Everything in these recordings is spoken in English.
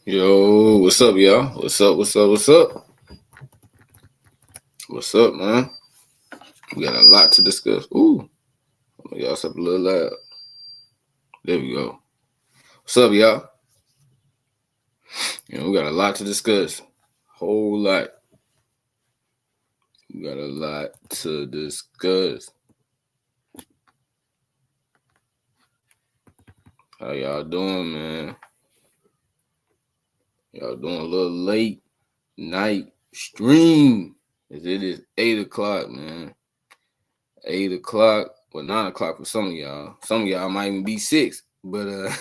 Yo, what's up, y'all? What's up? What's up, man? We got a lot to discuss. Ooh, y'all up a little loud. There we go. What's up, y'all? We got a lot to discuss. Whole lot. We got a lot to discuss. How y'all doing, man? Y'all doing a little late night stream. It is 8 o'clock, man. 8 o'clock, or 9 o'clock for some of y'all. Some of y'all might even be 6. But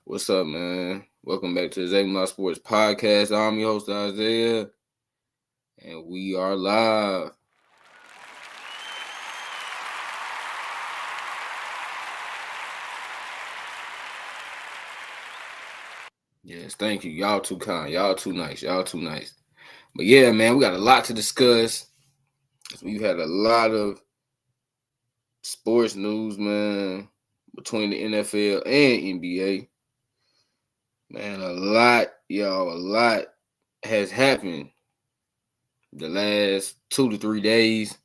what's up, man? Welcome back to the llve Sports Podcast. I'm your host, Isaiah, and we are live. Yes, thank you. Y'all too kind. Y'all too nice. But yeah, man, we got a lot to discuss. We've had a lot of sports news, man, between the NFL and NBA. Man, a lot has happened the last 2 to 3 days.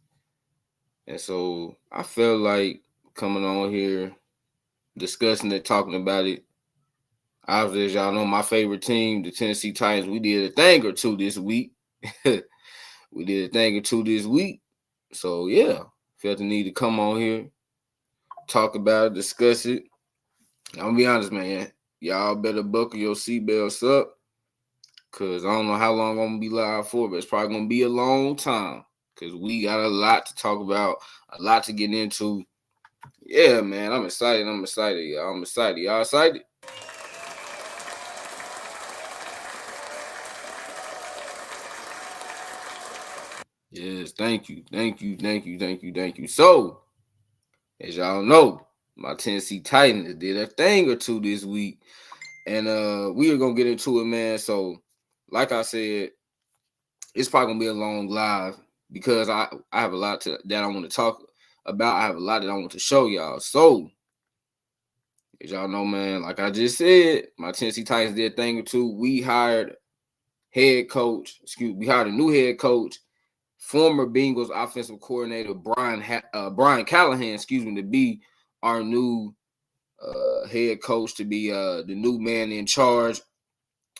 And so I felt like coming on here, discussing it, talking about it. Obviously, as y'all know, my favorite team, the Tennessee Titans, we did a thing or two this week. So, yeah, felt the need to come on here, talk about it, discuss it. I'm going to be honest, man. Y'all better buckle your seatbelts up because I don't know how long I'm going to be live for, but it's probably going to be a long time because we got a lot to talk about, a lot to get into. Yeah, man, I'm excited, y'all. I'm excited. Y'all excited? Yes, thank you. So, as y'all know, my Tennessee Titans did a thing or two this week, and we are gonna get into it, man. So, like I said, it's probably gonna be a long live because I have a lot that I want to talk about. I have a lot that I want to show y'all. So, as y'all know, man, like I just said, my Tennessee Titans did a thing or two. We hired a new head coach, former Bengals offensive coordinator Brian Callahan, to be our new head coach, to be the new man in charge.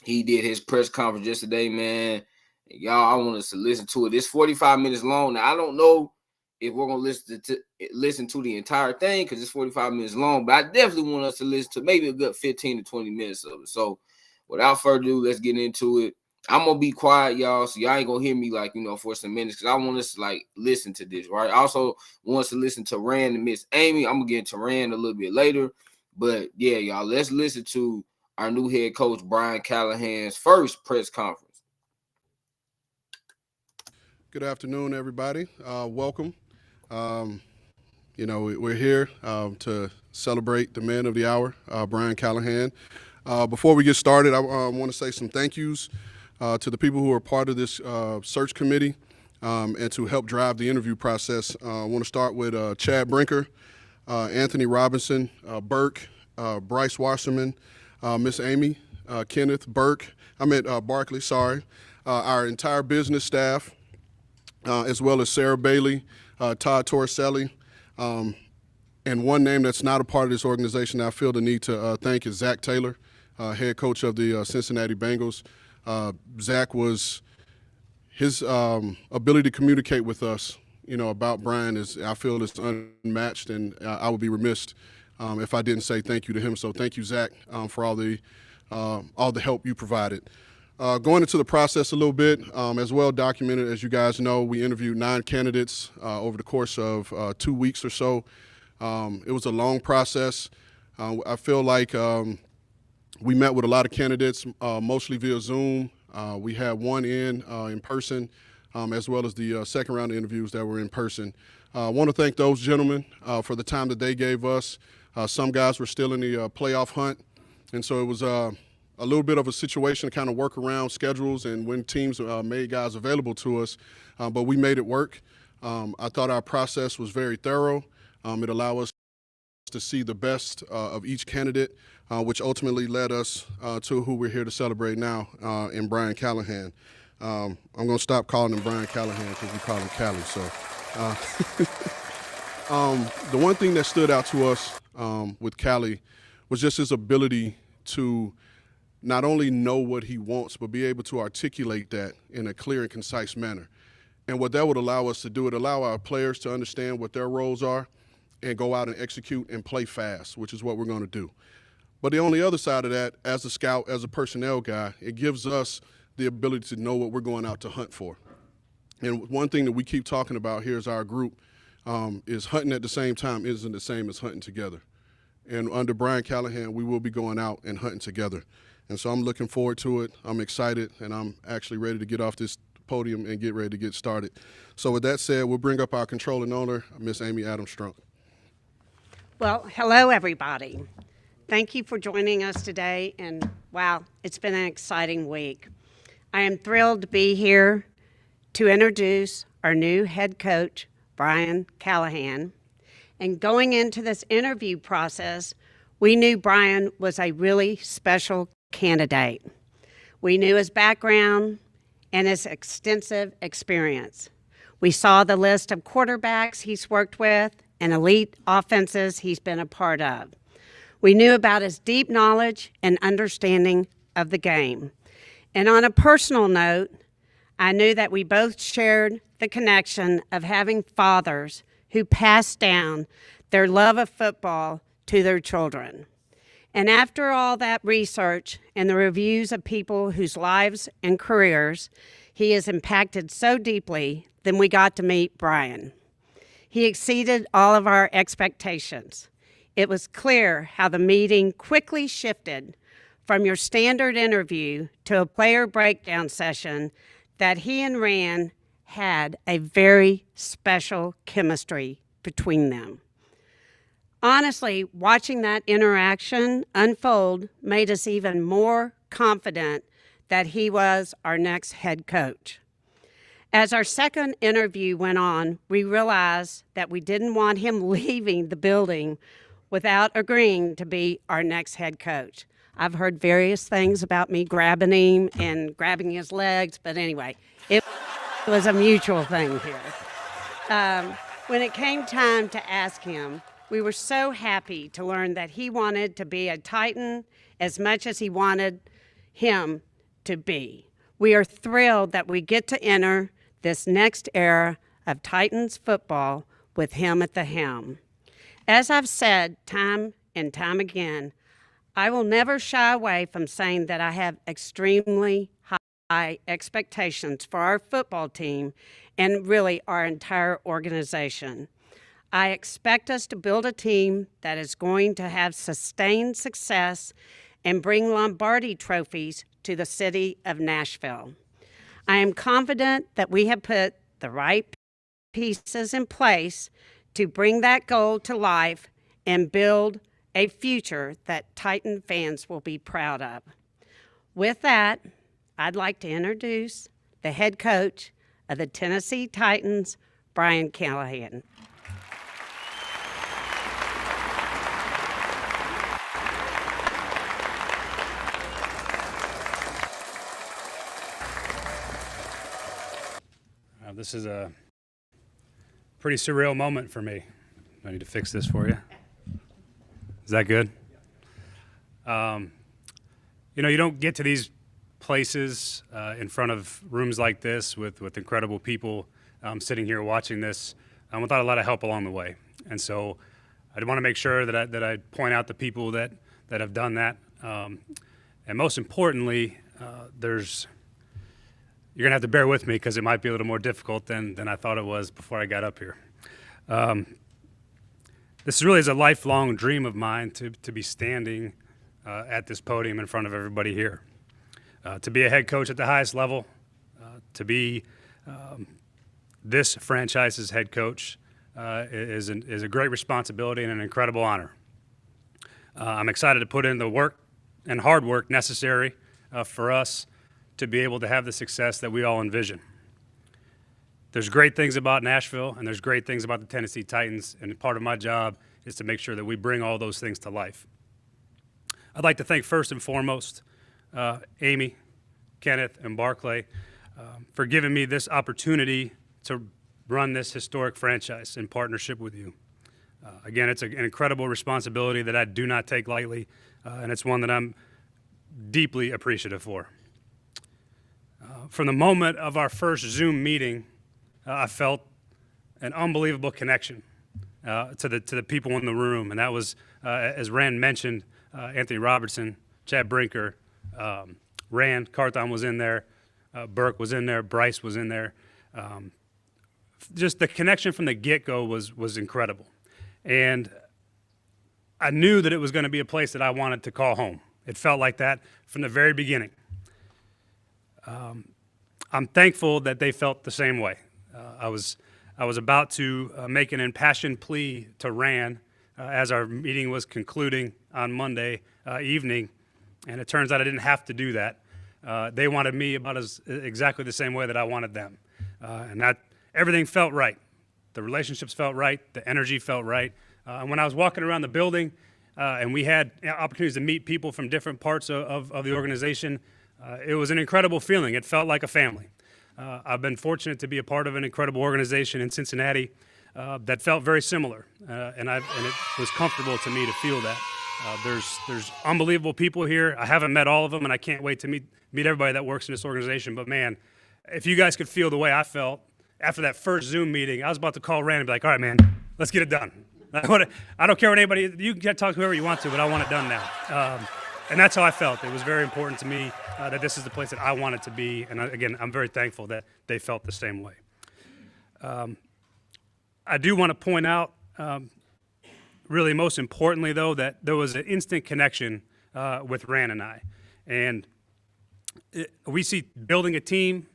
He did his press conference yesterday, man. Y'all, I want us to listen to it. It's 45 minutes long. Now, I don't know if we're going to listen to the entire thing because it's 45 minutes long, but I definitely want us to listen to maybe a good 15 to 20 minutes of it. So, without further ado, let's get into it. I'm going to be quiet, y'all, so y'all ain't going to hear me, for some minutes because I want us to, listen to this, right? I also want us to listen to Rand and Miss Amy. I'm going to get to Rand a little bit later. But, yeah, y'all, let's listen to our new head coach, Brian Callahan's first press conference. Good afternoon, everybody. Welcome. We're here to celebrate the man of the hour, Brian Callahan. Before we get started, I want to say some thank yous to the people who are part of this search committee and to help drive the interview process. I want to start with Chad Brinker, Anthony Robinson, Burke, Bryce Wasserman, Miss Amy, Kenneth Burke, Barkley, our entire business staff, as well as Sarah Bailey, Todd Torricelli, and one name that's not a part of this organization that I feel the need to thank is Zach Taylor, head coach of the Cincinnati Bengals. Zach his ability to communicate with us, about Brian is unmatched, and I would be remiss if I didn't say thank you to him. So thank you, Zach, for all the help you provided. Going into the process a little bit, as well documented, as you guys know, we interviewed 9 candidates over the course of 2 weeks or so. It was a long process. I feel like we met with a lot of candidates, mostly via Zoom. We had one in person, as well as the second round of interviews that were in person. I want to thank those gentlemen for the time that they gave us. Some guys were still in the playoff hunt, and so it was a little bit of a situation to kind of work around schedules and when teams made guys available to us, but we made it work. I thought our process was very thorough. It allowed us to see the best of each candidate which ultimately led us to who we're here to celebrate now in Brian Callahan. I'm going to stop calling him Brian Callahan because we call him Callie. So the one thing that stood out to us with Callie was just his ability to not only know what he wants, but be able to articulate that in a clear and concise manner. And what that would allow us to do, it allow our players to understand what their roles are and go out and execute and play fast, which is what we're going to do. But on the other side of that, as a scout, as a personnel guy, it gives us the ability to know what we're going out to hunt for. And one thing that we keep talking about here as our group is hunting at the same time isn't the same as hunting together. And under Brian Callahan, we will be going out and hunting together. And so I'm looking forward to it. I'm excited, and I'm actually ready to get off this podium and get ready to get started. So with that said, we'll bring up our controlling owner, Miss Amy Adams-Strunk. Well, hello, everybody. Thank you for joining us today, and wow, it's been an exciting week. I am thrilled to be here to introduce our new head coach, Brian Callahan. And going into this interview process, we knew Brian was a really special candidate. We knew his background and his extensive experience. We saw the list of quarterbacks he's worked with and elite offenses he's been a part of. We knew about his deep knowledge and understanding of the game. And on a personal note, I knew that we both shared the connection of having fathers who passed down their love of football to their children. And after all that research and the reviews of people whose lives and careers he has impacted so deeply, then we got to meet Brian. He exceeded all of our expectations. It was clear how the meeting quickly shifted from your standard interview to a player breakdown session that he and Rand had a very special chemistry between them. Honestly, watching that interaction unfold made us even more confident that he was our next head coach. As our second interview went on, we realized that we didn't want him leaving the building without agreeing to be our next head coach. I've heard various things about me grabbing him and grabbing his legs, but anyway, it was a mutual thing here. When it came time to ask him, we were so happy to learn that he wanted to be a Titan as much as he wanted him to be. We are thrilled that we get to enter this next era of Titans football with him at the helm. As I've said time and time again, I will never shy away from saying that I have extremely high expectations for our football team and really our entire organization. I expect us to build a team that is going to have sustained success and bring Lombardi trophies to the city of Nashville. I am confident that we have put the right pieces in place to bring that goal to life and build a future that Titan fans will be proud of. With that, I'd like to introduce the head coach of the Tennessee Titans, Brian Callahan. This is a pretty surreal moment for me. I need to fix this for you. Is that good? You don't get to these places in front of rooms like this with incredible people sitting here watching this without a lot of help along the way. And so I want to make sure that I point out the people that have done that. And most importantly, you're going to have to bear with me because it might be a little more difficult than I thought it was before I got up here. This really is a lifelong dream of mine to be standing at this podium in front of everybody here. To be a head coach at the highest level, to be this franchise's head coach is a great responsibility and an incredible honor. I'm excited to put in the work and hard work necessary for us to be able to have the success that we all envision. There's great things about Nashville, and there's great things about the Tennessee Titans, and part of my job is to make sure that we bring all those things to life. I'd like to thank first and foremost Amy, Kenneth, and Barclay for giving me this opportunity to run this historic franchise in partnership with you. Again, it's an incredible responsibility that I do not take lightly, and it's one that I'm deeply appreciative for. From the moment of our first Zoom meeting, I felt an unbelievable connection to the people in the room, and that was, as Rand mentioned, Anthony Robertson, Chad Brinker, Rand Carthon was in there, Burke was in there, Bryce was in there. Just the connection from the get-go was incredible. And I knew that it was going to be a place that I wanted to call home. It felt like that from the very beginning. I'm thankful that they felt the same way. I was about to make an impassioned plea to Rand as our meeting was concluding on Monday evening, and it turns out I didn't have to do that. They wanted me about exactly the same way that I wanted them, and that everything felt right. The relationships felt right. The energy felt right. And when I was walking around the building, and we had opportunities to meet people from different parts of the organization, it was an incredible feeling. It felt like a family. I've been fortunate to be a part of an incredible organization in Cincinnati that felt very similar, and it was comfortable to me to feel that. There's unbelievable people here. I haven't met all of them, and I can't wait to meet everybody that works in this organization. But man, if you guys could feel the way I felt after that first Zoom meeting, I was about to call Rand and be like, all right, man, let's get it done. I don't care what anybody, you can talk to whoever you want to, but I want it done now. And that's how I felt. It was very important to me that this is the place that I want it to be. And again, I'm very thankful that they felt the same way. I do want to point out, really most importantly, though, that there was an instant connection with Rand and I. And we see building a team,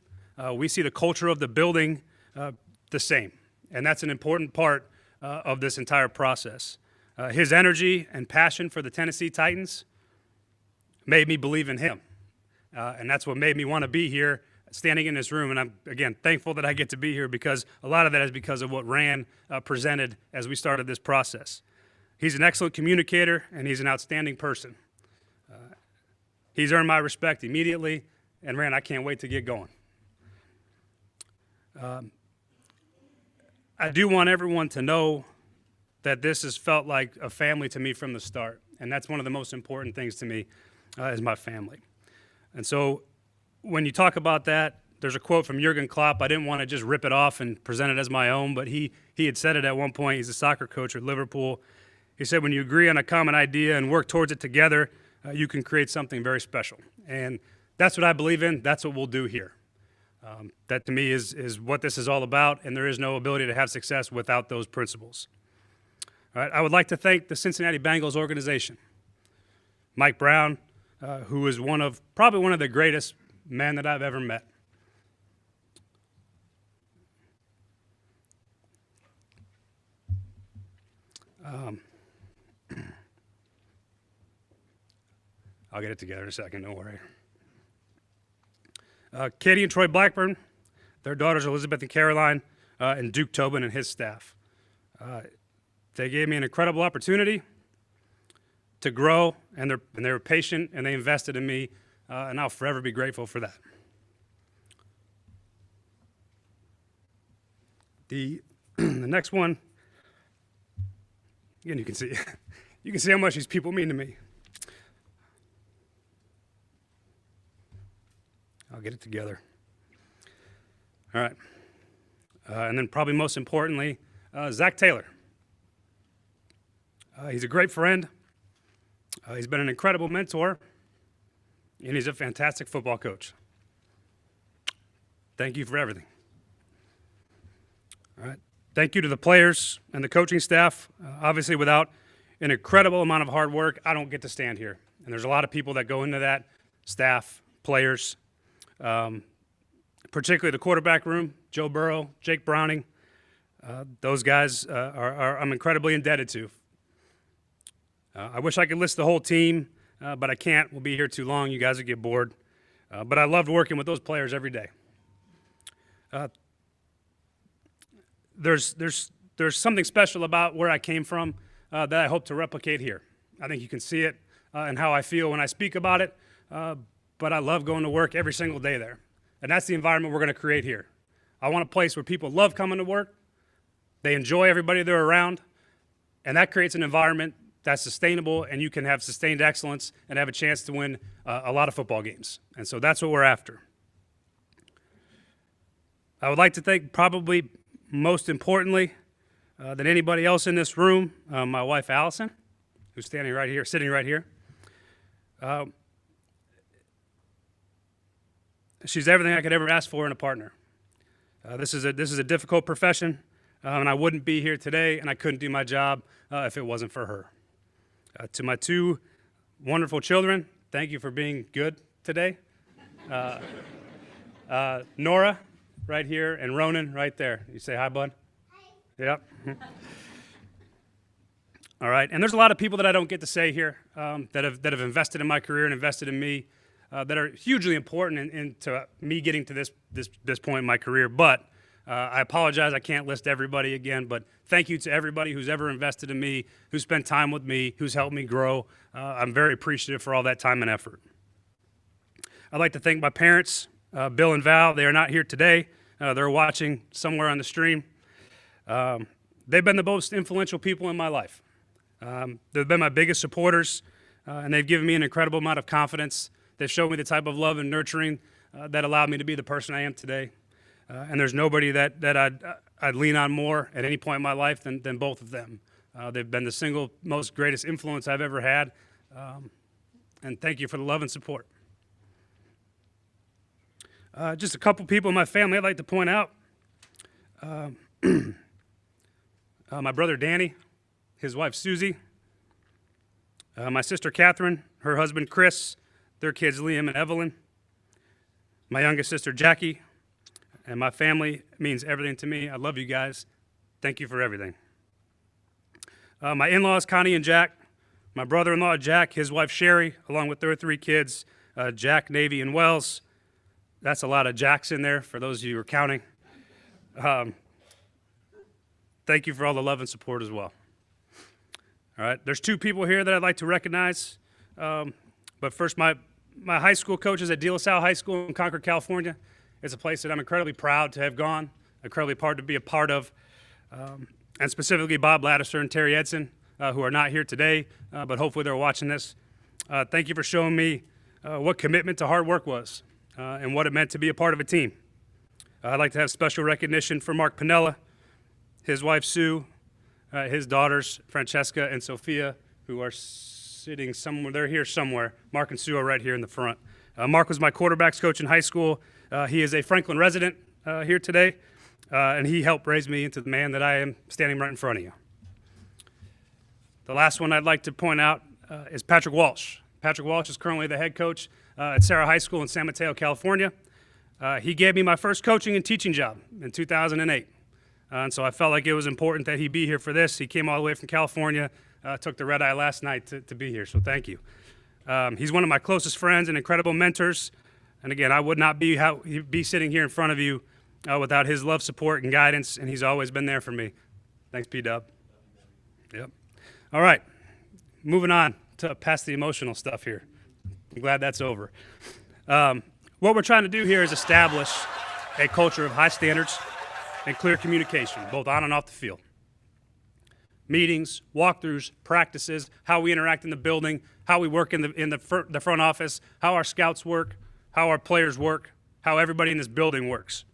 we see the culture of the building the same. And that's an important part of this entire process. His energy and passion for the Tennessee Titans made me believe in him. And that's what made me want to be here, standing in this room. And I'm, again, thankful that I get to be here because a lot of that is because of what Rand presented as we started this process. He's an excellent communicator, and he's an outstanding person. He's earned my respect immediately, and Rand, I can't wait to get going. I do want everyone to know that this has felt like a family to me from the start, and that's one of the most important things to me is my family. And so when you talk about that, there's a quote from Jurgen Klopp. I didn't want to just rip it off and present it as my own, but he had said it at one point. He's a soccer coach at Liverpool. He said, when you agree on a common idea and work towards it together, you can create something very special. And that's what I believe in. That's what we'll do here. That to me is what this is all about, and there is no ability to have success without those principles. All right, I would like to thank the Cincinnati Bengals organization. Mike Brown, who is probably one of the greatest men that I've ever met. I'll get it together in a second, don't worry. Katie and Troy Blackburn, their daughters Elizabeth and Caroline, and Duke Tobin and his staff. They gave me an incredible opportunity to grow, and they were patient, and they invested in me, and I'll forever be grateful for that. The next one, again, you can see how much these people mean to me. I'll get it together. All right. And then probably most importantly, Zach Taylor. He's a great friend. He's been an incredible mentor, and he's a fantastic football coach. Thank you for everything. All right. Thank you to the players and the coaching staff. Obviously, without an incredible amount of hard work, I don't get to stand here. And there's a lot of people that go into that, staff, players, particularly the quarterback room, Joe Burrow, Jake Browning. Those guys I'm incredibly indebted to. I wish I could list the whole team, but I can't. We'll be here too long. You guys will get bored. But I loved working with those players every day. There's something special about where I came from that I hope to replicate here. I think you can see it and how I feel when I speak about it, but I love going to work every single day there. And that's the environment we're going to create here. I want a place where people love coming to work, they enjoy everybody they're around, and that creates an environment that's sustainable, and you can have sustained excellence and have a chance to win a lot of football games. And so that's what we're after. I would like to thank, probably most importantly than anybody else in this room, my wife Allison, who's standing right here, sitting right here. She's everything I could ever ask for in a partner. This is a difficult profession, and I wouldn't be here today, and I couldn't do my job if it wasn't for her. To my two wonderful children, thank you for being good today. Nora, right here, and Ronan, right there. You say hi, bud? Hi. Yep. All right, and there's a lot of people that I don't get to say here that have invested in my career and invested in me that are hugely important into me getting to this point in my career. But I apologize, I can't list everybody again, but thank you to everybody who's ever invested in me, who spent time with me, who's helped me grow. I'm very appreciative for all that time and effort. I'd like to thank my parents, Bill and Val. They are not here today. They're watching somewhere on the stream. They've been the most influential people in my life. They've been my biggest supporters, and they've given me an incredible amount of confidence. They've shown me the type of love and nurturing that allowed me to be the person I am today. And there's nobody that I'd lean on more at any point in my life than both of them. They've been the single most greatest influence I've ever had. And thank you for the love and support. Just a couple people in my family I'd like to point out. My brother Danny, his wife Susie, my sister Catherine, her husband Chris, their kids Liam and Evelyn, my youngest sister Jackie, and my family means everything to me. I love you guys. Thank you for everything. My in-laws Connie and Jack, my brother-in-law Jack, his wife Sherry, along with their 3 kids, Jack, Navy, and Wells. That's a lot of Jacks in there for those of you who are counting. Thank you for all the love and support as well. All right, there's 2 people here that I'd like to recognize. But first, my high school coaches at De La Salle High School in Concord, California. It's a place that I'm incredibly proud to have gone, incredibly proud to be a part of. And specifically Bob Laddister and Terry Edson, who are not here today, but hopefully they're watching this. Thank you for showing me what commitment to hard work was and what it meant to be a part of a team. I'd like to have special recognition for Mark Pinella, his wife Sue, his daughters Francesca and Sophia, who are sitting somewhere. They're here somewhere. Mark and Sue are right here in the front. Mark was my quarterbacks coach in high school. He is a Franklin resident here today, and he helped raise me into the man that I am standing right in front of you. The last one I'd like to point out is Patrick Walsh. Patrick Walsh is currently the head coach at Sarah High School in San Mateo, California. He gave me my first coaching and teaching job in 2008. And so I felt like it was important that he be here for this. He came all the way from California, took the red eye last night to be here, so thank you. He's one of my closest friends and incredible mentors. And again, I would not be sitting here in front of you without his love, support, and guidance, and he's always been there for me. Thanks, P-Dub. Yep. All right, moving on to past the emotional stuff here. I'm glad that's over. What we're trying to do here is establish a culture of high standards and clear communication, both on and off the field. Meetings, walkthroughs, practices, how we interact in the building, how we work in the front office, how our scouts work, how our players work, how everybody in this building works.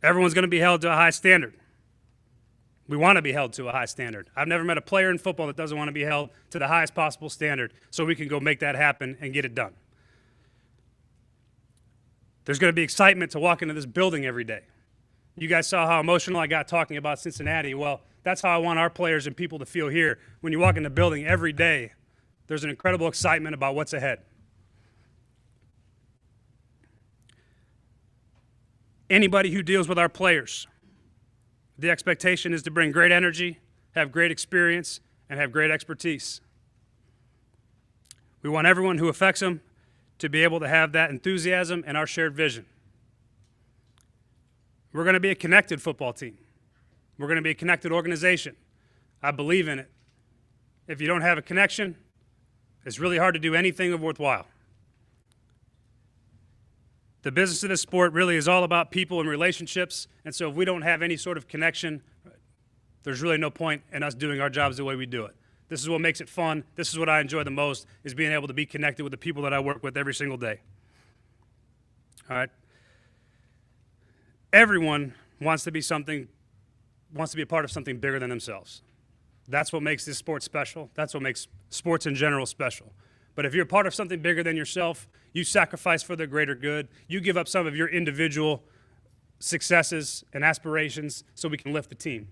Everyone's going to be held to a high standard. We want to be held to a high standard. I've never met a player in football that doesn't want to be held to the highest possible standard so we can go make that happen and get it done. There's going to be excitement to walk into this building every day. You guys saw how emotional I got talking about Cincinnati. Well, that's how I want our players and people to feel here. When you walk in the building every day, there's an incredible excitement about what's ahead. Anybody who deals with our players, the expectation is to bring great energy, have great experience, and have great expertise. We want everyone who affects them to be able to have that enthusiasm and our shared vision. We're going to be a connected football team. We're going to be a connected organization. I believe in it. If you don't have a connection, it's really hard to do anything of worthwhile. The business of this sport really is all about people and relationships, and so if we don't have any sort of connection, there's really no point in us doing our jobs the way we do it. This is what makes it fun. This is what I enjoy the most, is being able to be connected with the people that I work with every single day. All right? Everyone wants to be a part of something bigger than themselves. That's what makes this sport special. That's what makes sports in general special. But if you're a part of something bigger than yourself, you sacrifice for the greater good. You give up some of your individual successes and aspirations so we can lift the team.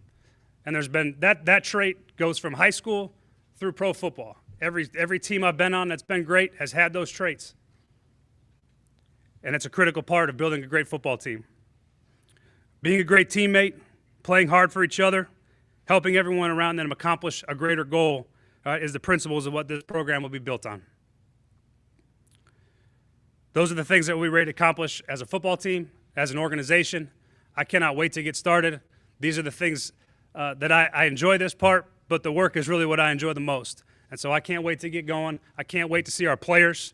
And there's been that trait goes from high school through pro football. Every team I've been on that's been great has had those traits. And it's a critical part of building a great football team. Being a great teammate, playing hard for each other, helping everyone around them accomplish a greater goal is the principles of what this program will be built on. Those are the things that we're ready to accomplish as a football team, as an organization. I cannot wait to get started. These are the things that I enjoy this part, but the work is really what I enjoy the most. And so I can't wait to get going. I can't wait to see our players.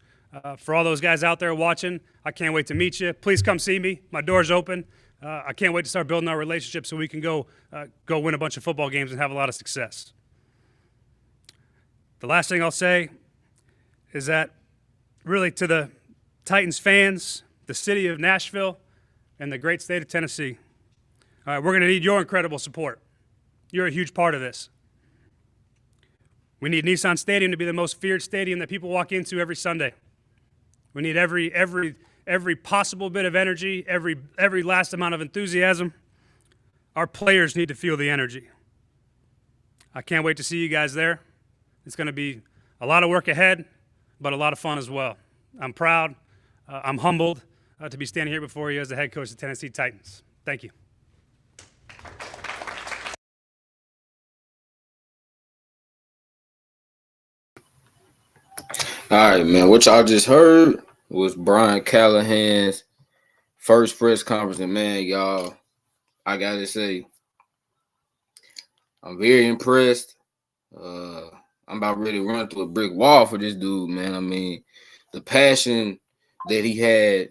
For all those guys out there watching, I can't wait to meet you. Please come see me. My door's open. I can't wait to start building our relationship so we can go win a bunch of football games and have a lot of success. The last thing I'll say is that really to the Titans fans, the city of Nashville, and the great state of Tennessee, all right, we're going to need your incredible support. You're a huge part of this. We need Nissan Stadium to be the most feared stadium that people walk into every Sunday. We need every possible bit of energy, every last amount of enthusiasm. Our players need to feel the energy. I can't wait to see you guys there. It's going to be a lot of work ahead, but a lot of fun as well. I'm proud. I'm humbled to be standing here before you as the head coach of the Tennessee Titans. Thank you. All right, man. What y'all just heard was Brian Callahan's first press conference. And, man, y'all, I got to say, I'm very impressed. I'm about ready to run through a brick wall for this dude, man. I mean, the passion that he had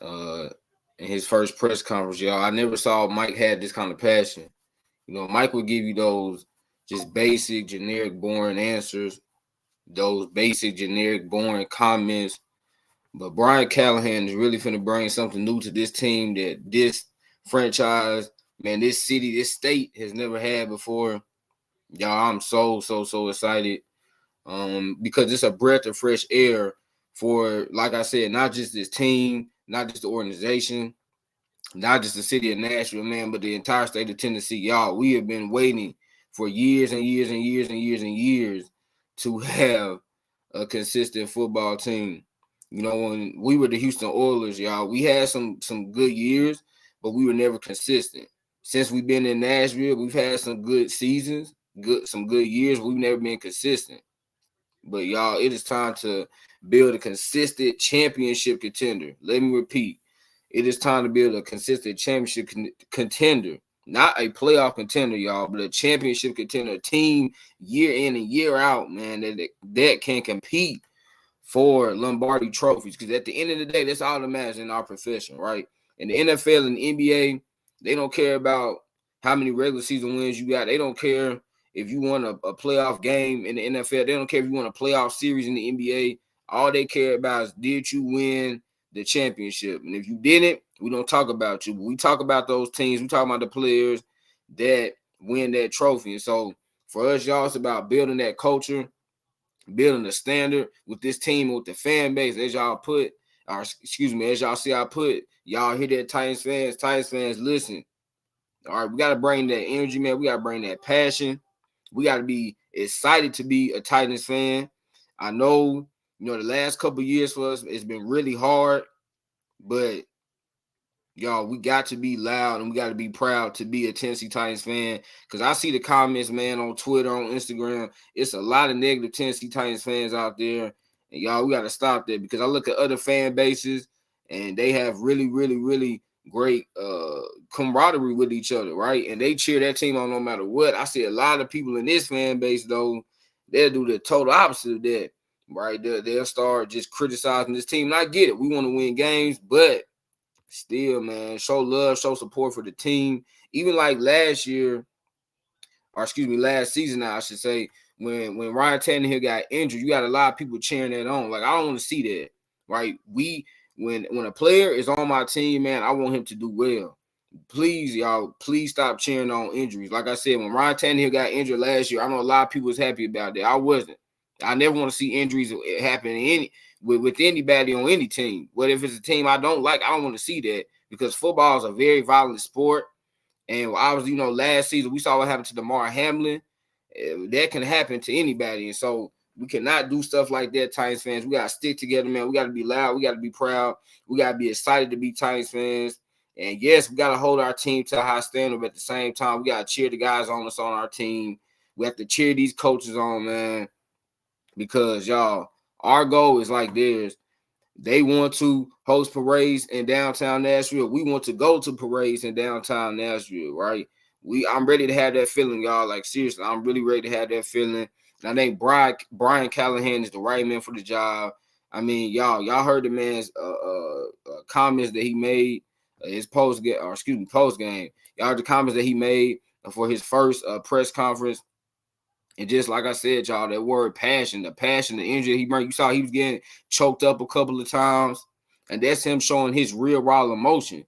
in his first press conference, y'all. I never saw Mike had this kind of passion. You know, Mike would give you those just basic, generic, boring answers, those basic, generic, boring comments. But Brian Callahan is really finna bring something new to this team that this franchise, man, this city, this state has never had before. Y'all, I'm so excited because it's a breath of fresh air for, like I said, not just this team, not just the organization, not just the city of Nashville, man, but the entire state of Tennessee. Y'all, we have been waiting for years and years and years and years and years to have a consistent football team. You know, when we were the Houston Oilers, y'all, we had some good years, but we were never consistent. Since we've been in Nashville, we've had some good seasons, some good years. We've never been consistent. But, y'all, it is time to build a consistent championship contender. Let me repeat. It is time to build a consistent championship contender. Not a playoff contender, y'all, but a championship contender, a team year in and year out, man, that can compete for Lombardi trophies. Because at the end of the day, that's all that matters in our profession, right? In the NFL and the NBA, they don't care about how many regular season wins you got. They don't care if you won a playoff game in the NFL. They don't care if you won a playoff series in the NBA. All they care about is, did you win the championship? And if you didn't, we don't talk about you. But we talk about those teams. We talk about the players that win that trophy. And so for us, y'all, it's about building that culture, building the standard with this team, with the fan base, as y'all put, or excuse me, as y'all see I put, y'all hear that, Titans fans, listen. All right, we got to bring that energy, man. We got to bring that passion. We got to be excited to be a Titans fan. I know, the last couple of years for us, it's been really hard, but y'all, we got to be loud and we got to be proud to be a Tennessee Titans fan, because I see the comments, man, on Twitter, on Instagram. It's a lot of negative Tennessee Titans fans out there, and y'all, we got to stop that, because I look at other fan bases and they have really, really, really great camaraderie with each other, right? And they cheer that team on no matter what. I see a lot of people in this fan base, though, They'll do the total opposite of that, right? They'll start just criticizing this team. And I get it. We want to win games, but still, man, show love, show support for the team. Even like last year, or excuse me, last season now, I should say, when Ryan Tannehill got injured, you got a lot of people cheering that on. Like, I don't want to see that, right? When a player is on my team, man, I want him to do well. Please, y'all, please stop cheering on injuries. Like I said, when Ryan Tannehill got injured last year, I know a lot of people was happy about that. I wasn't. I never want to see injuries happen with anybody on any team. But if it's a team I don't like, I don't want to see that, because football is a very violent sport. And obviously, last season we saw what happened to Damar Hamlin. That can happen to anybody. And so we cannot do stuff like that, Titans fans. We got to stick together, man. We got to be loud. We got to be proud. We got to be excited to be Titans fans. And yes, we got to hold our team to a high standard, but at the same time, we got to cheer the guys on us on our team. We have to cheer these coaches on, man, because, y'all, our goal is like theirs. They want to host parades in downtown Nashville. We want to go to parades in downtown Nashville, right? I'm ready to have that feeling, y'all. Like, seriously, I'm really ready to have that feeling. And I think Brian Callahan is the right man for the job. I mean, y'all heard the man's comments that he made, his post game. Y'all heard the comments that he made for his first press conference. And just like I said, y'all, that word passion, the injury he brought, you saw he was getting choked up a couple of times. And that's him showing his real raw emotion.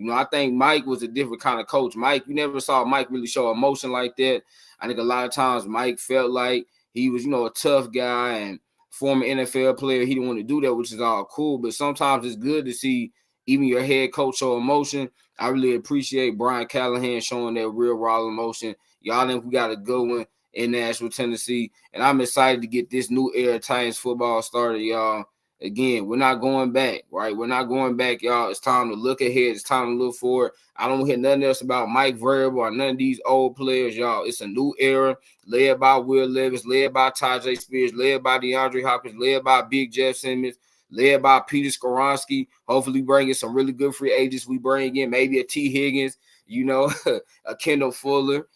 I think Mike was a different kind of coach. Mike, you never saw Mike really show emotion like that. I think a lot of times Mike felt like he was, a tough guy and former NFL player. He didn't want to do that, which is all cool. But sometimes it's good to see even your head coach show emotion. I really appreciate Brian Callahan showing that real raw emotion. Y'all think we got a good one in Nashville, Tennessee. And I'm excited to get this new era of Titans football started, y'all. Again, we're not going back, right? We're not going back, y'all. It's time to look ahead. It's time to look forward. I don't hear nothing else about Mike Vrabel or none of these old players, y'all. It's a new era led by Will Levis, led by Tajay Spears, led by DeAndre Hopkins, led by Big Jeff Simmons, led by Peter Skoronski. Hopefully bringing some really good free agents. We bring in maybe a T. Higgins, a Kendall Fuller.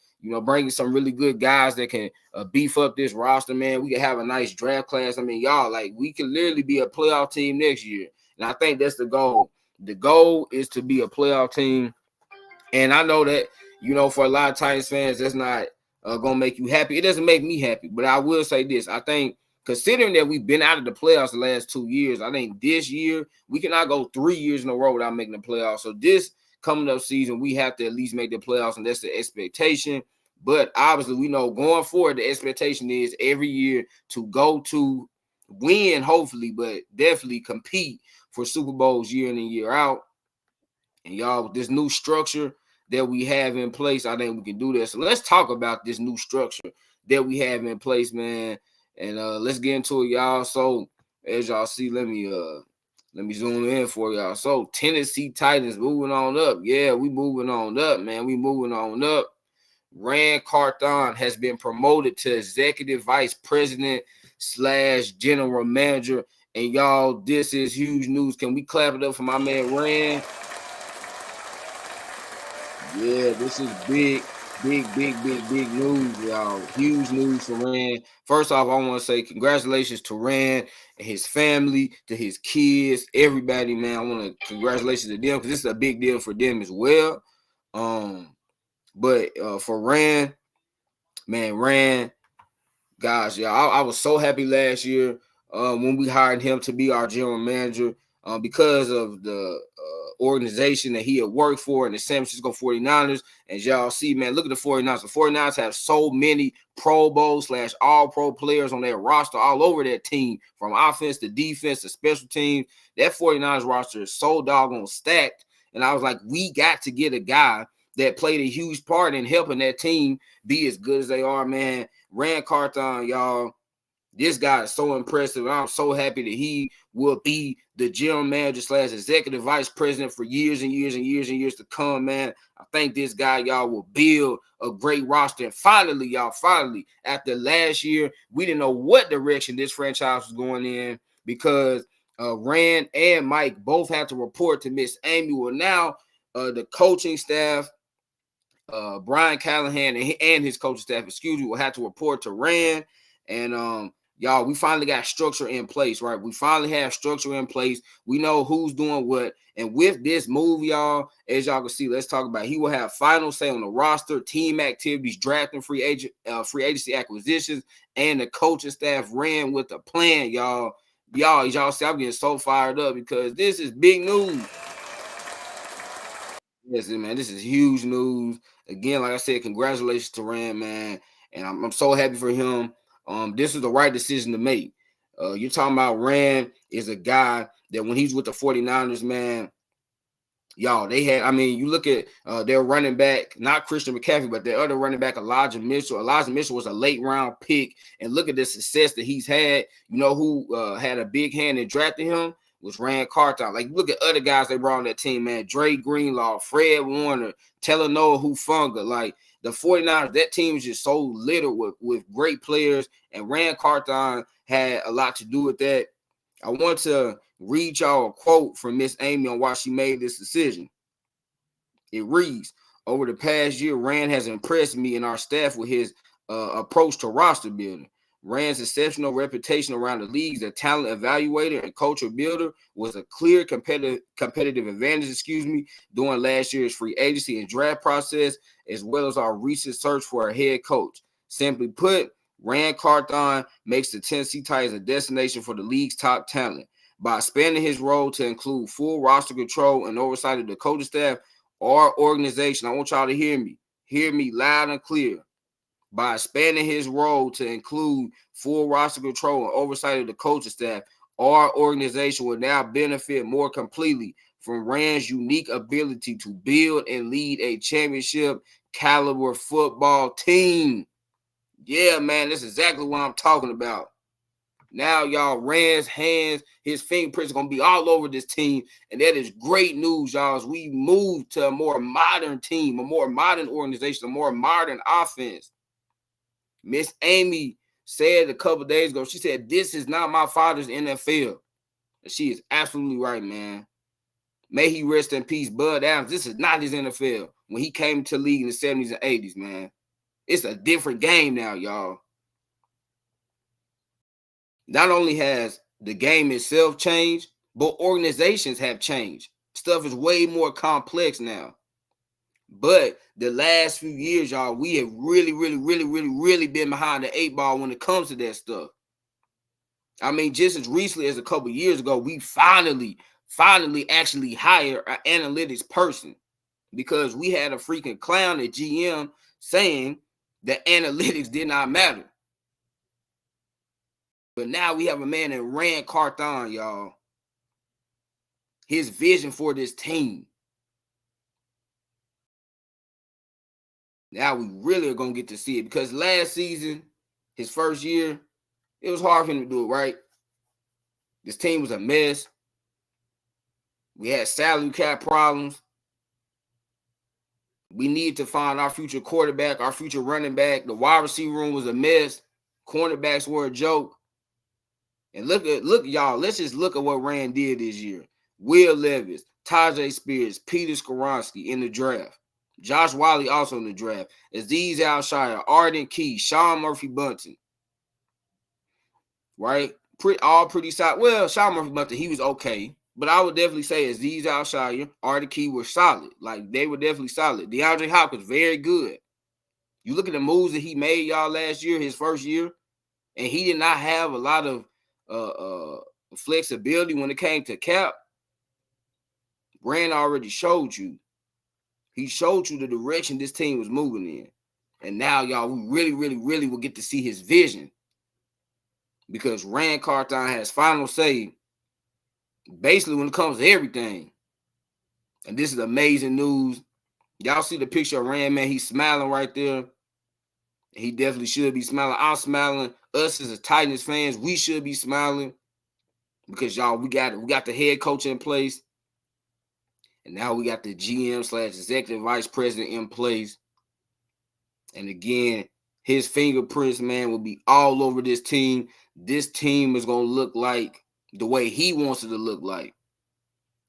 Bringing some really good guys that can beef up this roster, man. We can have a nice draft class. I mean, y'all, like, we can literally be a playoff team next year. And I think that's the goal. The goal is to be a playoff team. And I know that, for a lot of Titans fans, that's not going to make you happy. It doesn't make me happy. But I will say this. I think, considering that we've been out of the playoffs the last 2 years, I think this year we cannot go 3 years in a row without making the playoffs. So this coming up season, we have to at least make the playoffs, and that's the expectation. But obviously, we know going forward, the expectation is every year to go to win, hopefully, but definitely compete for Super Bowls year in and year out. And y'all, with this new structure that we have in place, I think we can do that. So let's talk about this new structure that we have in place, man. And let's get into it, y'all. So as y'all see, let me zoom in for y'all. So Tennessee Titans moving on up. Yeah, we moving on up, man. We moving on up. Rand Carthon has been promoted to executive vice president / general manager. And y'all, this is huge news. Can we clap it up for my man Rand? Yeah, this is big news, y'all. Huge news for Rand. First off, I want to say congratulations to Rand and his family, to his kids, everybody, man. I want to congratulations to them because this is a big deal for them as well. But for Rand, gosh, y'all, I was so happy last year when we hired him to be our general manager because of the organization that he had worked for in the San Francisco 49ers. And y'all see, man, look at the 49ers. The 49ers have so many Pro Bowl / all-pro players on their roster all over that team, from offense to defense to special teams. That 49ers roster is so doggone stacked. And I was like, we got to get a guy that played a huge part in helping that team be as good as they are, man. Rand Carthon, y'all, this guy is so impressive. I'm so happy that he will be the general manager / executive vice president for years and years and years and years to come, man. I think this guy, y'all, will build a great roster. And finally, y'all, after last year, we didn't know what direction this franchise was going in because Rand and Mike both had to report to Miss Amy. Well, now the coaching staff, Brian Callahan and his coaching staff, will have to report to Rand. And y'all, we finally got structure in place, right? We finally have structure in place. We know who's doing what. And with this move, y'all, as y'all can see, let's talk about it. He will have final say on the roster, team activities, drafting free agency acquisitions, and the coaching staff ran with a plan, y'all. Y'all see, I'm getting so fired up because this is big news. Yes, man, this is huge news. Again, like I said, congratulations to Rand, man, and I'm so happy for him. This is the right decision to make. You're talking about Rand is a guy that when he's with the 49ers, man, y'all, they had, I mean, you look at their running back, not Christian McCaffrey, but their other running back, Elijah Mitchell. Elijah Mitchell was a late round pick, and look at the success that he's had. You know who had a big hand in drafting him? Was Rand Carthon. Like, look at other guys they brought on that team, man. Dre Greenlaw, Fred Warner, Talanoa Hufanga. Like, the 49ers, that team is just so littered with great players, and Rand Carthon had a lot to do with that. I want to read y'all a quote from Miss Amy on why she made this decision. It reads, over the past year, Rand has impressed me and our staff with his approach to roster building. Rand's exceptional reputation around the league as a talent evaluator and culture builder was a clear competitive advantage, during last year's free agency and draft process, as well as our recent search for a head coach. Simply put, Rand Carthon makes the Tennessee Titans a destination for the league's top talent. By expanding his role to include full roster control and oversight of the coaching staff, our organization, I want y'all to hear me loud and clear. By expanding his role to include full roster control and oversight of the coaching staff, our organization will now benefit more completely from Rand's unique ability to build and lead a championship caliber football team. Yeah, man, that's exactly what I'm talking about. Now, y'all, Rand's hands, his fingerprints are going to be all over this team, and that is great news, y'all, as we move to a more modern team, a more modern organization, a more modern offense. Miss Amy said a couple days ago, she said, this is not my father's NFL. And she is absolutely right, man. May he rest in peace, Bud Adams. This is not his NFL when he came to the league in the 70s and 80s, man. It's a different game now, y'all. Not only has the game itself changed, but organizations have changed. Stuff is way more complex now. But the last few years, y'all, we have really been behind the 8 ball when it comes to that stuff. I mean, just as recently as a couple years ago, we finally actually hired an analytics person because we had a freaking clown at GM saying that analytics did not matter. But now we have a man in Rand Carthon, y'all. His vision for this team. Now we really are going to get to see it because last season, his first year, it was hard for him to do it, right? This team was a mess. We had salary cap problems. We needed to find our future quarterback, our future running back. The wide receiver room was a mess. Cornerbacks were a joke. And look, y'all, let's just look at what Rand did this year. Will Levis, Tajay Spears, Peter Skoronski in the draft. Josh Wiley also in the draft. Azeez Al-Shire, Arden Key, Sean Murphy-Bunting. Right? All pretty solid. Well, Sean Murphy-Bunting, he was okay. But I would definitely say Azeez Al-Shire, Arden Key were solid. Like, they were definitely solid. DeAndre Hopkins, very good. You look at the moves that he made, y'all, last year, his first year, and he did not have a lot of flexibility when it came to cap. Rand already showed you. He showed you the direction this team was moving in. And now, y'all, we really will get to see his vision. Because Rand Carthon has final say basically when it comes to everything. And this is amazing news. Y'all see the picture of Rand, man. He's smiling right there. He definitely should be smiling. I'm smiling. Us as a Titans fans, we should be smiling. Because, y'all, we got the head coach in place. And now we got the GM/executive vice president in place. And again, his fingerprints, man, will be all over this team. This team is going to look like the way he wants it to look like.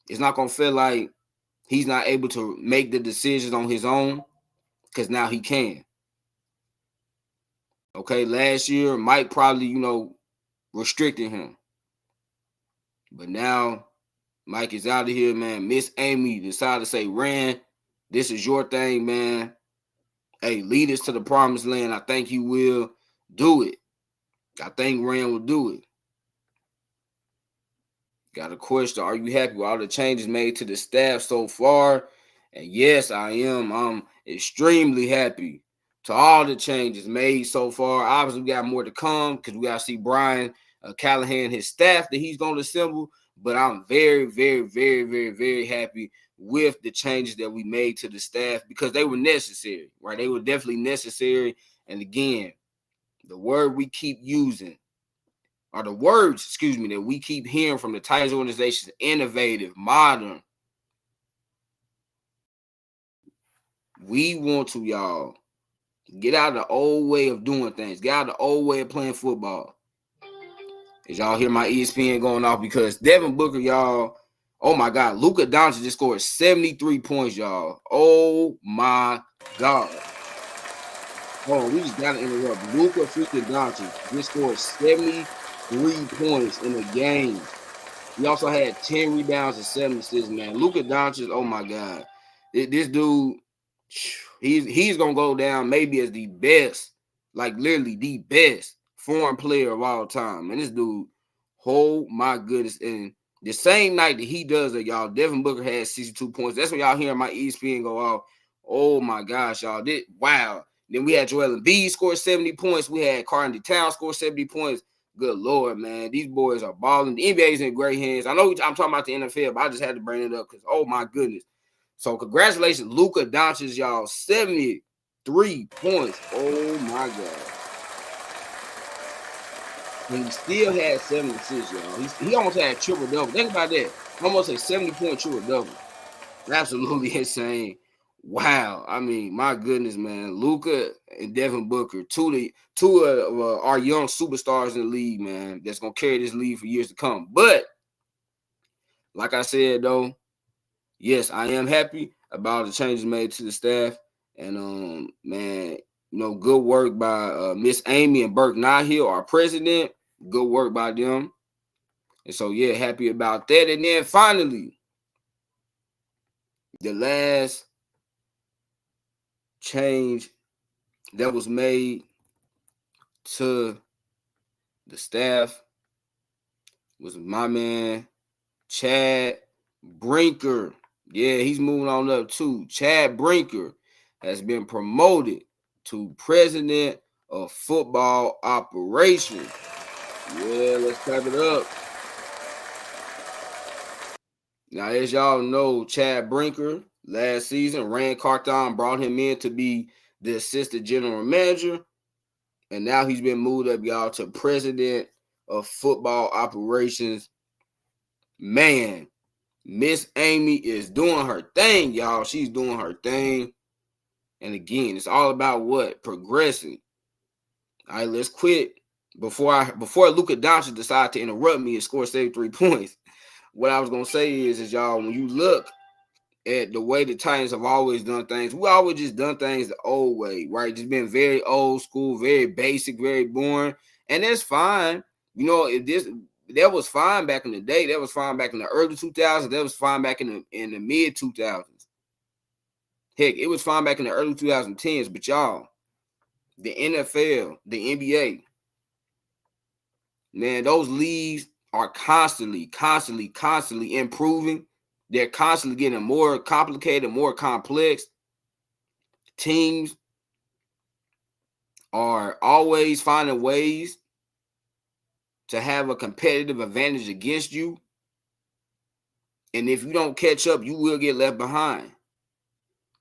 It's not going to feel like he's not able to make the decisions on his own because now he can. Okay, last year, Mike probably, restricted him. But now Mike is out of here, man. Miss Amy decided to say, Rand, this is your thing, man. Hey, lead us to the promised land. I think you will do it. I think Rand will do it. Got a question. Are you happy with all the changes made to the staff so far? And yes, I am. I'm extremely happy to all the changes made so far. Obviously, we got more to come because we got to see Brian Callahan, his staff that he's going to assemble. But I'm very, very, very, very, very happy with the changes that we made to the staff because they were necessary, right? They were definitely necessary. And again, the word we keep using are the words, that we keep hearing from the Titans organization: innovative, modern. We want to, y'all, get out of the old way of doing things. Get out of the old way of playing football. As y'all hear my ESPN going off because Devin Booker, y'all, oh my God, Luka Doncic just scored 73 points, y'all. Oh my God. Oh, we just got to interrupt. Luka freaking Doncic just scored 73 points in a game. He also had 10 rebounds and 7 assists, man. Luka Doncic, oh my God. This dude, he's going to go down maybe as the best, like literally the best foreign player of all time. And this dude, oh my goodness. And the same night that he does it, y'all, Devin Booker had 62 points. That's when y'all hearing my ESPN go off. Oh my gosh, y'all. Wow. Then we had Joel Embiid score 70 points. We had Karl-Anthony Towns score 70 points. Good Lord, man. These boys are balling. The NBA is in great hands. I know I'm talking about the NFL, but I just had to bring it up because, oh, my goodness. So, congratulations, Luka Doncic, y'all. 73 points. Oh, my God. And he still had 7 assists, y'all. He almost had triple-double. Think about that. Almost a 70-point triple-double. Absolutely insane. Wow. I mean, my goodness, man. Luka and Devin Booker, two of our young superstars in the league, man, that's going to carry this league for years to come. But, like I said, though, yes, I am happy about the changes made to the staff. And, man, good work by Miss Amy and Burke Nahill, our president. Good work by them. And so, yeah, happy about that. And then, finally, the last change that was made to the staff was my man Chad Brinker. Yeah, he's moving on up too. Chad Brinker has been promoted to president of football operations. Yeah, let's clap it up. Now, as y'all know, Chad Brinker last season, Rand Carthon brought him in to be the assistant general manager. And now he's been moved up, y'all, to president of football operations. Man, Miss Amy is doing her thing, y'all. She's doing her thing. And again, it's all about what? Progressing. All right, let's quit. Before Luka Doncic decided to interrupt me and score 73 points, what I was going to say is y'all, when you look at the way the Titans have always done things, we always just done things the old way, right? Just been very old school, very basic, very boring. And that's fine. That was fine back in the day. That was fine back in the early 2000s. That was fine back in the mid 2000s. Heck, it was fine back in the early 2010s. But y'all, the NFL, the NBA, man, those leagues are constantly improving. They're constantly getting more complicated, more complex. Teams are always finding ways to have a competitive advantage against you. And if you don't catch up, you will get left behind.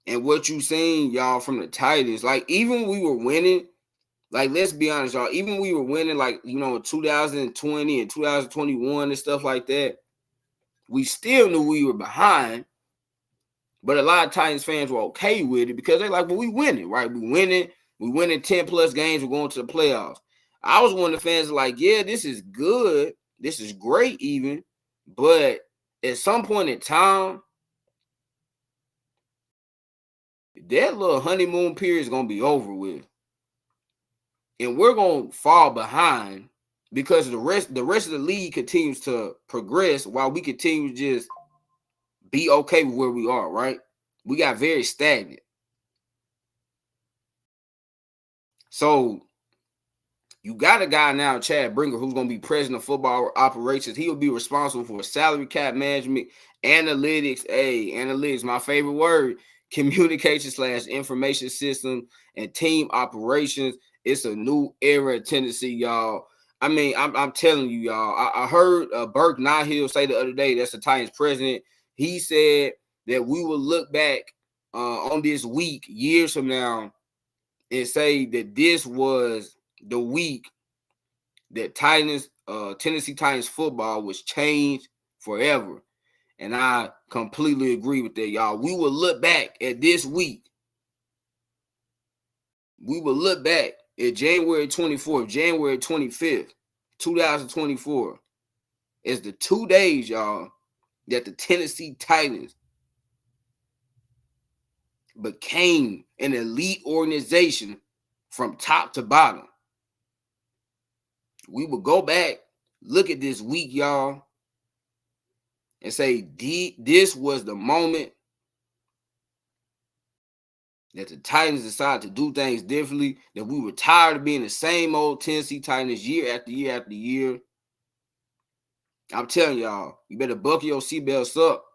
And what you seen, y'all, from the Titans, like even when we were winning, like let's be honest, y'all, even when we were winning, like, in 2020 and 2021 and stuff like that, we still knew we were behind. But a lot of Titans fans were okay with it because they're like, well, we winning, right? We winning 10 plus games, we're going to the playoffs. I was one of the fans like, yeah, this is good. This is great even. But at some point in time, that little honeymoon period is going to be over with. and we're gonna fall behind because the rest of the league continues to progress while we continue to just be okay with where we are, right? We got very stagnant. So you got a guy now, Chad Brinker, who's going to be president of football operations. He'll be responsible for salary cap management, analytics. Analytics, my favorite word. Communication / information system and team operations. It's a new era of Tennessee, y'all. I mean, I'm telling you, y'all. I heard Burke Nahill say the other day, that's the Titans president. He said that we will look back on this week years from now and say that this was the week that Tennessee Titans football was changed forever. And I completely agree with that, y'all. We will look back at this week. We will look back at January 24th, January 25th, 2024 as the 2 days, y'all, that the Tennessee Titans became an elite organization from top to bottom. We will go back, look at this week, y'all, and say this was the moment that the Titans decided to do things differently, that we were tired of being the same old Tennessee Titans year after year after year. I'm telling y'all, you better buckle your seatbelts up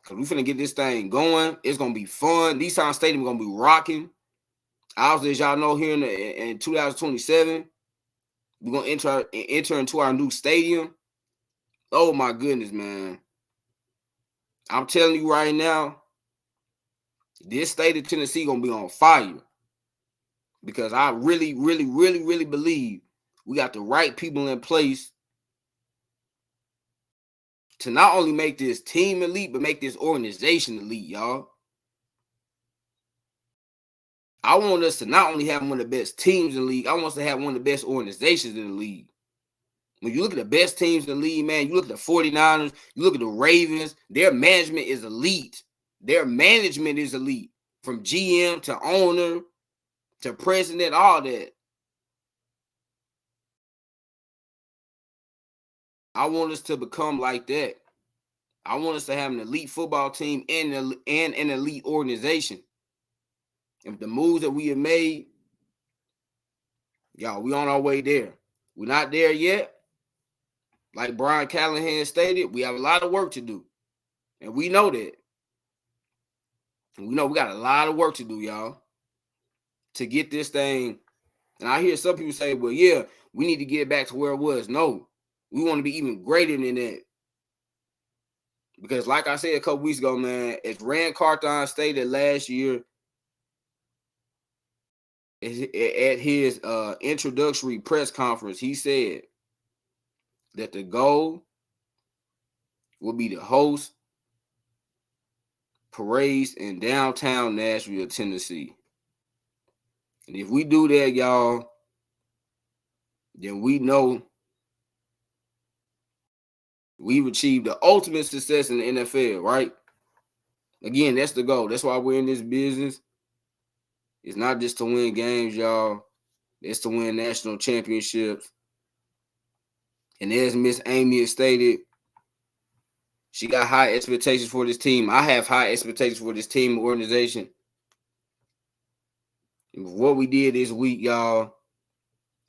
because we're finna get this thing going. It's going to be fun. Nissan Stadium is going to be rocking. Obviously, as y'all know, here in 2027, we're going to enter into our new stadium. Oh, my goodness, man. I'm telling you right now, this state of Tennessee going to be on fire because I really, really, really, really believe we got the right people in place to not only make this team elite, but make this organization elite, y'all. I want us to not only have one of the best teams in the league, I want us to have one of the best organizations in the league. When you look at the best teams in the league, man, you look at the 49ers, you look at the Ravens, their management is elite. Their management is elite. From GM to owner to president, all that. I want us to become like that. I want us to have an elite football team and an elite organization. If the moves that we have made, y'all, we on our way there. We're not there yet. Like Brian Callahan stated, we have a lot of work to do. And we know that. And we know we got a lot of work to do, y'all, to get this thing. And I hear some people say, well, yeah, we need to get back to where it was. No, we want to be even greater than that. Because like I said a couple weeks ago, man, as Rand Carthon stated last year at his introductory press conference, he said that the goal will be to host parades in downtown Nashville, Tennessee. And if we do that, y'all, then we know we've achieved the ultimate success in the NFL, right? Again, that's the goal. That's why we're in this business. It's not just to win games, y'all. It's to win national championships. And as Miss Amy has stated, she got high expectations for this team. I have high expectations for this team organization. And what we did this week, y'all,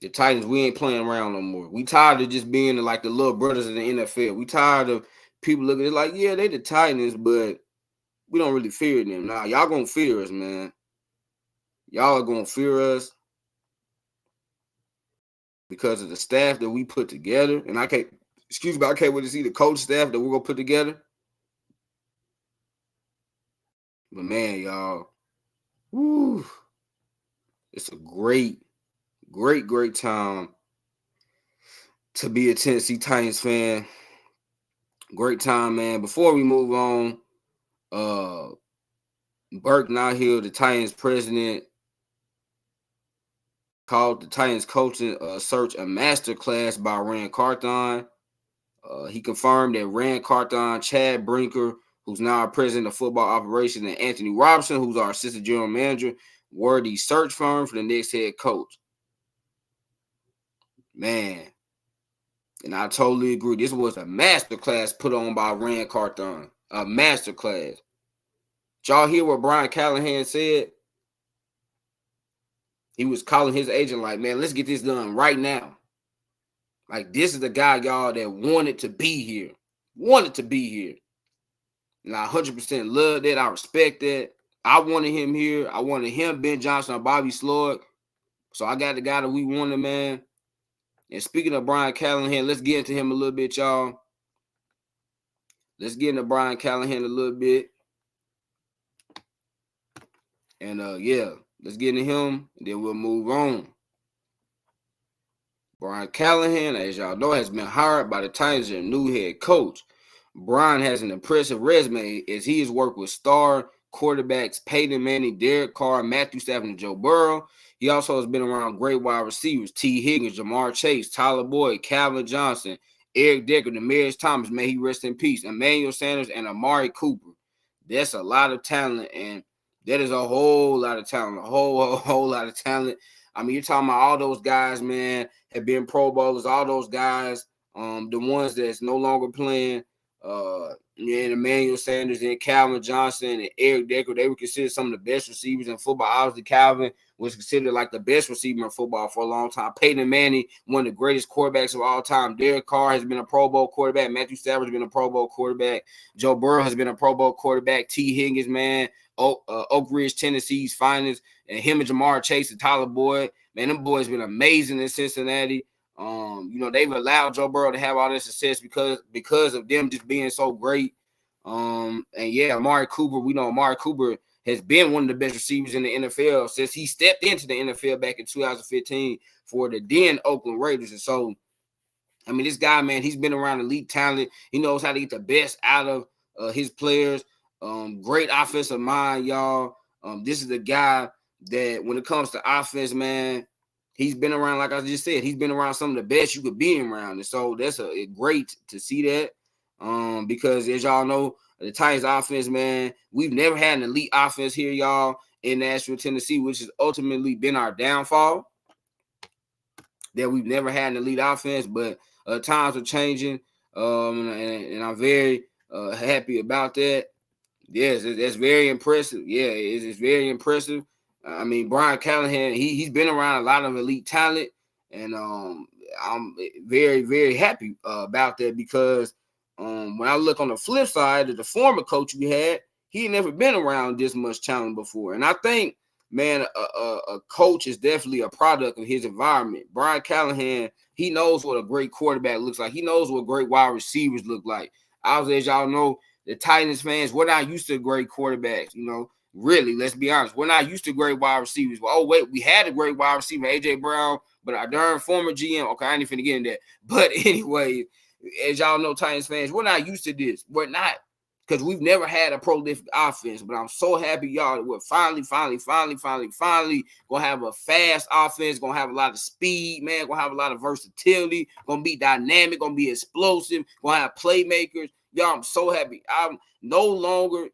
the Titans, we ain't playing around no more. We tired of just being like the little brothers in the NFL. We tired of people looking at it like, yeah, they the Titans, but we don't really fear them. Nah, y'all gonna fear us, man. Y'all are gonna fear us because of the staff that we put together. And I can't wait to see the coach staff that we're gonna put together. But man, y'all, woo, it's a great time to be a Tennessee Titans fan. Great time, man. Before we move on, Burke Nahill, the Titans president, called the Titans coaching search a masterclass by Rand Carthon. He confirmed that Rand Carthon, Chad Brinker, who's now our president of football operations, and Anthony Robinson, who's our assistant general manager, worthy search firm for the next head coach. Man, and I totally agree. This was a masterclass put on by Rand Carthon. A masterclass. Did y'all hear what Brian Callahan said? He was calling his agent like, man, let's get this done right now. Like, this is the guy, y'all, that wanted to be here. Wanted to be here. And I 100% love that. I respect that. I wanted him here. I wanted him, Ben Johnson, or Bobby Sloyd. So I got the guy that we wanted, man. And speaking of Brian Callahan, let's get into him a little bit, y'all. Let's get into Brian Callahan a little bit. And, yeah, let's get into him, and then we'll move on. Brian Callahan, as y'all know, has been hired by the Titans as their new head coach. Brian has an impressive resume as he has worked with star quarterbacks Peyton Manning, Derek Carr, Matthew Stafford, and Joe Burrow. He also has been around great wide receivers T. Higgins, Jamar Chase, Tyler Boyd, Calvin Johnson, Eric Decker, Demaryius Thomas, may he rest in peace, Emmanuel Sanders, and Amari Cooper. That's a lot of talent, and that is a whole lot of talent, a whole lot of talent. I mean, you're talking about all those guys, man, have been Pro Bowlers, all those guys, the ones that's no longer playing, Emmanuel Sanders and Calvin Johnson and Eric Decker, they were considered some of the best receivers in football. Obviously, Calvin was considered like the best receiver in football for a long time. Peyton Manning, one of the greatest quarterbacks of all time. Derek Carr has been a Pro Bowl quarterback. Matthew Stafford has been a Pro Bowl quarterback. Joe Burrow has been a Pro Bowl quarterback. T. Higgins, man, Oak Ridge, Tennessee's finest, and him and Jamar Chase and Tyler Boyd. Man, them boys been amazing in Cincinnati. They've allowed Joe Burrow to have all this success because of them just being so great. And yeah, Amari Cooper, we know Amari Cooper has been one of the best receivers in the NFL since he stepped into the NFL back in 2015 for the then Oakland Raiders. And so, I mean, this guy, man, he's been around elite talent. He knows how to get the best out of his players. Great offensive mind, y'all. This is the guy that when it comes to offense, man, he's been around, like I just said, he's been around some of the best you could be around. And so that's great to see that. Because as y'all know, the Titans offense, man, we've never had an elite offense here, y'all, in Nashville, Tennessee, which has ultimately been our downfall. That we've never had an elite offense, but times are changing. And I'm very happy about that. Yes, that's very impressive. Yeah, it's very impressive. I mean, Brian Callahan, he's been around a lot of elite talent, and I'm very, very happy about that because when I look on the flip side of the former coach we had, he had never been around this much talent before. And I think, man, a coach is definitely a product of his environment. Brian Callahan, he knows what a great quarterback looks like. He knows what great wide receivers look like. Obviously, as y'all know, the Titans fans, we're not used to great quarterbacks, Really, let's be honest. We're not used to great wide receivers. Well, oh, wait, we had a great wide receiver, A.J. Brown, but our darn former GM, okay, I ain't finna get in that. But anyway, as y'all know, Titans fans, we're not used to this. We're not, because we've never had a prolific offense. But I'm so happy, y'all, that we're finally going to have a fast offense, going to have a lot of speed, man, going to have a lot of versatility, going to be dynamic, going to be explosive, going to have playmakers. Y'all, I'm so happy. I'm so longer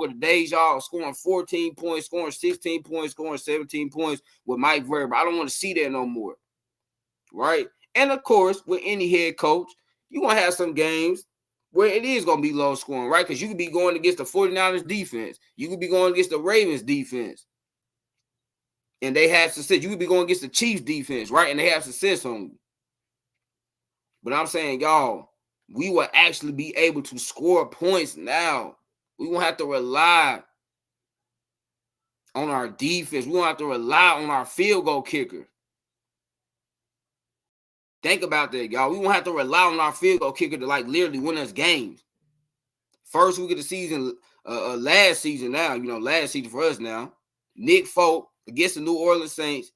the days y'all are scoring 14 points, scoring 16 points, scoring 17 points with Mike Vrabel. I don't want to see that no more, right? And, of course, with any head coach, you're going to have some games where it is going to be low scoring, right? Because you could be going against the 49ers defense. You could be going against the Ravens defense, and they have success. You could be going against the Chiefs defense, right? And they have success on you. But I'm saying, y'all, we will actually be able to score points now. We won't have to rely on our defense. We won't have to rely on our field goal kicker. Think about that, y'all. We won't have to rely on our field goal kicker to, literally win us games. First week of the season, last season for us now, Nick Folk against the New Orleans Saints,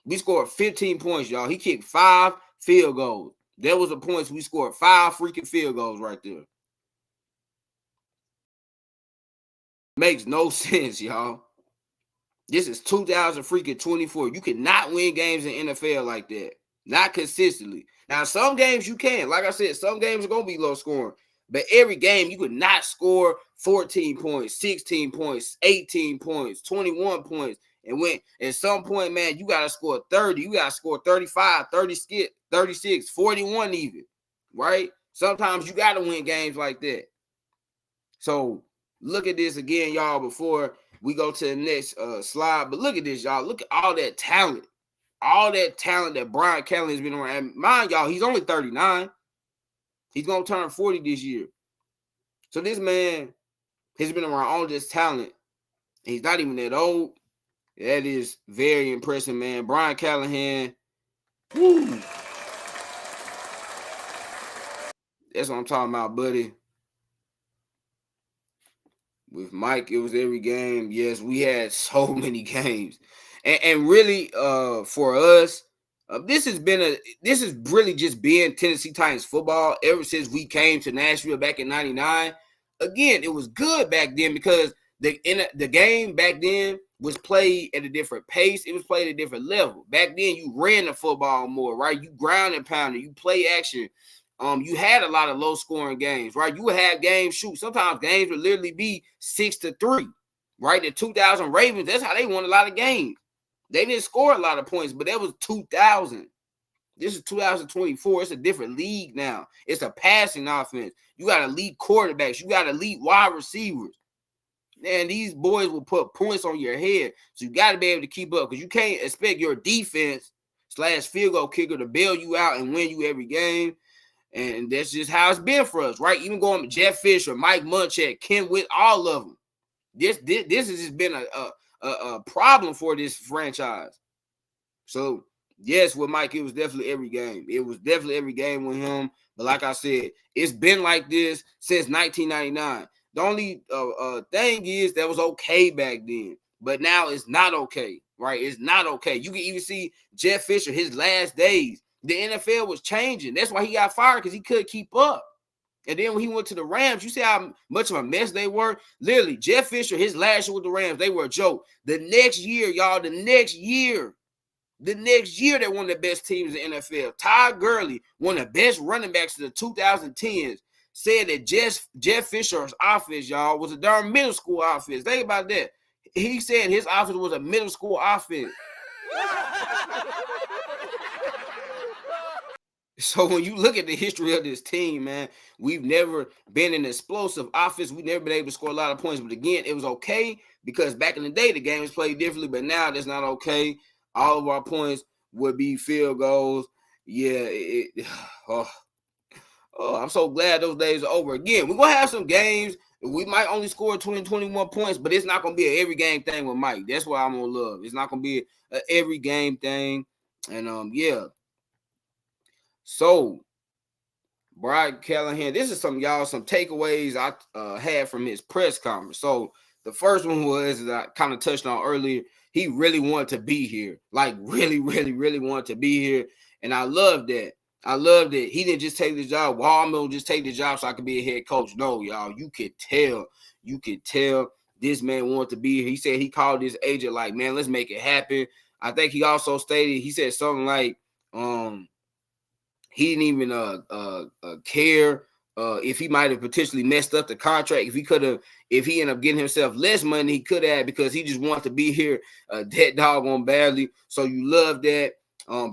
we scored 15 points, y'all. He kicked 5 field goals. There was a point we scored 5 freaking field goals right there. Makes no sense, y'all. This is 2024. You cannot win games in NFL like that. Not consistently. Now, some games you can. Like I said, some games are going to be low scoring. But every game, you could not score 14 points, 16 points, 18 points, 21 points. And when at some point, man, you got to score 30, you got to score 35, 36, 41 even, right? Sometimes you got to win games like that. So look at this again, y'all, before we go to the next slide. But look at this, y'all. Look at all that talent. All that talent that Brian Callahan has been around. And mind y'all, he's only 39. He's going to turn 40 this year. So this man has been around all this talent. He's not even that old. That is very impressive, man. Brian Callahan. Woo. That's what I'm talking about, buddy. With Mike, it was every game. Yes, we had so many games. And really, for us, this has really just been Tennessee Titans football ever since we came to Nashville back in '99. Again, it was good back then because the game back then was played at a different pace. It was played at a different level. Back then, you ran the football more, right? You ground and pounded. You play action. You had a lot of low-scoring games, right? You would have games, sometimes games would literally be 6-3, right? The 2000 Ravens, that's how they won a lot of games. They didn't score a lot of points, but that was 2000. This is 2024. It's a different league now. It's a passing offense. You got elite quarterbacks. You got elite wide receivers. Man, these boys will put points on your head. So you got to be able to keep up because you can't expect your defense / field goal kicker to bail you out and win you every game. And that's just how it's been for us, right? Even going to Jeff Fisher, Mike Munchak, Ken Witt, all of them. This has just been a problem for this franchise. So, yes, with Mike, it was definitely every game. It was definitely every game with him. But like I said, it's been like this since 1999. The only thing is that was okay back then. But now it's not okay, right? It's not okay. You can even see Jeff Fisher, his last days. The NFL was changing. That's why he got fired, because he couldn't keep up. And then when he went to the Rams, you see how much of a mess they were? Literally, Jeff Fisher, his last year with the Rams, they were a joke. The next year, y'all, the next year, they won the best teams in the NFL. Todd Gurley, one of the best running backs of the 2010s, said that Jeff Fisher's offense, y'all, was a darn middle school offense. Think about that. He said his offense was a middle school offense. So when you look at the history of this team, man, we've never been an explosive offense. We've never been able to score a lot of points. But again, it was okay because back in the day, the game was played differently. But now that's not okay. All of our points would be field goals. Yeah. I'm so glad those days are over. Again, we're going to have some games. We might only score 20, 21 points, but it's not going to be an every game thing with Mike. That's what I'm going to love. It's not going to be an every game thing. And, yeah. So, Brian Callahan, this is some takeaways I had from his press conference. So, the first one was, that I kind of touched on earlier, he really wanted to be here. Like, really, really, really wanted to be here. And I love that. I love that he didn't just take the job. Well, I'm going to just take the job so I could be a head coach. No, y'all, you could tell. You could tell this man wanted to be here. He said he called his agent like, man, let's make it happen. I think he also stated, he said something like, he didn't even care if he might have potentially messed up the contract. If he ended up getting himself less money, he could have, because he just wanted to be here that doggone badly. So you love that.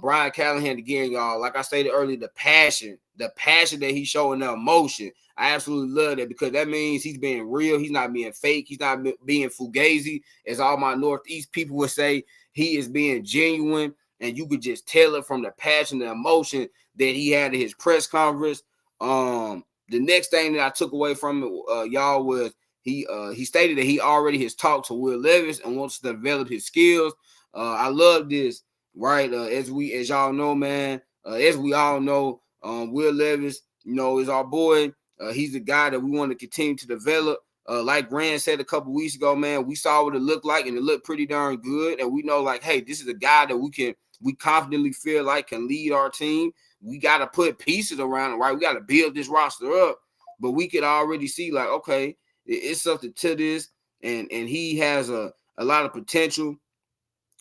Brian Callahan, again, y'all, like I stated earlier, the passion that he's showing, the emotion. I absolutely love that, because that means he's being real. He's not being fake. He's not being fugazi, as all my Northeast people would say. He is being genuine, and you could just tell it from the passion, the emotion that he had at his press conference. The next thing that I took away from it, y'all, was he stated that he already has talked to Will Levis and wants to develop his skills. I love this, right? As y'all know, man, as we all know, Will Levis, is our boy. He's the guy that we want to continue to develop. Like Rand said a couple weeks ago, man, we saw what it looked like, and it looked pretty darn good. And we know, like, hey, this is a guy that we confidently feel like can lead our team. We got to put pieces around it, right? We got to build this roster up. But we could already see, like, okay, it's something to this, and he has a lot of potential.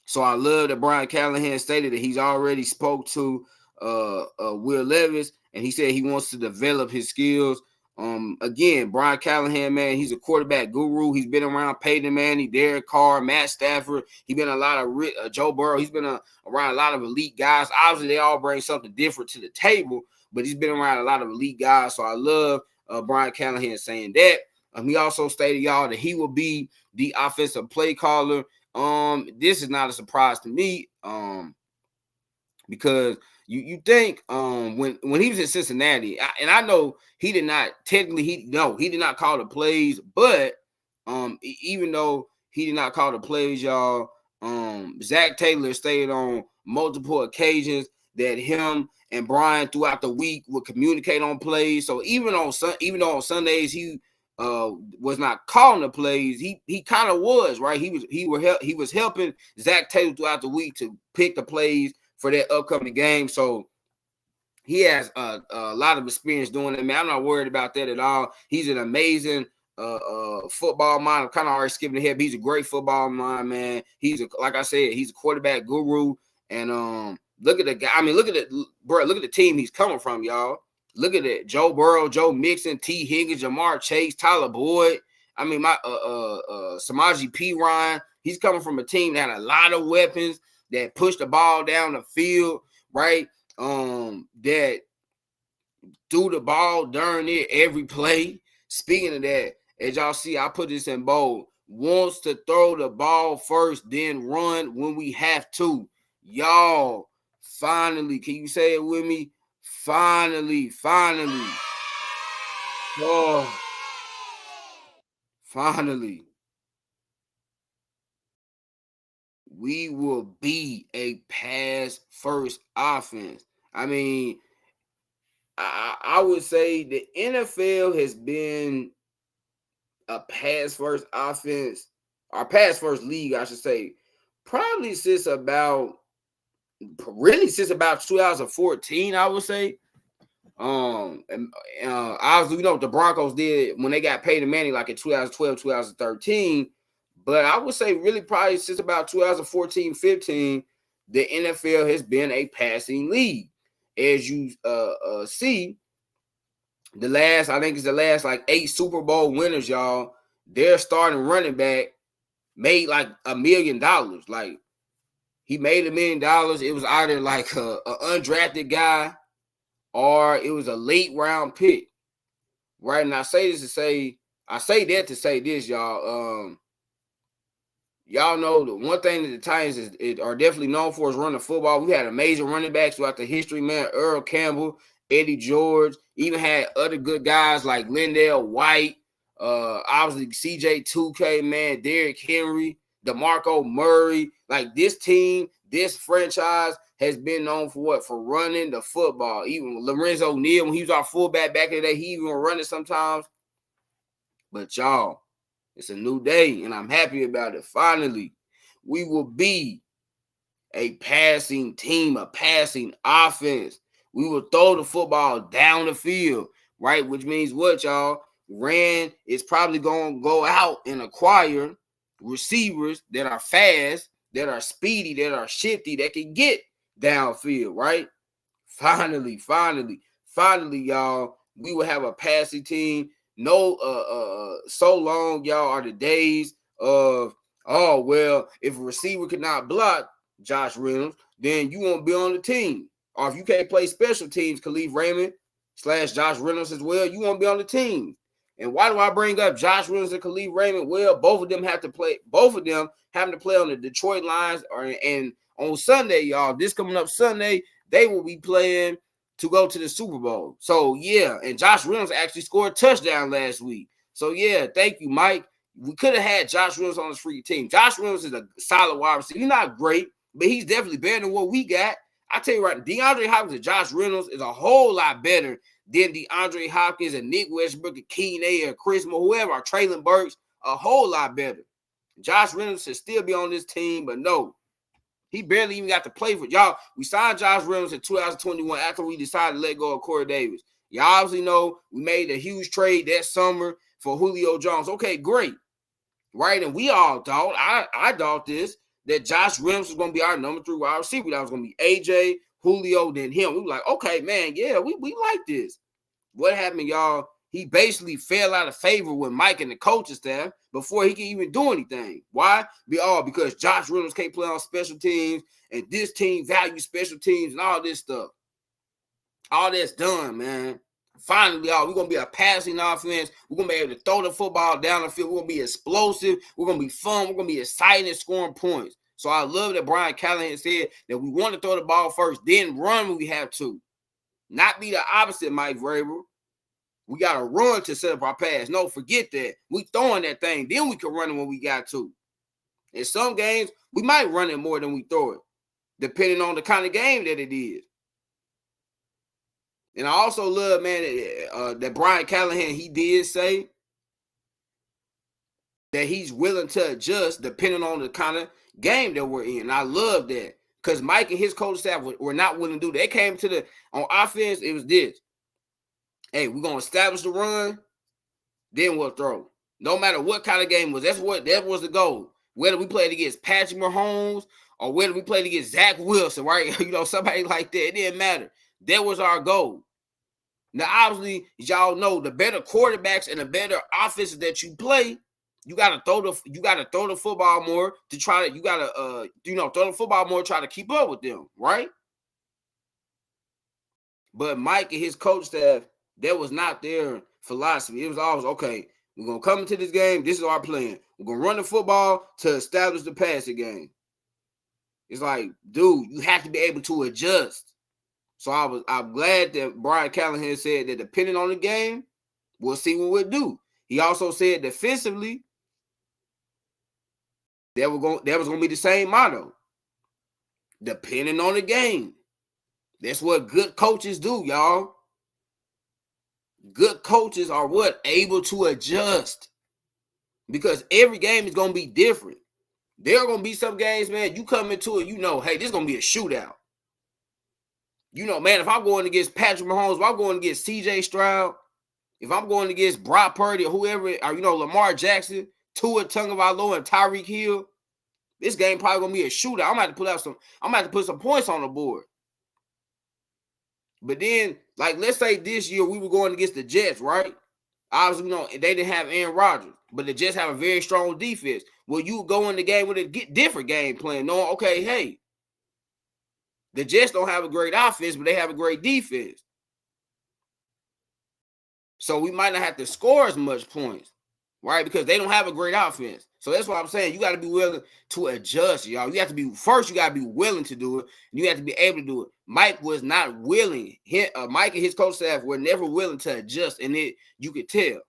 So I love that Brian Callahan stated that he's already spoke to Will Levis, and he said he wants to develop his skills. Again, Brian Callahan, man, he's a quarterback guru. He's been around Peyton Manning, Derek Carr, Matt Stafford. He's been a lot of Joe Burrow. He's been around a lot of elite guys. Obviously, they all bring something different to the table, but he's been around a lot of elite guys. So I love Brian Callahan saying that. He also stated, y'all, that he will be the offensive play caller. This is not a surprise to me, because you think when he was in Cincinnati, and I know he did not technically he did not call the plays, but even though he did not call the plays, y'all, Zach Taylor stated on multiple occasions that him and Brian throughout the week would communicate on plays. So even though on Sundays he was not calling the plays, he kind of was, right. He was helping Zach Taylor throughout the week to pick the plays for that upcoming game. So he has a lot of experience doing that, man. I'm not worried about that at all. He's an amazing football mind. I'm kind of already skipping ahead, but he's a great football mind, man. Like I said, he's a quarterback guru. And look at the guy. I mean, look at the team he's coming from, y'all. Look at it. Joe Burrow, Joe Mixon, T. Higgins, Jamar Chase, Tyler Boyd. I mean, Samaje Perine. He's coming from a team that had a lot of weapons, that pushed the ball down the field, right? That threw the ball during it every play. Speaking of that, as y'all see, I put this in bold. Wants to throw the ball first, then run when we have to. Y'all, finally, can you say it with me? Finally. Oh, finally. We will be a pass-first offense. I mean, I would say the NFL has been a pass-first offense, or pass-first league, I should say, probably since about 2014, I would say. And obviously, what the Broncos did when they got Peyton Manning, like in 2012, 2013. But I would say really probably since about 2014, 15, the NFL has been a passing league. As you see, the last like 8 Super Bowl winners, y'all, their starting running back made like $1 million. Like, he made $1 million. It was either like a undrafted guy or it was a late round pick. Right? And I say that to say this, y'all. Y'all know the one thing that the Titans are definitely known for is running football. We had amazing running backs throughout the history, man. Earl Campbell, Eddie George, even had other good guys like Lindell White, obviously CJ2K, man, Derrick Henry, DeMarco Murray. Like, this team, this franchise has been known for what? For running the football. Even Lorenzo Neal, when he was our fullback back in the day, he even run it sometimes. But y'all, it's a new day, and I'm happy about it. Finally, we will be a passing team, a passing offense. We will throw the football down the field, right? Which means what, y'all? Rand is probably going to go out and acquire receivers that are fast, that are speedy, that are shifty, that can get downfield, right? Finally, y'all, we will have a passing team. No, so long, y'all, are the days of, oh, well, if a receiver could not block Josh Reynolds, then you won't be on the team. Or if you can't play special teams, Khalif Raymond / Josh Reynolds as well, you won't be on the team. And why do I bring up Josh Reynolds and Khalif Raymond? Well, both of them having to play on the Detroit Lions, and on Sunday, y'all, this coming up Sunday, they will be playing to go to the Super Bowl. So, yeah, and Josh Reynolds actually scored a touchdown last week. So, yeah, thank you, Mike. We could have had Josh Reynolds on this free team. Josh Reynolds is a solid wide receiver. He's not great, but he's definitely better than what we got. I tell you right, DeAndre Hopkins and Josh Reynolds is a whole lot better than DeAndre Hopkins and Nick Westbrook and Keenan or Chris Moore, whoever, or Traylon Burks, a whole lot better. Josh Reynolds should still be on this team, but no. He barely even got to play for y'all. We signed Josh Reynolds in 2021 after we decided to let go of Corey Davis. Y'all obviously know we made a huge trade that summer for Julio Jones. Okay, great. Right? And we all thought, I thought this, that Josh Reynolds was going to be our number 3 wide receiver. That was going to be AJ, Julio, then him. We were like, okay, man, yeah, we like this. What happened, y'all? he basically fell out of favor with Mike and the coaching staff before he can even do anything. Why? Because Josh Reynolds can't play on special teams, and this team values special teams and all this stuff. All that's done, man. Finally, y'all, we're going to be a passing offense. We're going to be able to throw the football down the field. We're going to be explosive. We're going to be fun. We're going to be exciting and scoring points. So I love that Brian Callahan said that we want to throw the ball first, then run when we have to. Not be the opposite, Mike Vrabel. We got to run to set up our pass. No, forget that. We throwing that thing. Then we can run it when we got to. In some games, we might run it more than we throw it, depending on the kind of game that it is. And I also love, man, that Brian Callahan, he did say that he's willing to adjust depending on the kind of game that we're in. And I love that because Mike and his coaching staff were not willing to do that. They came to on offense, it was this. Hey, we're going to establish the run, then we'll throw. No matter what kind of game it was. That was the goal. Whether we played against Patrick Mahomes or whether we played against Zach Wilson, right? Somebody like that. It didn't matter. That was our goal. Now, obviously, y'all know the better quarterbacks and the better offenses that you play, you gotta throw the football more to try to throw the football more, try to keep up with them, right? But Mike and his coach staff, that was not their philosophy. It was always, okay, we're gonna come into this game, this is our plan. We're gonna run the football to establish the passing game. It's like, dude, you have to be able to adjust. So I'm glad that Brian Callahan said that depending on the game, we'll see what we'll do. He also said defensively, that was going to be the same motto. Depending on the game. That's what good coaches do, y'all. Good coaches are what? Able to adjust. Because every game is going to be different. There are going to be some games, man, you come into it, hey, this is going to be a shootout. Man, if I'm going against Patrick Mahomes, if I'm going against C.J. Stroud, if I'm going against Brock Purdy or whoever, or, Lamar Jackson, Tua Tagovailoa, and Tyreek Hill, this game probably going to be a shootout. I'm going to have to put some points on the board. But then, like, let's say this year we were going against the Jets, right? Obviously, they didn't have Aaron Rodgers, but the Jets have a very strong defense. Well, you go in the game with a different game plan, knowing, okay, hey, the Jets don't have a great offense, but they have a great defense. So we might not have to score as much points, right? Because they don't have a great offense. So that's what I'm saying. You got to be willing to adjust, y'all. You got to be willing to do it. And you have to be able to do it. Mike was not willing. Mike and his coach staff were never willing to adjust, and you could tell.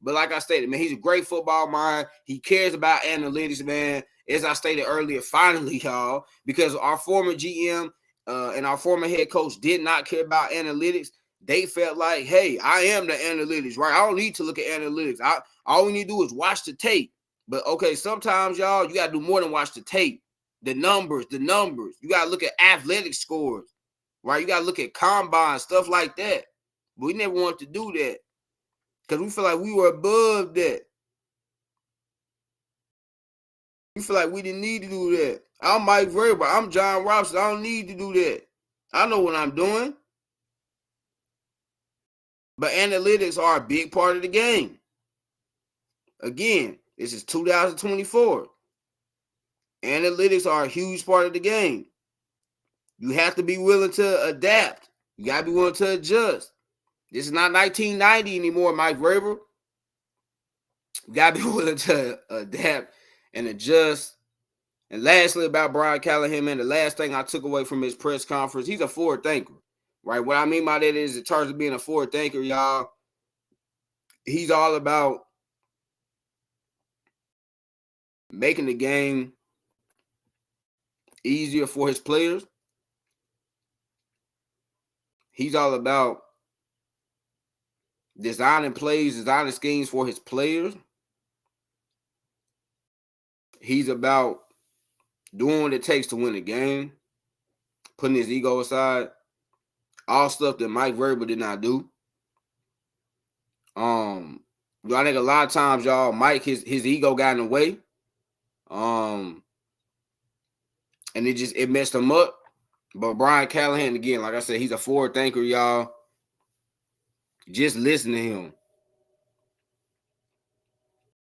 But like I stated, man, he's a great football mind. He cares about analytics, man. As I stated earlier, finally, y'all, because our former GM and our former head coach did not care about analytics. They felt like, hey, I am the analytics, right? I don't need to look at analytics. All we need to do is watch the tape. But, okay, sometimes, y'all, you got to do more than watch the tape. The numbers. You got to look at athletic scores, right? You got to look at combine, stuff like that. But we never wanted to do that because we feel like we were above that. We feel like we didn't need to do that. I'm Mike Vrabel. I'm John Robinson. I don't need to do that. I know what I'm doing. But analytics are a big part of the game. Again, this is 2024. Analytics are a huge part of the game. You have to be willing to adapt. You got to be willing to adjust. This is not 1990 anymore, Mike Vrabel. You got to be willing to adapt and adjust. And lastly, about Brian Callahan, man, the last thing I took away from his press conference, he's a forward thinker, right? What I mean by that is, in terms of being a forward thinker, y'all, he's all about making the game easier for his players. He's all about designing plays, designing schemes for his players. He's about doing what it takes to win the game, putting his ego aside, all stuff that Mike Vrabel did not do. I think a lot of times, y'all, Mike, his ego got in the way. And it messed him up. But Brian Callahan, again, like I said, he's a forward thinker, y'all. Just listen to him.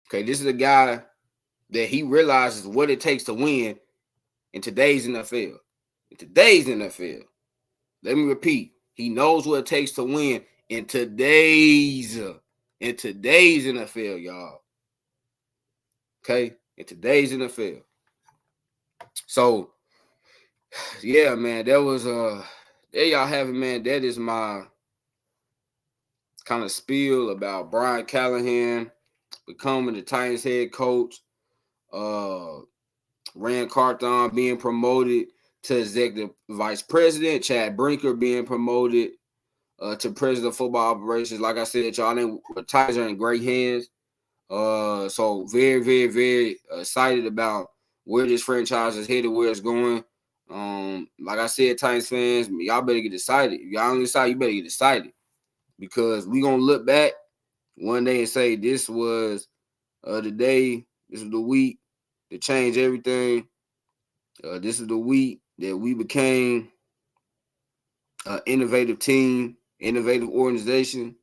Okay, this is a guy that he realizes what it takes to win in today's NFL. In today's NFL. Let me repeat. He knows what it takes to win in today's NFL, y'all. Okay? In today's NFL. So, yeah, man, that was there y'all have it, man. That is my kind of spiel about Brian Callahan becoming the Titans head coach. Rand Carthon being promoted to executive vice president, Chad Brinker being promoted to president of football operations. Like I said, y'all, the Titans are in great hands. So very, very, very excited about where this franchise is headed, where it's going. Like I said, Titans fans, y'all better get excited. If y'all on this side, you better get excited because we're gonna look back one day and say this was the day, this was the week that changed everything. This is the week that we became an innovative team, innovative organization.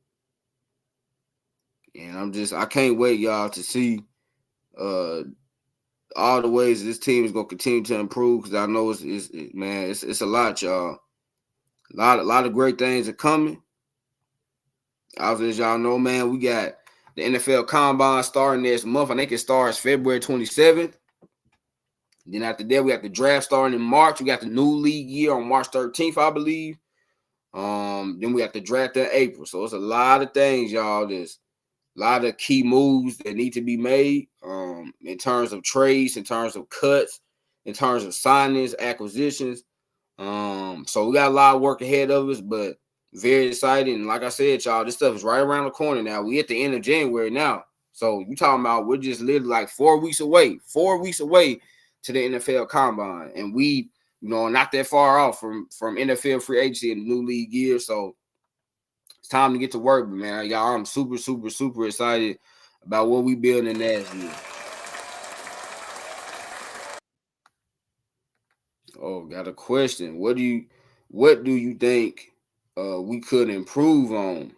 And I can't wait, y'all, to see all the ways this team is gonna continue to improve because I know it's a lot, y'all. A lot of great things are coming. Obviously, as y'all know, man, we got the NFL Combine starting next month. I think it starts February 27th. Then after that, we got the draft starting in March. We got the new league year on March 13th, I believe. Then we got the draft in April. So it's a lot of things, y'all. There's a lot of key moves that need to be made in terms of trades, in terms of cuts, in terms of signings, acquisitions. So we got a lot of work ahead of us, but very exciting. And like I said, y'all, this stuff is right around the corner now. We at the end of January now. So you talking about we're just literally like 4 weeks away to the NFL Combine. And we, not that far off from NFL free agency in the new league year. So it's time to get to work, man. Y'all, I'm super, super, super excited about what we building next year. Oh, got a question. What do you think we could improve on?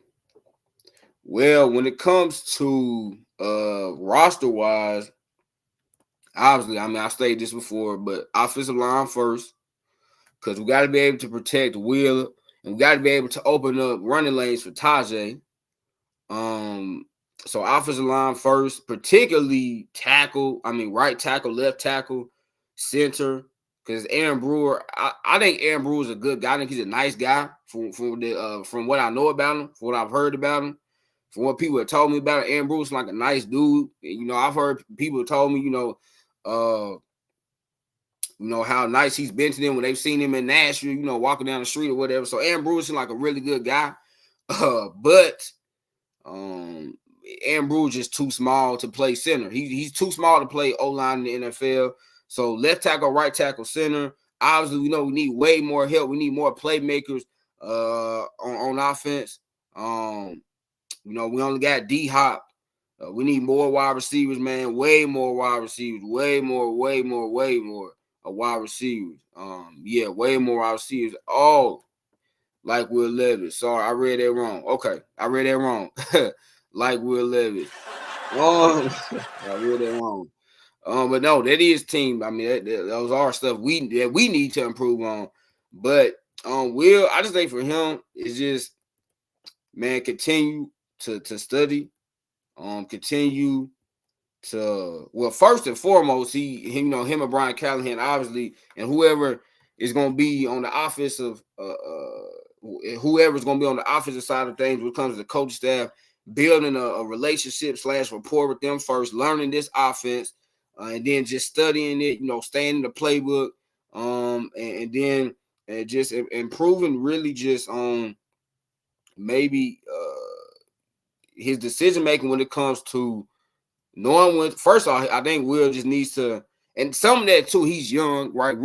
Well, when it comes to roster wise, obviously, I stated this before, but offensive line first, because we got to be able to protect Wheeler, and we got to be able to open up running lanes for Tajay. So offensive line first, particularly tackle. Right tackle, left tackle, center. Because Aaron Brewer, I think Aaron Brewer is a good guy. I think he's a nice guy from what I know about him, from what I've heard about him, from what people have told me about him. Aaron Brewer's like a nice dude. I've heard people told me, how nice he's been to them when they've seen him in Nashville, walking down the street or whatever. So Aaron Brewer's like a really good guy. But Aaron Brewer's just too small to play center. He's too small to play O-line in the NFL. So left tackle, right tackle, center. Obviously, we need way more help. We need more playmakers on offense. We only got D-Hop. We need more wide receivers, man. Way more wide receivers. Way more wide receivers. Way more wide receivers. Oh, like Will Levis. Sorry, I read that wrong. Okay, I read that wrong. Like Will Levis. I read that wrong. But no, that is team. Those are stuff we need to improve on. But Will, I just think for him, it's just, man, continue to study. Continue to, well, first and foremost, him and Brian Callahan, obviously, and whoever is going to be on the offensive, whoever's going to be on the offensive side of things when it comes to the coaching staff, building a relationship / rapport with them first, learning this offense, and then just studying it, staying in the playbook, and then just improving really just on maybe his decision making when it comes to knowing when. First off, I think Will just needs to, and some of that too. He's young, right?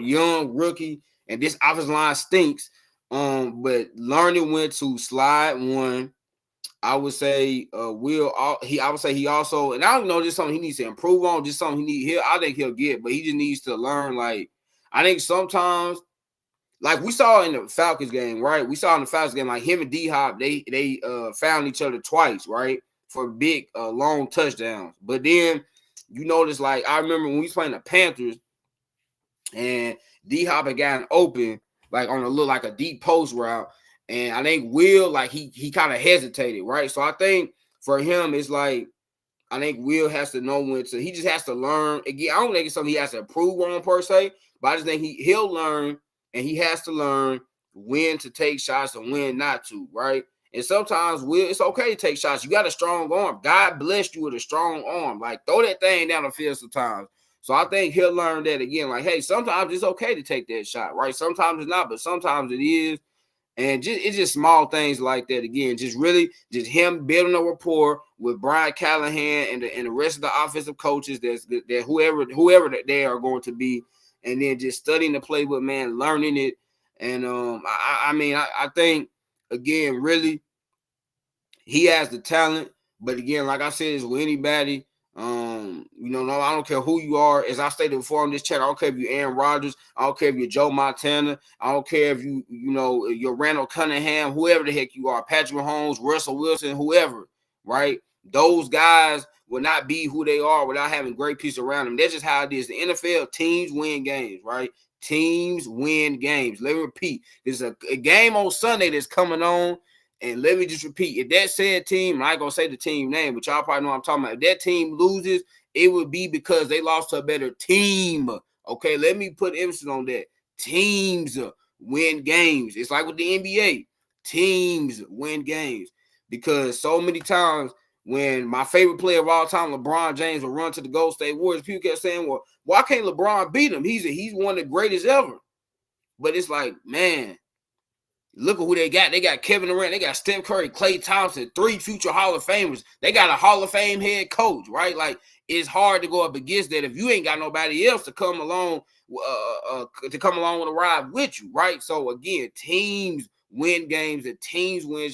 Young rookie, and this offensive line stinks. But learning when to slide one. I would say I would say he also, and I don't know, just something he needs to improve on, just something I think he'll get, but he just needs to learn. Like, I think sometimes like we saw in the Falcons game, right? We saw in the Falcons game, like him and D-Hop, they found each other twice, right? For big, long touchdowns. But then you notice, like, I remember when we was playing the Panthers and D-Hop had gotten open, like on a little, like a deep post route. And I think Will, like, he kind of hesitated, right? So I think for him, it's like, I think Will has to know when to, he just has to learn. Again, I don't think it's something he has to improve on per se, but I just think he'll learn, and he has to learn when to take shots and when not to, right? And sometimes it's okay to take shots. You got a strong arm. God blessed you with a strong arm. Like, throw that thing down the field sometimes. So I think he'll learn that again. Like, hey, sometimes it's okay to take that shot, right? Sometimes it's not, but sometimes it is. And it's just small things like that. Again, just him building a rapport with Brian Callahan and the rest of the offensive coaches that whoever that they are going to be, and then just studying the playbook, man, learning it. And I think, again, really, he has the talent. But again, like I said, it's with anybody. No, I don't care who you are. As I stated before on this chat, I don't care if you're Aaron Rodgers. I don't care if you're Joe Montana. I don't care if you're Randall Cunningham, whoever the heck you are, Patrick Mahomes, Russell Wilson, whoever, right? Those guys will not be who they are without having great pieces around them. That's just how it is. The NFL, teams win games, right? Teams win games. Let me repeat. There's a game on Sunday that's coming on. And let me just repeat, if that said team, I ain't going to say the team name, but y'all probably know what I'm talking about. If that team loses, it would be because they lost to a better team. Okay, let me put emphasis on that. Teams win games. It's like with the NBA. Teams win games. Because so many times when my favorite player of all time, LeBron James, will run to the Golden State Warriors, people kept saying, well, why can't LeBron beat him? He's one of the greatest ever. But it's like, man, look at who they got. They got Kevin Durant. They got Steph Curry, Klay Thompson, 3 future Hall of Famers. They got a Hall of Fame head coach, right? Like, it's hard to go up against that if you ain't got nobody else to come along on the ride with you, right? So again, teams win games and teams win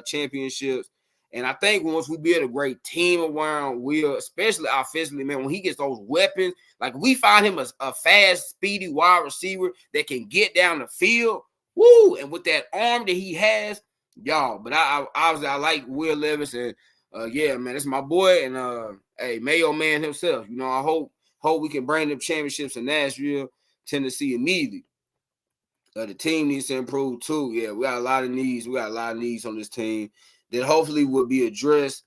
championships. And I think once we build a great team around Will, especially offensively, man, when he gets those weapons, like we find him a fast, speedy wide receiver that can get down the field. Woo! And with that arm that he has, y'all. But I like Will Levis, and yeah, man, that's my boy. And hey, Mayo man himself. I hope we can bring them championships in Nashville, Tennessee immediately. The team needs to improve too. Yeah, we got a lot of needs. We got a lot of needs on this team that hopefully will be addressed.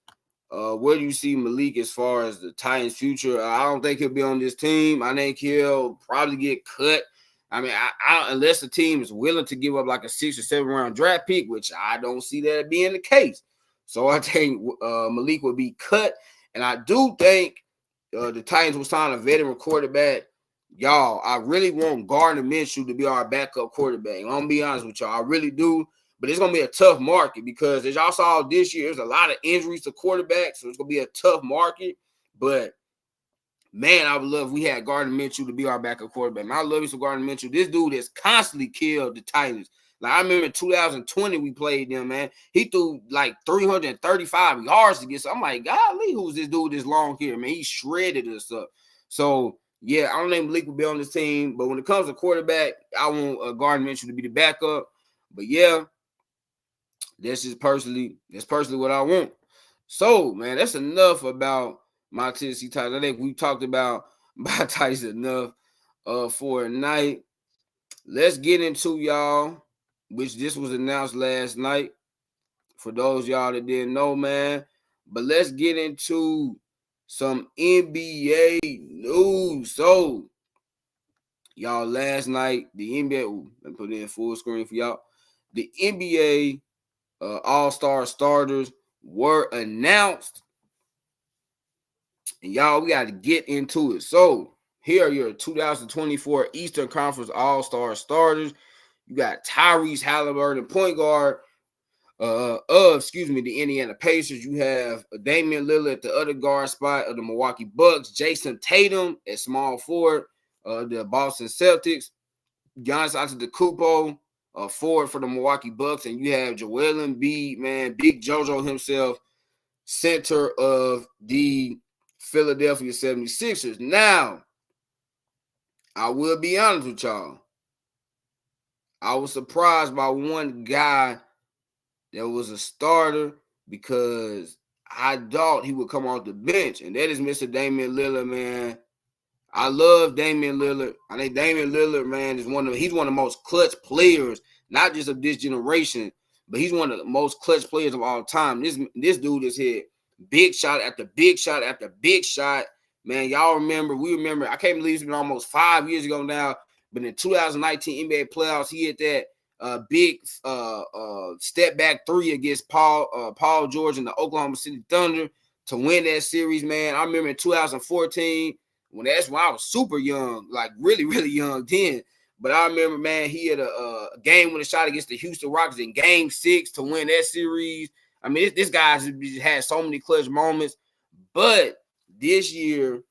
Where do you see Malik as far as the Titans' future? I don't think he'll be on this team. I think he'll probably get cut. I mean, I unless the team is willing to give up like a 6 or 7 round draft pick, which I don't see that being the case. So I think Malik will be cut. And I do think the Titans will sign a veteran quarterback. Y'all, I really want Gardner Minshew to be our backup quarterback. I'm going to be honest with y'all. I really do. But it's going to be a tough market because as y'all saw this year, there's a lot of injuries to quarterbacks. So it's going to be a tough market. But man, I would love if we had Gardner Minshew to be our backup quarterback. Man, I love you some Gardner Minshew. This dude has constantly killed the Titans. Like, I remember in 2020 we played them, man. He threw like 335 yards to get. So I'm like, golly, who's this dude this long here, man? He shredded us up. So, yeah, I don't think Malik will be on this team. But when it comes to quarterback, I want Gardner Minshew to be the backup. But, yeah, that's personally what I want. So, man, that's enough about my Tennessee Titans. I think we talked about my Titans enough for a night. Let's get into y'all, which this was announced last night. For those y'all that didn't know, man. But let's get into some NBA news. So, y'all, last night, the NBA, let me put it in full screen for y'all. The NBA All-Star starters were announced. And y'all, we got to get into it. So, here are your 2024 Eastern Conference All-Star starters. You got Tyrese Halliburton, point guard the Indiana Pacers. You have Damian Lillard at the other guard spot of the Milwaukee Bucks. Jason Tatum at small forward, the Boston Celtics. Giannis Antetokounmpo, forward for the Milwaukee Bucks. And you have Joel Embiid, man, Big JoJo himself, center of the Philadelphia 76ers. Now, I will be honest with y'all. I was surprised by one guy that was a starter because I thought he would come off the bench, and that is Mr. Damian Lillard, man. I love Damian Lillard. I think Damian Lillard, man, he's one of the most clutch players, not just of this generation, but he's one of the most clutch players of all time. This dude has hit big shot after big shot after big shot. Man, y'all remember, we remember, I can't believe it's been almost 5 years ago now, but in 2019 NBA playoffs, he hit that big step back three against Paul George and the Oklahoma City Thunder to win that series, man. I remember in 2014, when I was super young, like really, really young then. But I remember, man, he had a game winning shot against the Houston Rockets in Game 6 to win that series. I mean, this guy's had so many clutch moments. But this year,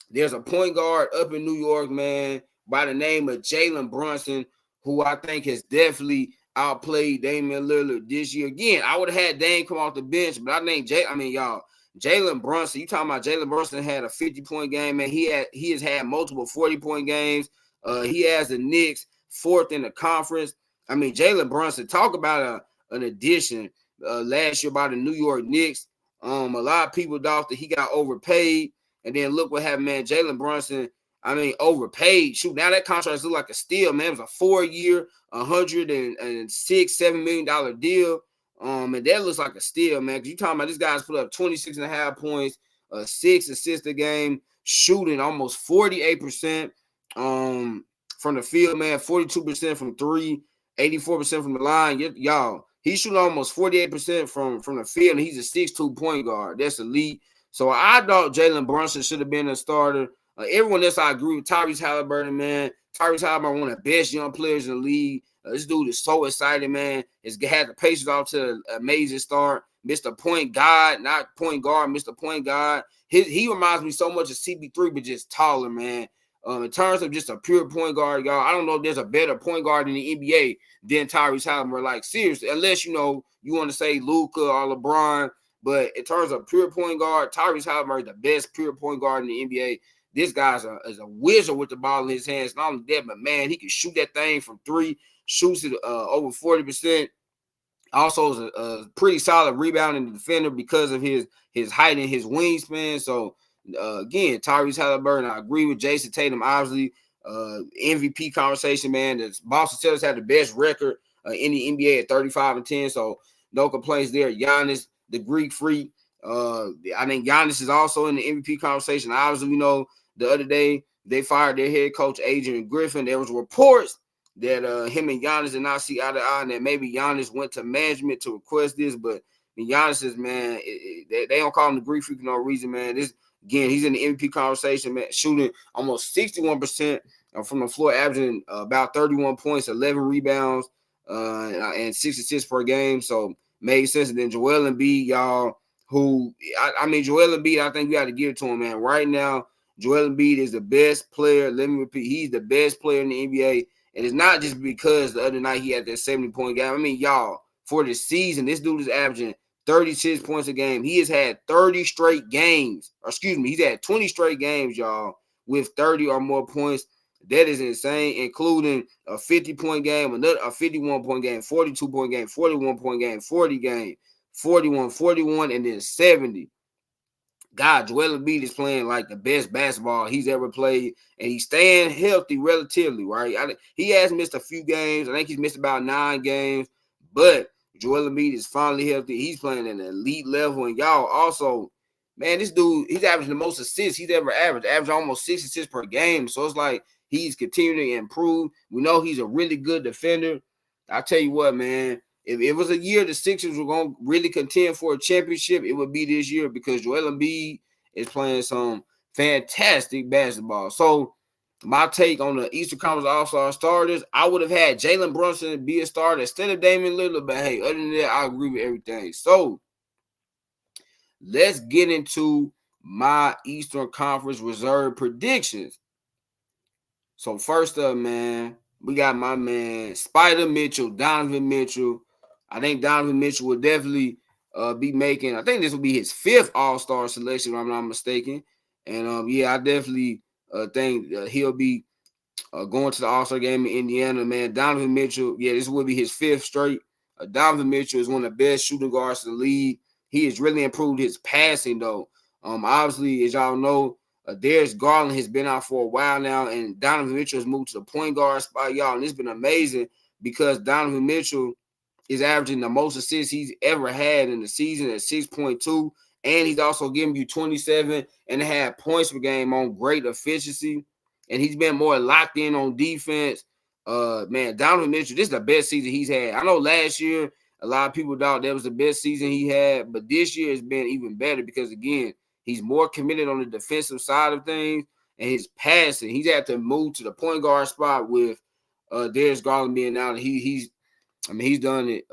there's a point guard up in New York, man, by the name of Jalen Brunson, who I think has definitely outplayed Damian Lillard this year. Again, I would have had Dame come off the bench, but I think Jalen Brunson, you talking about Jalen Brunson had a 50-point game, man. He has had multiple 40-point games. He has the Knicks fourth in the conference. I mean, Jalen Brunson, talk about an addition last year by the New York Knicks. A lot of people thought that he got overpaid. And then look what happened, man. Jalen Brunson, I mean, overpaid. Shoot, now that contract looks like a steal, man. It was a 4-year, $106-7 million deal. And that looks like a steal, man. Because you talking about this guy's put up 26.5 points, 6 assists a game, shooting almost 48% from the field, man. 42% from three, 84% from the line. Y'all, he's shooting almost 48% from the field, and he's a 6'2" point guard. That's elite. So I thought Jalen Brunson should have been a starter. Everyone else I agree with. Tyrese Halliburton, man. Tyrese Halliburton, one of the best young players in the league. This dude is so excited, man. He's had the Pacers off to an amazing start. Mr. Point Guard, not point guard, Mr. Point Guard. He reminds me so much of CP3, but just taller, man. In terms of just a pure point guard, y'all, I don't know if there's a better point guard in the NBA than Tyrese Halliburton. Like, seriously, unless, you want to say Luka or LeBron. But in terms of pure point guard, Tyrese Halliburton is the best pure point guard in the NBA. This guy's is a wizard with the ball in his hands. Not only that, but, man, he can shoot that thing from three, shoots it over 40%. Also is a pretty solid rebounding defender because of his height and his wingspan. So, again, Tyrese Halliburton, I agree with Jason Tatum, obviously. MVP conversation, man. The Boston Celtics have the best record in the NBA at 35-10. So, no complaints there. Giannis, the Greek freak. I think Giannis is also in the MVP conversation. Obviously, the other day they fired their head coach, Adrian Griffin. There was reports that him and Giannis did not see eye to eye, and that maybe Giannis went to management to request this. But Giannis is, man, they don't call him the Greek freak for no reason, man. This, again, he's in the MVP conversation, man, shooting almost 61% from the floor, averaging about 31 points, 11 rebounds, and 6 assists per game. So, made sense. And then Joel Embiid, y'all, who, Joel Embiid, I think we got to give it to him, man. Right now, Joel Embiid is the best player. Let me repeat, he's the best player in the NBA. And it's not just because the other night he had that 70-point game. Y'all, for the season, this dude is averaging 36 points a game. He has had 30 straight games. He's had 20 straight games, y'all, with 30 or more points. That is insane, including a 50-point game, a 51-point game, 42-point game, 41-point game, 40 game, 41, 41, and then 70. God, Joel Embiid is playing like the best basketball he's ever played, and he's staying healthy relatively, right? He has missed a few games. I think he's missed about 9 games, but Joel Embiid is finally healthy. He's playing at an elite level, and y'all also, man, this dude, he's averaging the most assists he's ever averaged almost 6 assists per game. So it's like he's continuing to improve. We know he's a really good defender. I tell you what, man, if it was a year the Sixers were going to really contend for a championship, it would be this year because Joel Embiid is playing some fantastic basketball. So my take on the Eastern Conference All-Star starters, I would have had Jalen Brunson be a starter instead of Damian Lillard. But, hey, other than that, I agree with everything. So let's get into my Eastern Conference reserve predictions. So first up, man, we got my man Spider Mitchell, Donovan Mitchell. I think Donovan Mitchell will definitely be making, I think this will be his 5th All-Star selection, if I'm not mistaken. And, I definitely think he'll be going to the All-Star game in Indiana, man. Donovan Mitchell, yeah, this will be his 5th straight. Donovan Mitchell is one of the best shooting guards in the league. He has really improved his passing, though. Obviously, as y'all know, Darius Garland has been out for a while now, and Donovan Mitchell has moved to the point guard spot, y'all. And it's been amazing because Donovan Mitchell is averaging the most assists he's ever had in the season at 6.2, and he's also giving you 27.5 points per game on great efficiency, and he's been more locked in on defense. Man, Donovan Mitchell, this is the best season he's had. I know last year a lot of people thought that was the best season he had, but this year has been even better because, again, he's more committed on the defensive side of things, and his passing, he's had to move to the point guard spot with Darius Garland being out. He's done it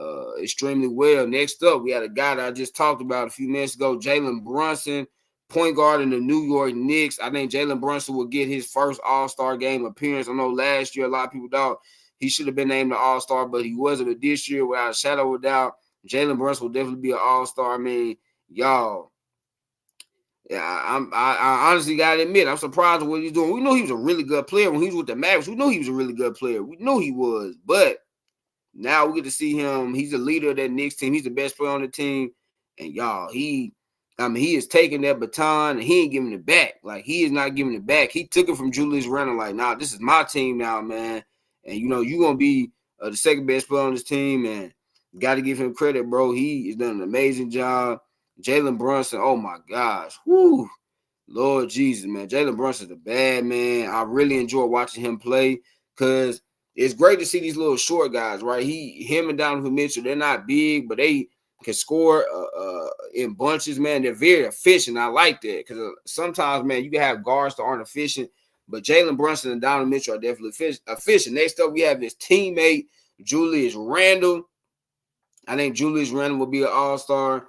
extremely well. Next up, we had a guy that I just talked about a few minutes ago, Jalen Brunson, point guard in the New York Knicks. I think Jalen Brunson will get his first All-Star game appearance. I know last year a lot of people thought he should have been named an All-Star, but he wasn't. But this year, without a shadow of a doubt, Jalen Brunson will definitely be an All-Star. I mean, y'all, yeah, I honestly got to admit, I'm surprised with what he's doing. We knew he was a really good player when he was with the Mavericks. We knew he was a really good player. We knew he was, but now we get to see him. He's the leader of that Knicks team. He's the best player on the team. And y'all, he is taking that baton and he ain't giving it back. Like, he is not giving it back. He took it from Julius Randle. Like, nah, this is my team now, man. And, you're going to be the second best player on this team. And got to give him credit, bro. He has done an amazing job. Jalen Brunson, oh, my gosh. Whoo. Lord Jesus, man. Jalen Brunson's a bad man. I really enjoy watching him play because it's great to see these little short guys, right? Him and Donovan Mitchell, they're not big, but they can score in bunches, man. They're very efficient. I like that because sometimes, man, you can have guards that aren't efficient, but Jalen Brunson and Donovan Mitchell are definitely efficient. Next up, we have his teammate, Julius Randle. I think Julius Randle will be an all-star.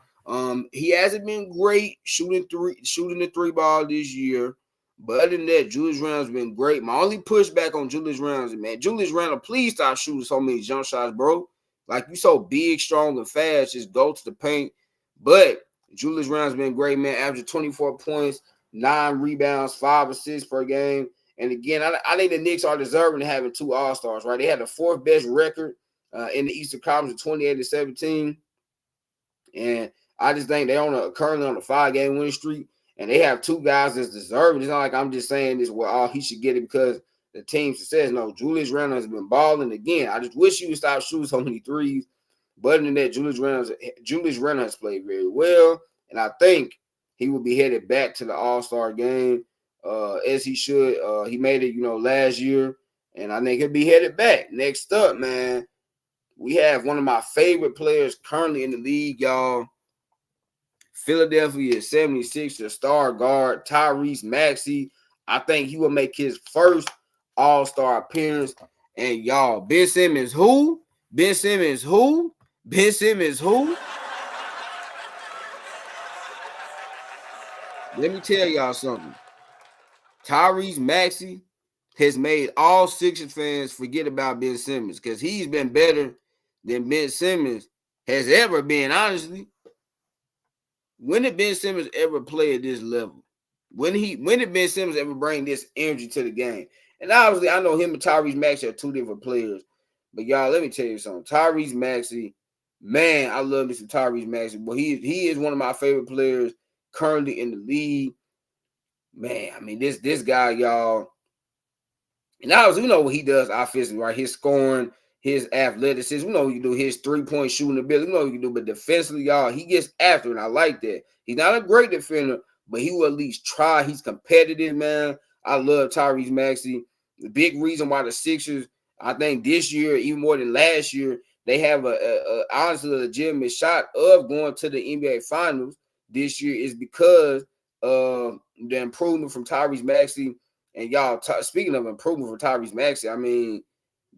He hasn't been great shooting the three ball this year. But other than that, Julius Randle's been great. My only pushback on Julius Randle is, man, Julius Randle, please stop shooting so many jump shots, bro. Like, you so big, strong, and fast, just go to the paint. But Julius Randle's been great, man. Averaging 24 points, 9 rebounds, 5 assists per game. And again, I think the Knicks are deserving of having 2 All-Stars, right? They had the 4th best record in the Eastern Conference of 28-17. And I just think they're currently on a 5-game winning streak. And they have 2 guys that's deserving. It's not like I'm just saying this, well, he should get it because the team success. No, Julius Randle has been balling again. I just wish he would stop shooting so many threes. But other than that, Julius Randle has played very well. And I think he will be headed back to the All-Star game as he should. He made it, last year. And I think he'll be headed back. Next up, man, we have one of my favorite players currently in the league, y'all. Philadelphia 76ers star guard Tyrese Maxey. I think he will make his first All-Star appearance. And y'all, Ben Simmons who? Ben Simmons who? Ben Simmons who? Let me tell y'all something. Tyrese Maxey has made all Sixers fans forget about Ben Simmons because he's been better than Ben Simmons has ever been, honestly. When did Ben Simmons ever play at this level? When did Ben Simmons ever bring this energy to the game? And obviously, I know him and Tyrese Maxey are 2 different players. But y'all, let me tell you something. Tyrese Maxey, man, I love me some Tyrese Maxey. But he is one of my favorite players currently in the league. Man, I mean, this guy, y'all. And obviously, we know what he does offensively, right? His scoring, his athleticism. We know what he do. His 3-point shooting ability. We know what he can do. But defensively, y'all, he gets after it. And I like that. He's not a great defender, but he will at least try. He's competitive, man. I love Tyrese Maxey. The big reason why the Sixers, I think this year, even more than last year, they have a honestly legitimate shot of going to the NBA Finals this year is because of the improvement from Tyrese Maxey. And y'all, speaking of improvement from Tyrese Maxey, I mean,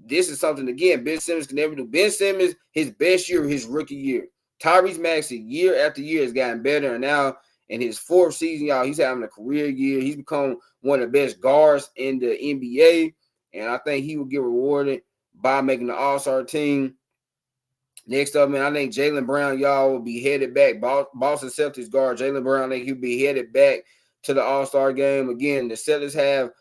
this is something, again, Ben Simmons can never do. Ben Simmons, his best year, his rookie year. Tyrese Maxey, year after year, has gotten better. And now in his 4th season, y'all, he's having a career year. He's become one of the best guards in the NBA. And I think he will get rewarded by making the All-Star team. Next up, man, I think Jaylen Brown, y'all, will be headed back. Boston Celtics guard Jaylen Brown, I think he'll be headed back to the All-Star game. Again, the Celtics have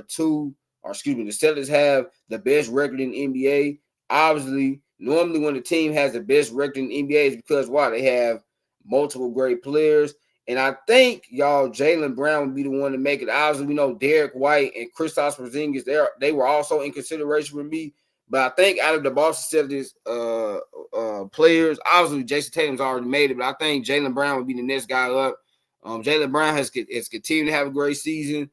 2 the Celtics have the best record in the NBA. Obviously, normally when the team has the best record in the NBA is because why? They have multiple great players. And I think, y'all, Jaylen Brown would be the one to make it. Obviously, we know Derek White and Kristaps Porzingis, they were also in consideration for me. But I think out of the Boston Celtics players, obviously Jason Tatum's already made it, but I think Jaylen Brown would be the next guy up. Jaylen Brown has continued to have a great season.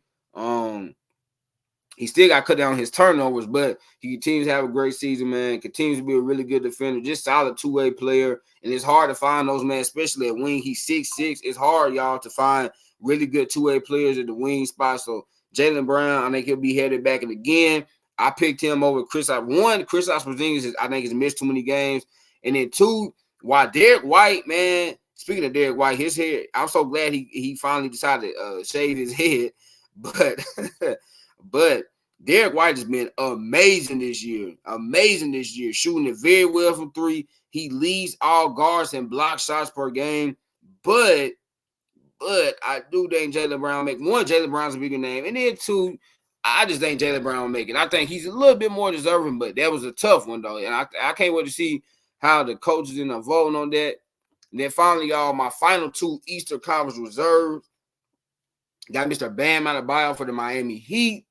He still got to cut down his turnovers, but he continues to have a great season, man. Continues to be a really good defender, just solid two-way player. And it's hard to find those, man, especially at wing. He's 6'6". It's hard, y'all, to find really good two-way players at the wing spot. So Jaylen Brown, I think he'll be headed back. And again, I picked him over Kristaps. One, Kristaps Porzingis, I think, has missed too many games. And then two, why Derek White, man, speaking of Derek White, his hair, I'm so glad he finally decided to shave his head. But Derek White has been amazing this year. Shooting it very well from three. He leads all guards and block shots per game. But I do think Jaylen Brown Jaylen Brown's a bigger name. And then two, I just think Jaylen Brown will make it. I think he's a little bit more deserving, but that was a tough one, though. And I can't wait to see how the coaches end up voting on that. And then finally, y'all, my final two Eastern Conference reserves. Got Mr. Bam Adebayo for the Miami Heat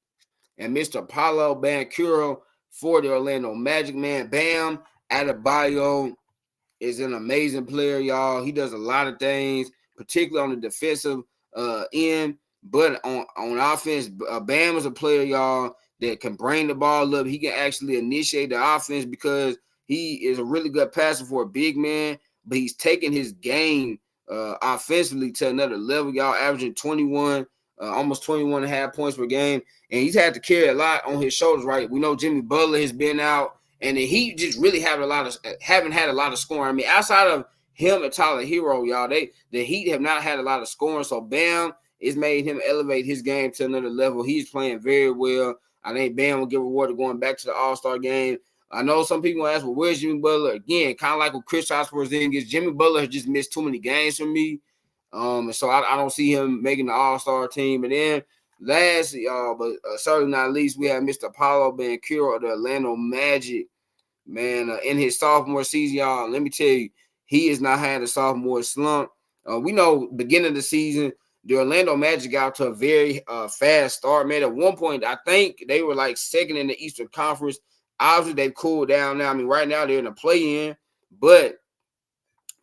and Mr. Paolo Banchero for the Orlando Magic, man. Bam Adebayo is an amazing player, y'all. He does a lot of things, particularly on the defensive end. But on offense, Bam is a player, y'all, that can bring the ball up. He can actually initiate the offense because he is a really good passer for a big man, but he's taking his game offensively to another level, y'all, averaging 21, almost 21 and a half points per game. And he's had to carry a lot on his shoulders, right? We know Jimmy Butler has been out, and the Heat just really haven't had a lot of scoring. I mean, outside of him and Tyler Hero, y'all, the Heat have not had a lot of scoring. So Bam has made him elevate his game to another level. He's playing very well. I think Bam will get rewarded going back to the All-Star game. I know some people ask, well, where's Jimmy Butler? Again, kind of like with Kristaps Porzingis, Jimmy Butler has just missed too many games for me. And so I don't see him making the All-Star team. And then last, y'all, but certainly not least, we have Mr. Paolo Banchero of the Orlando Magic. Man, in his sophomore season, y'all, let me tell you, he has not had a sophomore slump. We know beginning of the season, the Orlando Magic got to a very fast start, man. At one point, I think they were like second in the Eastern Conference. Obviously, they've cooled down now. I mean, right now they're in a play-in, but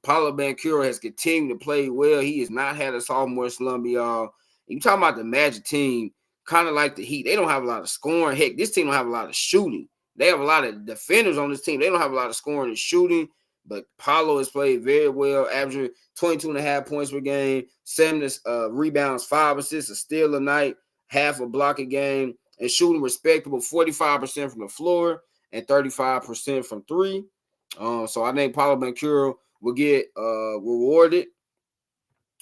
Paolo Banchero has continued to play well. He has not had a sophomore slump, y'all. You talking about the Magic team, kind of like the Heat. They don't have a lot of scoring. Heck, this team don't have a lot of shooting. They have a lot of defenders on this team. They don't have a lot of scoring and shooting, but Paolo has played very well, averaging 22.5 points per game, 7 rebounds, 5 assists, a steal a night, half a block a game, and shooting respectable 45% from the floor and 35% from three. So I think Paolo Banchero will get rewarded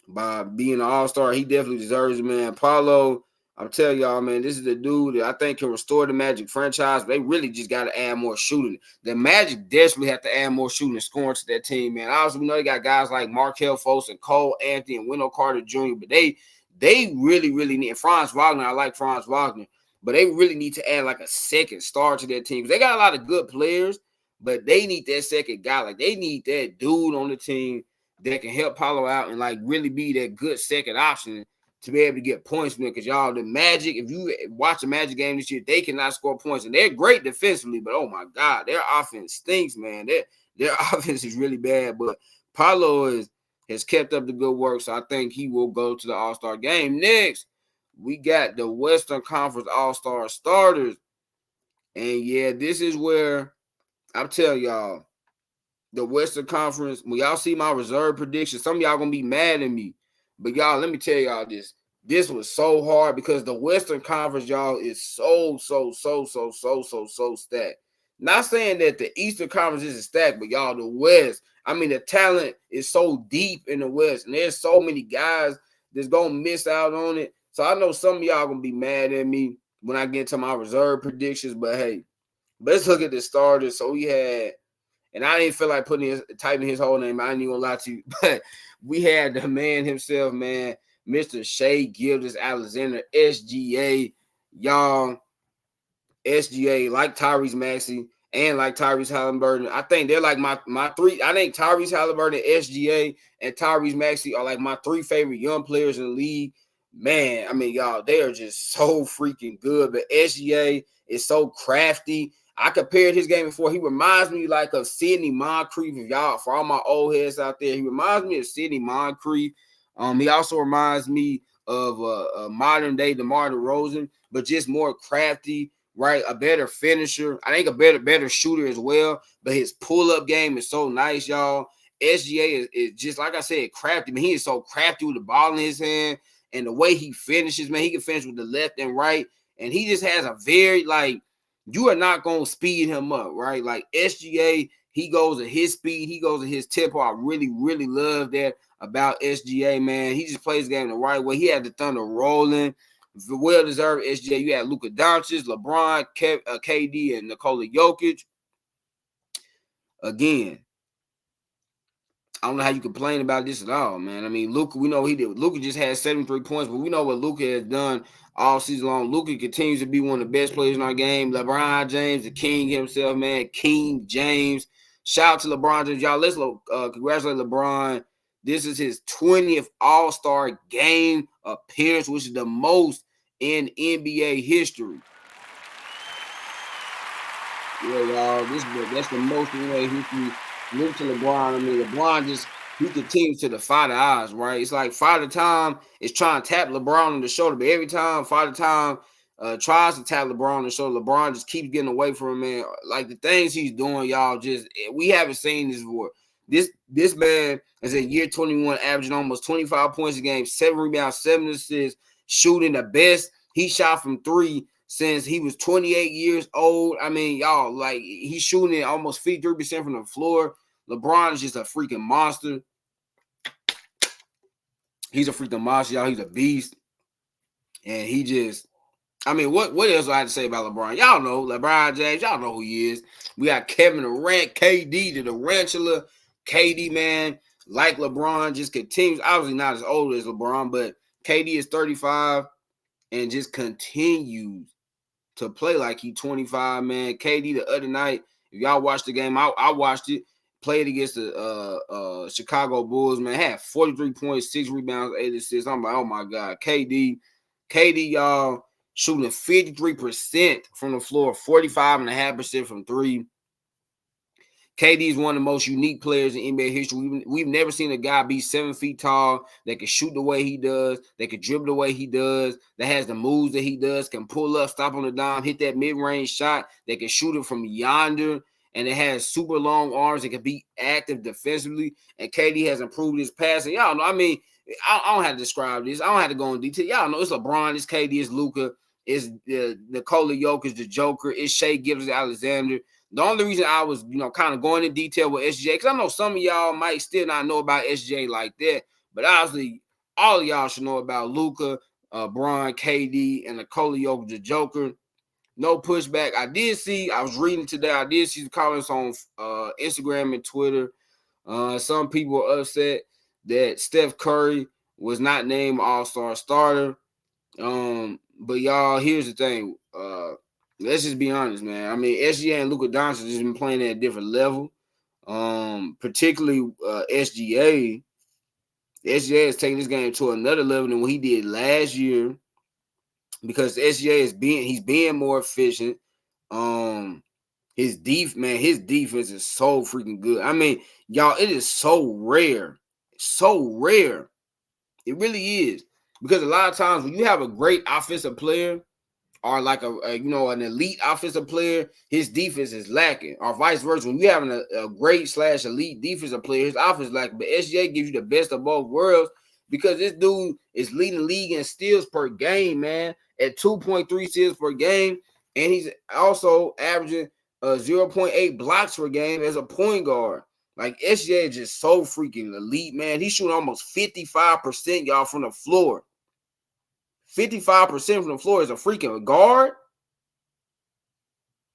by being an all-star. He definitely deserves it, man. Paolo, I'm telling y'all, man, this is the dude that I think can restore the Magic franchise. They really just got to add more shooting. The Magic desperately have to add more shooting and scoring to that team, man. Obviously, we know they got guys like Markelle Fultz and Cole Anthony and Wendell Carter Jr., but they really, really need Franz Wagner. I like Franz Wagner, but they really need to add like a second star to their team. They got a lot of good players, but they need that second guy. Like, they need that dude on the team that can help Paolo out and, like, really be that good second option to be able to get points from it. Because, y'all, the Magic, if you watch the Magic game this year, they cannot score points. And they're great defensively, but, oh, my God, their offense stinks, man. Their offense is really bad. But Paolo has kept up the good work, so I think he will go to the All-Star game. Next, we got the Western Conference All-Star starters. And, yeah, this is where I'm telling y'all, the Western Conference, when y'all see my reserve prediction, some of y'all going to be mad at me. But, y'all, let me tell y'all this. This was so hard because the Western Conference, y'all, is so stacked. Not saying that the Eastern Conference isn't stacked, but, y'all, the West, I mean, the talent is so deep in the West. And there's so many guys that's going to miss out on it. So I know some of y'all going to be mad at me when I get to my reserve predictions. But, hey, let's look at the starters. So we had, and I didn't feel like typing his whole name. I ain't even gonna lie to you, but we had the man himself, man, Mr. Shai Gilgeous-Alexander, SGA. Y'all, SGA, like Tyrese Maxey, and like Tyrese Halliburton. I think they're like my three. I think Tyrese Halliburton, SGA, and Tyrese Maxey are like my three favorite young players in the league. Man, I mean, y'all, they are just so freaking good. But SGA is so crafty. I compared his game before. He reminds me like of Sidney Moncrief. If y'all, for all my old heads out there, he reminds me of Sidney Moncrief. He also reminds me of modern day DeMar DeRozan, but just more crafty, right? A better finisher. I think a better shooter as well. But his pull-up game is so nice, y'all. SGA is just, like I said, crafty. But he is so crafty with the ball in his hand. And the way he finishes, man, he can finish with the left and right. And he just has a very, like, you are not going to speed him up, right? Like SGA, he goes at his speed. He goes at his tempo. I really, really love that about SGA, man. He just plays the game the right way. He had the Thunder rolling. Well-deserved SGA. You had Luka Doncic, LeBron, KD, and Nikola Jokic. Again, I don't know how you complain about this at all, man. I mean, Luka, we know he did. Luka just had 73 points, but we know what Luka has done all season long. Luka continues to be one of the best players in our game. LeBron James, the king himself, man. King James. Shout out to LeBron James. Y'all, let's congratulate LeBron. This is his 20th All-Star game appearance, which is the most in NBA history. Yeah, y'all, that's the most in NBA history. Look to LeBron. I mean, LeBron he continues to defy the odds, right? It's like Father Time is trying to tap LeBron on the shoulder, but every time Father Time tries to tap LeBron on the shoulder, LeBron just keeps getting away from him, man. Like the things he's doing, y'all, we haven't seen this before. This man is in year 21, averaging almost 25 points a game, 7 rebounds, 7 assists, shooting the best he shot from three since he was 28 years old. I mean, y'all, like, he's shooting almost 53% from the floor. LeBron is just a freaking monster. He's a freaking monster, y'all. He's a beast. And he just, I mean, what else do I have to say about LeBron? Y'all know LeBron James. Y'all know who he is. We got Kevin Durant, KD, the Durantula. KD, man, like LeBron, just continues. Obviously not as old as LeBron, but KD is 35 and just continues to play like he's 25, man. KD the other night, if y'all watched the game, I watched it, played against the Chicago Bulls, man, had 43 points, 6 rebounds, 8 assists. I'm like, oh, my God. KD, y'all, shooting 53% from the floor, 45.5% from three. KD is one of the most unique players in NBA history. We've never seen a guy be 7 feet tall that can shoot the way he does, that can dribble the way he does, that has the moves that he does, can pull up, stop on the dime, hit that mid-range shot, that can shoot it from yonder, and it has super long arms that can be active defensively. And KD has improved his passing. Y'all know, I mean, I don't have to describe this. I don't have to go in detail. Y'all know it's LeBron, it's KD, it's Luka, it's Nikola Jokic, the Joker, it's Shai Gilgeous-Alexander. The only reason I was, kind of going in detail with SGA, because I know some of y'all might still not know about SGA like that, but obviously all of y'all should know about Luka, Bron, KD, and Nikola Jokic, the Joker. No pushback. I was reading today, I did see the comments on Instagram and Twitter. Some people were upset that Steph Curry was not named All-Star starter. But y'all, here's the thing. Let's just be honest, man. I mean, SGA and Luka Doncic has been playing at a different level. Particularly SGA. SGA is taking this game to another level than what he did last year, because SGA he's being more efficient. His defense is so freaking good. I mean, y'all, it is so rare. So rare. It really is. Because a lot of times when you have a great offensive player, or like an elite offensive player, his defense is lacking, or vice versa. When you having a great / elite defensive player, his offense is lacking. But SGA gives you the best of both worlds, because this dude is leading the league in steals per game, man, at 2.3 steals per game, and he's also averaging 0.8 blocks per game as a point guard. Like, SGA is just so freaking elite, man. He's shooting almost 55%, y'all, from the floor. 55% from the floor is a freaking guard.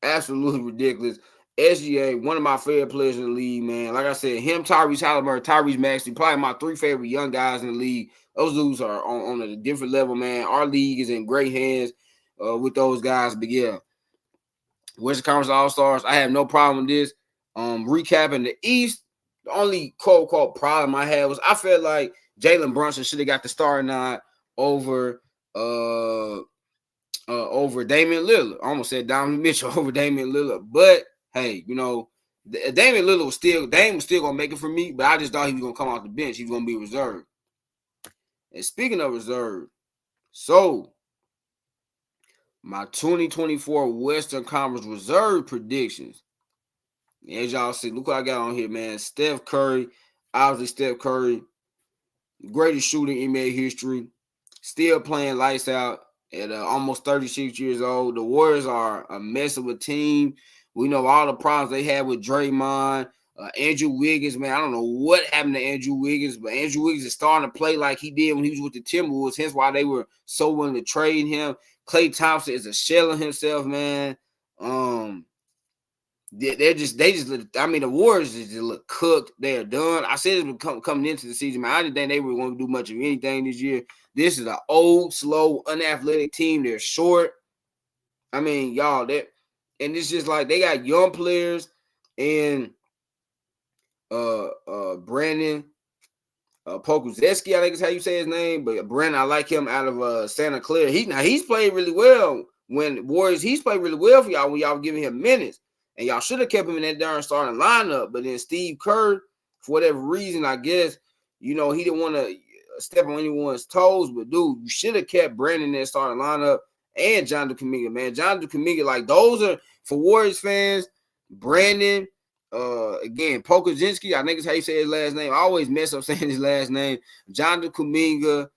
Absolutely ridiculous. SGA, one of my favorite players in the league, man. Like I said, him, Tyrese Halliburton, Tyrese Maxey, probably my 3 favorite young guys in the league. Those dudes are on a different level, man. Our league is in great hands with those guys. But yeah, Western Conference All-Stars. I have no problem with this. Recapping the East, the only quote-unquote problem I had was I felt like Jalen Brunson should have got the starting nod over over Damian Lillard. I almost said Donovan Mitchell over Damian Lillard. But, hey, you know, Damian Lillard was still going to make it for me, but I just thought he was going to come off the bench. He was going to be reserved. And speaking of reserve, so my 2024 Western Conference reserve predictions. As y'all see, look what I got on here, man. Steph Curry, obviously Steph Curry, greatest shooter in NBA history, still playing lights out at almost 36 years old. The Warriors are a mess of a team. We know all the problems they had with Draymond, Andrew Wiggins, man. I don't know what happened to Andrew Wiggins, but Andrew Wiggins is starting to play like he did when he was with the Timberwolves, hence why they were so willing to trade him. Klay Thompson is a shell of himself, man. They just I mean, the Warriors just look cooked. They're done. I said it coming into the season, man. I didn't think they were going to do much of anything this year. This is an old, slow, unathletic team. They're short. I mean, y'all, and it's just like they got young players and Brandon Pokuševski, I think is how you say his name, but Brandon, I like him out of Santa Clara. He's played really well when Warriors. He's played really well for y'all when y'all were giving him minutes, and y'all should have kept him in that darn starting lineup. But then Steve Kerr, for whatever reason, I guess, you know, he didn't want to step on anyone's toes. But dude, you should have kept Brandon in that starting lineup and Jonathan Kuminga, man. Jonathan Kuminga, like those are for Warriors fans. Brandon. Again, Pokuševski, I think is how you say his last name. I always mess up saying his last name. Jonathan Kuminga,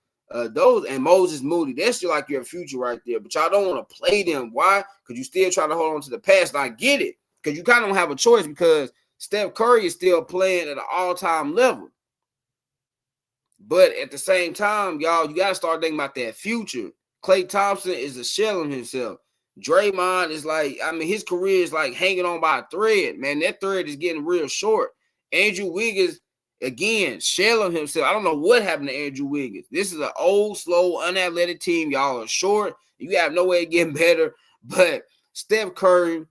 those, and Moses Moody. That's just like your future right there. But y'all don't want to play them. Why? Because you still trying to hold on to the past. And I get it. Because you kind of don't have a choice because Steph Curry is still playing at an all-time level. But at the same time, y'all, you got to start thinking about that future. Klay Thompson is a shell of himself. Draymond is like, I mean, his career is like hanging on by a thread, man. That thread is getting real short. Andrew Wiggins, again, shell of himself. I don't know what happened to Andrew Wiggins. This is an old, slow, unathletic team. Y'all are short. You have no way of getting better. But Steph Curry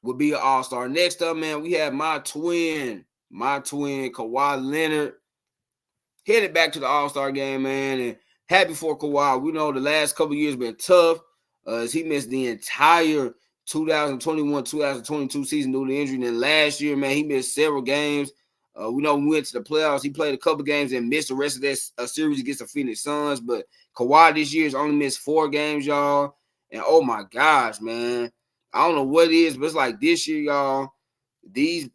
will be an all-star. Next up, man, we have my twin, Kawhi Leonard, headed back to the all-star game, man. And happy for Kawhi. We know the last couple of years been tough. As he missed the entire 2021-2022 season due to injury. And then last year, man, he missed several games. We know we went to the playoffs. He played a couple games and missed the rest of that series against the Phoenix Suns. But Kawhi this year has only missed 4 games, y'all. And, oh, my gosh, man. I don't know what it is, but it's like this year, y'all, these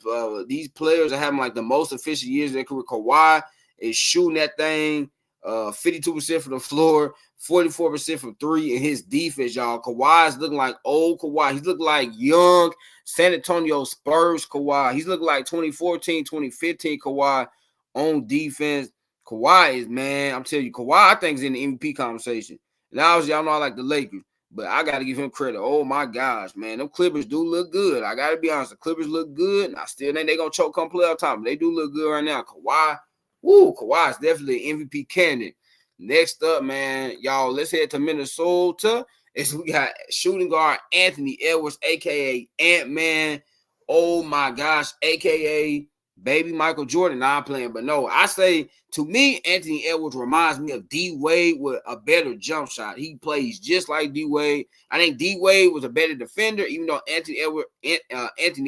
players are having, like, the most efficient years of their career. Kawhi is shooting that thing 52% from the floor, 44% from 3, and his defense, y'all. Kawhi is looking like old Kawhi. He's looking like young San Antonio Spurs Kawhi. He's looking like 2014, 2015 Kawhi on defense. Kawhi is, man, I'm telling you, Kawhi, I think, is in the MVP conversation. And obviously, y'all know I like the Lakers, but I got to give him credit. Oh, my gosh, man. Them Clippers do look good. I got to be honest. The Clippers look good, and I still think they're going to choke come playoff time, but they do look good right now. Kawhi, Kawhi is definitely an MVP candidate. Next up, man, y'all, let's head to Minnesota. We got shooting guard Anthony Edwards, a.k.a. Ant-Man. Oh, my gosh, a.k.a. Baby Michael Jordan. Nah, I'm playing, but no, I say, to me, Anthony Edwards reminds me of D-Wade with a better jump shot. He plays just like D-Wade. I think D-Wade was a better defender, even though Anthony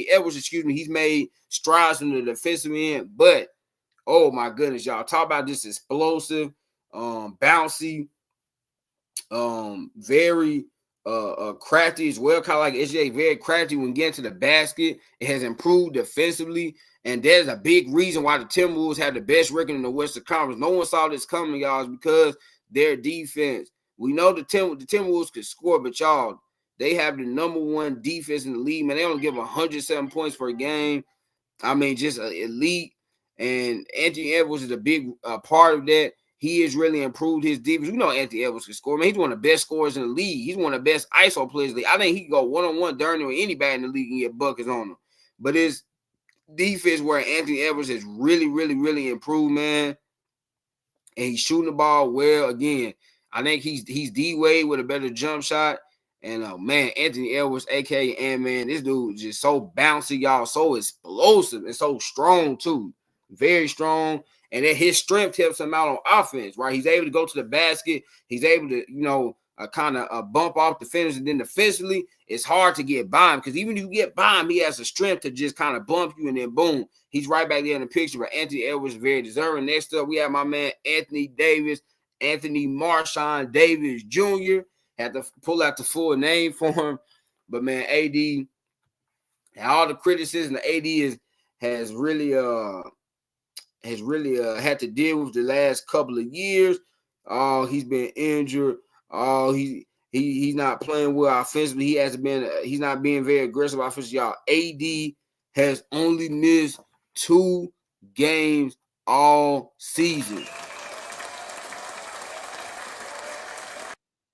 Edwards, he's made strides in the defensive end, but oh, my goodness, y'all. Talk about this explosive, bouncy, very crafty as well. Kind of like SJ, very crafty when getting to the basket. It has improved defensively, and there's a big reason why the Timberwolves have the best record in the Western Conference. No one saw this coming, y'all, is because their defense. We know the Timberwolves could score, but y'all, they have the #1 defense in the league, man. They only give 107 points per game. I mean, just elite. And Anthony Edwards is a big part of that. He has really improved his defense. You know Anthony Edwards can score. Man, he's one of the best scorers in the league. He's one of the best ISO players in the league. I think he can go one-on-one darn near anybody in the league and get buckets on him. But his defense where Anthony Edwards has really, really, really improved, man. And he's shooting the ball well. Again, I think he's D-Wade with a better jump shot. And man, Anthony Edwards, aka Ant-Man, this dude is just so bouncy, y'all, so explosive and so strong too. Very strong. And then his strength helps him out on offense, right? He's able to go to the basket. He's able to, kind of bump off defenders. And then defensively, it's hard to get by him because even if you get by him, he has the strength to just kind of bump you and then boom, he's right back there in the picture. But Anthony Edwards is very deserving. Next up, we have my man Anthony Davis, Anthony Marshawn Davis Jr. Had to pull out the full name for him. But man, AD, all the criticism the AD has really had to deal with the last couple of years. Oh, he's been injured. Oh, he's not playing well offensively. He's not being very aggressive offensively. Y'all, AD has only missed 2 games all season.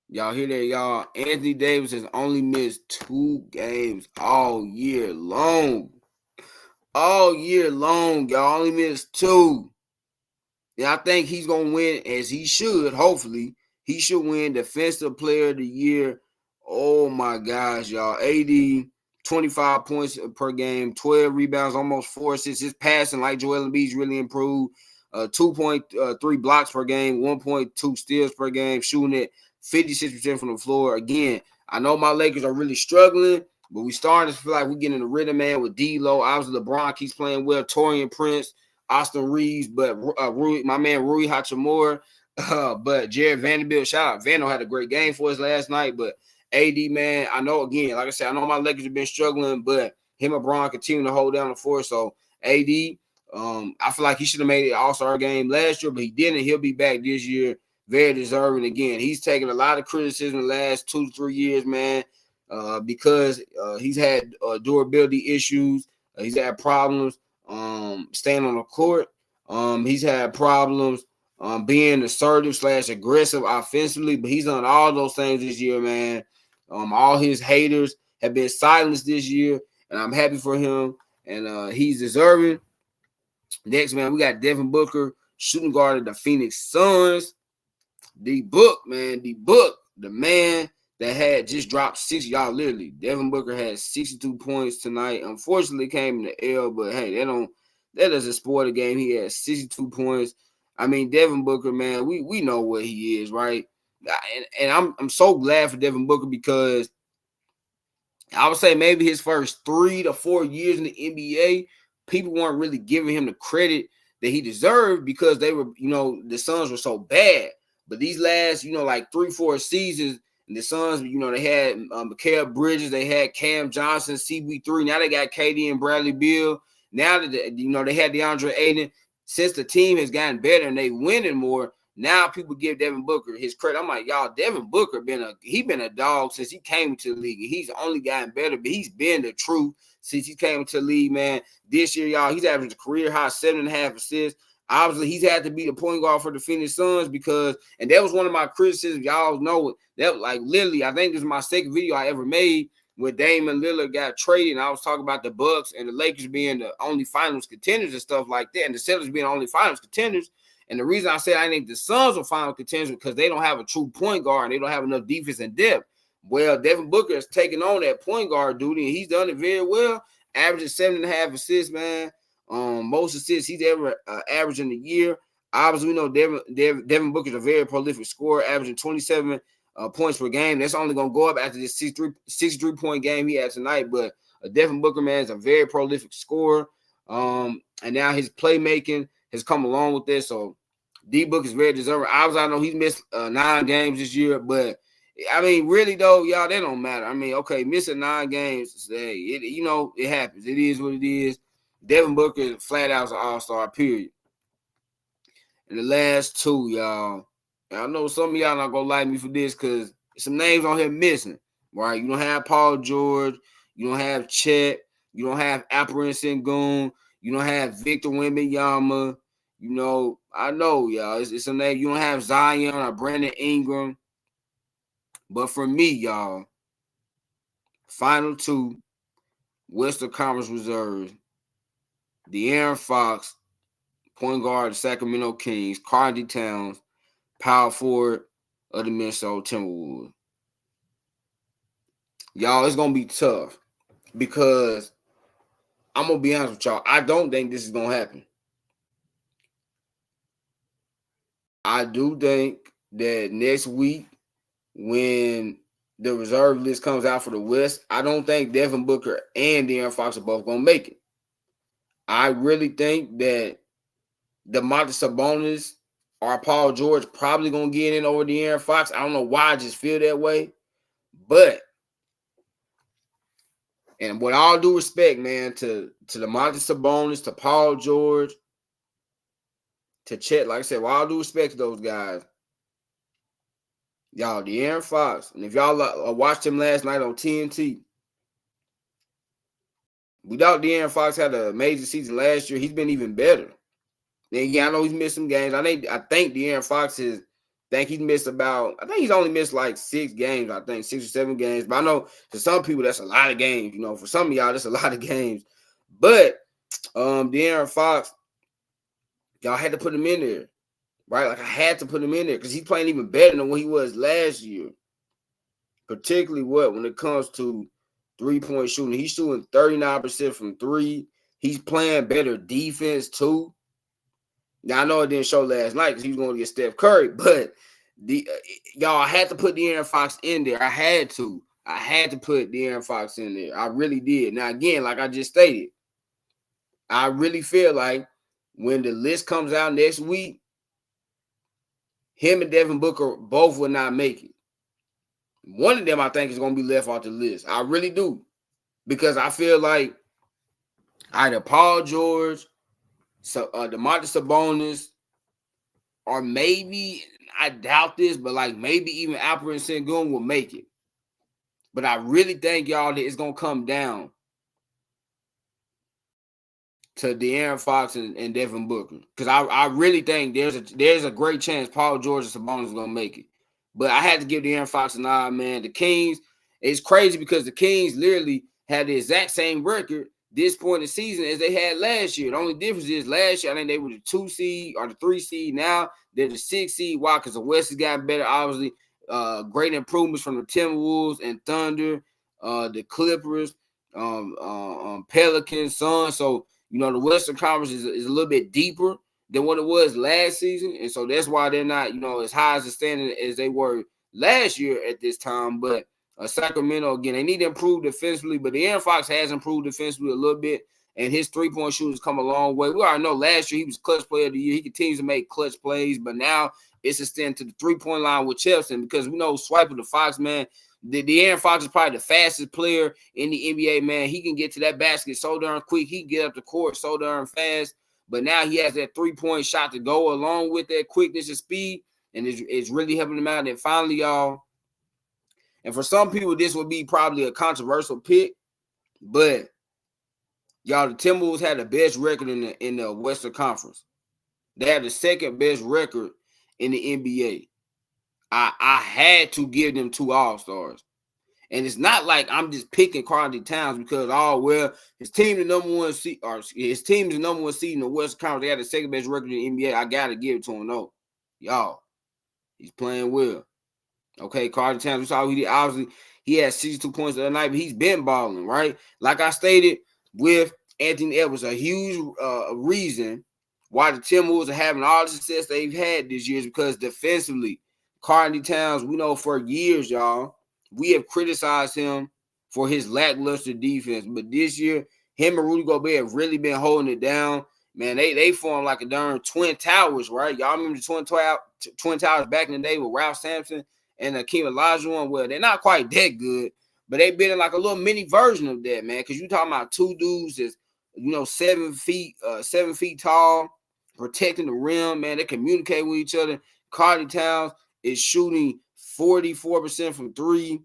Y'all hear that, y'all? Anthony Davis has only missed 2 games all year long. All year long, y'all only missed 2. And I think he's going to win, as he should, hopefully. He should win Defensive Player of the Year. Oh, my gosh, y'all. AD, 25 points per game, 12 rebounds, almost 4 assists. His passing, like Joel Embiid's, really improved. 2.3 blocks per game, 1.2 steals per game, shooting at 56% from the floor. Again, I know my Lakers are really struggling, but we starting to feel like we're getting the rhythm, man, with D-Lo. Obviously, LeBron keeps playing well. Torian Prince, Austin Reeves, but my man Rui Hachimura, but Jared Vanderbilt, shout out. Vando had a great game for us last night, but AD, man, I know, again, like I said, I know my Lakers have been struggling, but him and Bron continue to hold down the fort. So AD, I feel like he should have made it an All-Star game last year, but he didn't. He'll be back this year. Very deserving. Again, he's taken a lot of criticism the last 2 to 3 years, man, because he's had durability issues. He's had problems staying on the court. He's had problems being assertive / aggressive offensively, but he's done all those things this year, man. All his haters have been silenced this year, and I'm happy for him, and he's deserving. Next, man, we got Devin Booker, shooting guard of the Phoenix Suns. The man that had just dropped 6, y'all, literally. Devin Booker had 62 points tonight. Unfortunately, came in the L, but hey, that doesn't spoil the game. He had 62 points. I mean, Devin Booker, man, we know what he is, right? And I'm so glad for Devin Booker because I would say maybe his first 3 to 4 years in the NBA, people weren't really giving him the credit that he deserved because they were, the Suns were so bad. But these last, like 3-4 seasons, and the Suns, they had Mikal Bridges, they had Cam Johnson, CB3. Now they got KD and Bradley Beal. Now that they had DeAndre Ayton. Since the team has gotten better and they winning more, now people give Devin Booker his credit. I'm like, y'all, Devin Booker been a dog since he came into the league. He's only gotten better, but he's been the truth since he came into the league, man. This year, y'all, he's averaging a career high 7.5 assists. Obviously, he's had to be the point guard for the Phoenix Suns because, and that was one of my criticisms. Y'all know it. That, like, literally, I think this is my second video I ever made when Damian Lillard got traded. And I was talking about the Bucks and the Lakers being the only finals contenders and stuff like that, and the Celtics being the only finals contenders. And the reason I said I think the Suns are final contenders because they don't have a true point guard and they don't have enough defense and depth. Well, Devin Booker has taken on that point guard duty, and he's done it very well, averaging 7.5 assists, man. Most assists he's ever averaged in a year. Obviously, we know Devin Booker is a very prolific scorer, averaging 27 points per game. That's only going to go up after this 63-point game he had tonight. But Devin Booker, man, is a very prolific scorer. And now his playmaking has come along with this. So D-Book is very deserving. Obviously, I know he's missed 9 games this year, but I mean, really though, y'all, that don't matter. I mean, okay, missing 9 games, hey, it happens. It is what it is. Devin Booker is flat out an all-star, period. And the last 2, y'all, I know some of y'all not gonna like me for this because some names on here missing, right? You don't have Paul George, you don't have Chet, you don't have Alperen Sengun, you don't have Victor Wembanyama. I know, y'all, it's a name. You don't have Zion or Brandon Ingram. But for me, y'all, final 2, Western Conference reserves, De'Aaron Fox, point guard of the Sacramento Kings, Karl-Anthony Towns, power forward of the Minnesota Timberwolves. y'all, it's gonna be tough because I'm gonna be honest with y'all. I don't think this is gonna happen. I do think that next week, when the reserve list comes out for the West, I don't think Devin Booker and De'Aaron Fox are both gonna make it. I really think that Domantas Sabonis or Paul George probably gonna get in over De'Aaron Fox. I don't know why I just feel that way, but and with all due respect, man, to Domantas Sabonis, to Paul George, to Chet, like I said, with all due respect to those guys, y'all, De'Aaron Fox, and if y'all watched him last night on TNT, we thought De'Aaron Fox had an amazing season last year. He's been even better. Then I know he's missed some games. I think De'Aaron Fox he's missed I think he's only missed like 6 games, I think 6 or 7 games. But I know to some people that's a lot of games. You know, for some of y'all, that's a lot of games. But De'Aaron Fox, y'all had to put him in there, right? Like I had to put him in there because he's playing even better than what he was last year. Particularly when it comes to 3-point shooting. He's shooting 39% from 3. He's playing better defense too. Now I know it didn't show last night because he was going to get Steph Curry, but y'all, I had to put De'Aaron Fox in there. I had to put De'Aaron Fox in there. I really did. Now again, like I just stated, I really feel like when the list comes out next week, him and Devin Booker both will not make it. One of them, I think, is going to be left off the list. I really do. Because I feel like either Paul George, Domantas Sabonis, or maybe, I doubt this, but like maybe even Alperen Sengun will make it. But I really think, y'all, that it's going to come down to De'Aaron Fox and Devin Booker. Because I really think there's a great chance Paul George and Sabonis is going to make it. But I had to give De'Aaron Fox a nod, man. The Kings, it's crazy because the Kings literally had the exact same record this point in the season as they had last year. The only difference is last year, I think they were the 2 seed or the 3 seed. Now they're the 6 seed. Why? Because the West has gotten better, obviously. Great improvements from the Timberwolves and Thunder, the Clippers, Pelicans, Suns. So, you know, the Western Conference is a little bit deeper than what it was last season. And so that's why they're not, you know, as high as the standing as they were last year at this time. But Sacramento, again, they need to improve defensively. But De'Aaron Fox has improved defensively a little bit. And his 3-point shooters come a long way. We already know last year he was clutch player of the year. He continues to make clutch plays. But now it's extended to the 3-point line with Chelsea. Because we know Swiper the Fox, man, De'Aaron Fox is probably the fastest player in the NBA, man. He can get to that basket so darn quick. He can get up the court so darn fast. But now he has that 3-point shot to go along with that quickness and speed. And it's really helping him out. And finally, y'all, and for some people, this would be probably a controversial pick. But, y'all, the Timberwolves had the best record in the Western Conference. They had the second best record in the NBA. I had to give them 2 All-Stars. And it's not like I'm just picking Karl-Anthony Towns because, his team is the number 1 seed, or his team is the number 1 seed in the Western Conference. They had the second best record in the NBA. I gotta give it to him, though. Y'all, he's playing well. Okay, Karl-Anthony Towns, we saw he did. Obviously, he had 62 points the other night, but he's been balling, right? Like I stated with Anthony Edwards, a huge reason why the Timberwolves are having all the success they've had this year is because defensively, Karl-Anthony Towns, we know for years, y'all, we have criticized him for his lackluster defense. But this year, him and Rudy Gobert have really been holding it down. Man, they formed like a darn Twin Towers, right? Y'all remember the Twin Towers back in the day with Ralph Sampson and Akeem Olajuwon? Well, they're not quite that good, but they've been in like a little mini version of that, man. Because you're talking about 2 dudes that's, 7 feet tall, protecting the rim, man. They communicate with each other. Karl-Anthony Towns is shooting 44% from 3,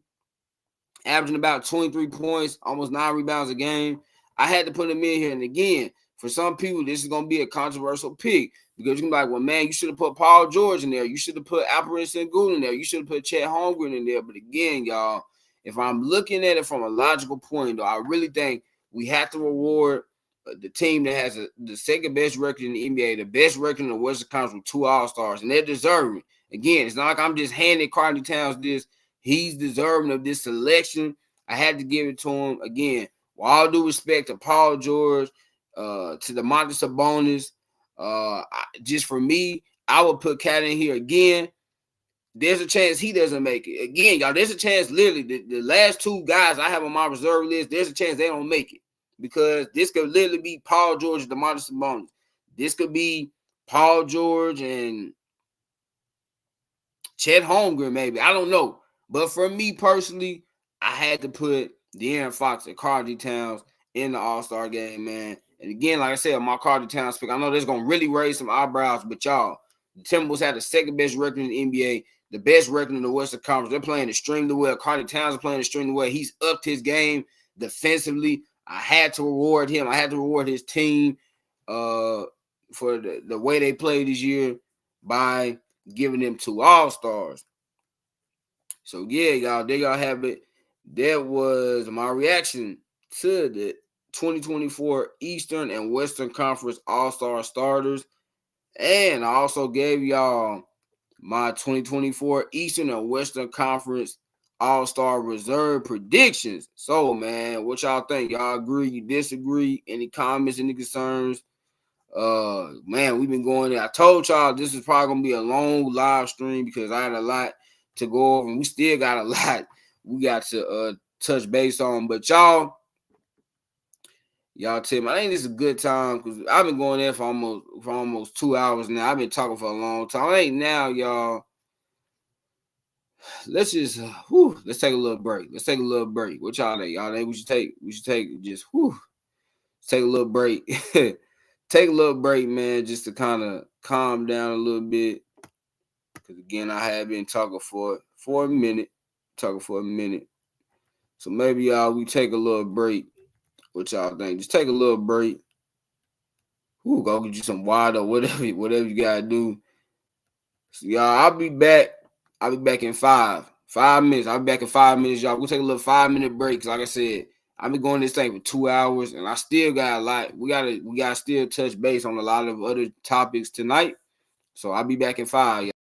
averaging about 23 points, almost 9 rebounds a game. I had to put him in here. And again, for some people, this is going to be a controversial pick because you're going to be like, well, man, you should have put Paul George in there. You should have put Alperen Sengun in there. You should have put Chet Holmgren in there. But again, y'all, if I'm looking at it from a logical point, though, I really think we have to reward the team that has the second best record in the NBA, the best record in the Western Conference with 2 All-Stars, and they're deserving. Again, it's not like I'm just handing Karl-Anthony Towns this. He's deserving of this selection. I had to give it to him. Again, with all due respect to Paul George, to the Montes Sabonis, just for me, I would put Cat in here again. There's a chance he doesn't make it. Again, y'all, there's a chance literally the last two guys I have on my reserve list, there's a chance they don't make it. Because this could literally be Paul George and the Montes Sabonis. This could be Paul George and Chet Holmgren, maybe. I don't know. But for me personally, I had to put De'Aaron Fox and Karl Towns in the All-Star game, man. And again, like I said, my Karl Towns pick, I know that's going to really raise some eyebrows, but y'all, the Timberwolves had the second best record in the NBA, the best record in the Western Conference. They're playing extremely well. Karl Towns is playing extremely well. He's upped his game defensively. I had to reward him. I had to reward his team for the way they played this year by giving them 2 All-Stars. So, yeah, y'all, there y'all have it. That was my reaction to the 2024 Eastern and Western Conference All-Star starters. And I also gave y'all my 2024 Eastern and Western Conference All-Star Reserve predictions. So, man, what y'all think? Y'all agree? You disagree? Any comments? Any concerns? Man, we've been going there. I told y'all this is probably gonna be a long live stream because I had a lot to go over, and we still got a lot we got to touch base on. But y'all tell me, I think this is a good time because I've been going there for almost 2 hours now. I've been talking for a long time. I think now, y'all. Let's just let's take a little break. What y'all think? Y'all think we should take just take a little break. Take a little break, man, just to kind of calm down a little bit. Because again, I have been talking for a minute. So maybe y'all we take a little break. What y'all think? Just take a little break. Go get you some water, whatever you gotta do. So y'all, I'll be back in 5 minutes. I'll be back in 5 minutes, y'all. We'll take a little 5-minute break. Cause like I said, I've been going this thing for 2 hours, and I still got a lot. We gotta still touch base on a lot of other topics tonight. So I'll be back in 5, y'all.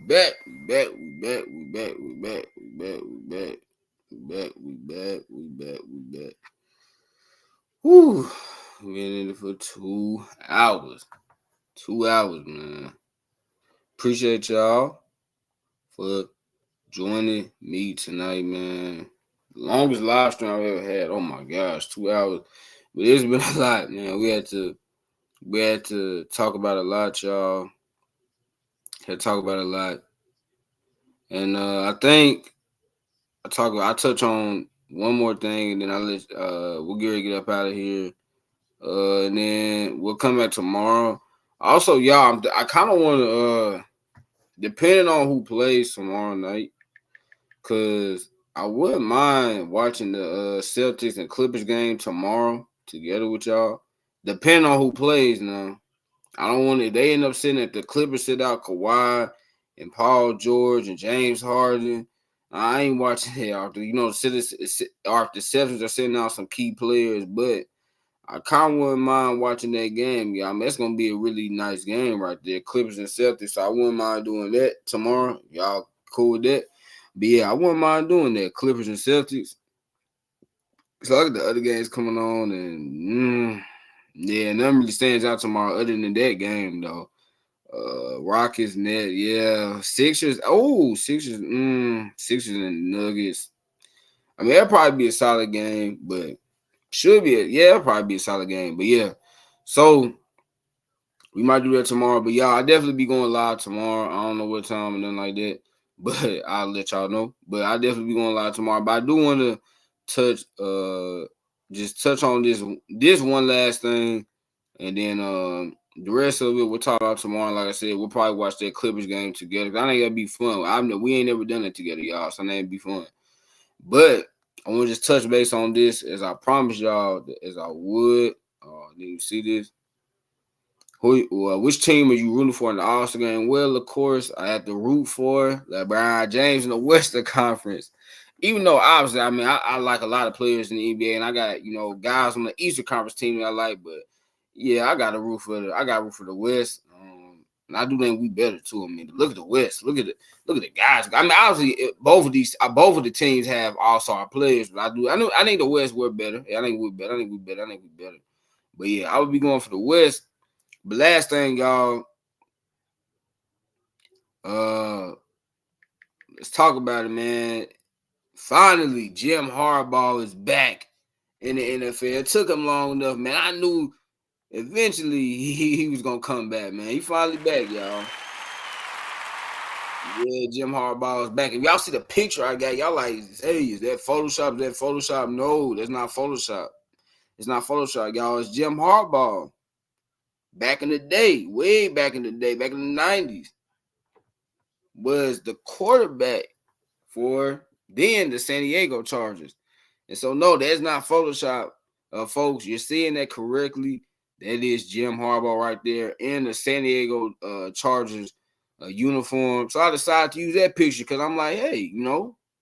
back. Whew. We've been in it for 2 hours. 2 hours, man. Appreciate y'all for joining me tonight, man. The longest live stream I've ever had. Oh my gosh, 2 hours. But it's been a lot, man. We had to talk about a lot, y'all. Had to talk about a lot. And I think I touch on one more thing, and then we'll get up out of here. And then we'll come back tomorrow. Also, y'all, I kind of want to, depending on who plays tomorrow night, because I wouldn't mind watching the Celtics and Clippers game tomorrow together with y'all. Depending on who plays now. I don't want to. They end up sitting at the Clippers, sit out Kawhi and Paul George and James Harden. I ain't watching it after. You know, the Celtics are sitting out some key players, but I kind of wouldn't mind watching that game. Yeah, I mean, it's going to be a really nice game right there, Clippers and Celtics. So I wouldn't mind doing that tomorrow. Y'all cool with that? But yeah, I wouldn't mind doing that, Clippers and Celtics. So look at the other games coming on, and yeah, nothing really stands out tomorrow other than that game, though. Rockets, net, yeah. Sixers and Nuggets. I mean, that'll probably be a solid game, but it'll probably be a solid game. But yeah, so we might do that tomorrow. But y'all, I'll definitely be going live tomorrow. I don't know what time or nothing like that, but I'll let y'all know. But I'll definitely be going live tomorrow. But I do want to touch on this one last thing, and then the rest of it we'll talk about tomorrow. Like I said, we'll probably watch that Clippers game together. I think that'd be fun. We ain't never done it together, y'all. So that'd be fun. But I want to just touch base on this as I promised y'all, as I would. Did you see this? Which team are you rooting for in the All-Star game? Well, of course, I have to root for LeBron James in the Western Conference. Even though, obviously, I mean, I like a lot of players in the NBA, and I got, guys on the Eastern Conference team that I like, but yeah, I got to root for the West. And I do think we better too. I mean, look at the West. Look at the guys. I mean, obviously, both of the teams have all-star players, but I think the West we're better. Yeah, I think we're better. But yeah, I would be going for the West. But last thing, y'all, let's talk about it, man. Finally, Jim Harbaugh is back in the NFL. It took him long enough, man. I knew eventually he was gonna come back, man. He finally back, y'all. Yeah, Jim Harbaugh is back. If y'all see the picture I got, y'all like, hey, is that Photoshop? Is that Photoshop? No, that's not Photoshop. It's not Photoshop, y'all. It's Jim Harbaugh. Back in the day, way back in the day, back in the 90s, was the quarterback for then the San Diego Chargers. And so, no, that's not Photoshop, folks. You're seeing that correctly. That is Jim Harbaugh right there in the San Diego Chargers uniform. So I decided to use that picture because I'm like, hey,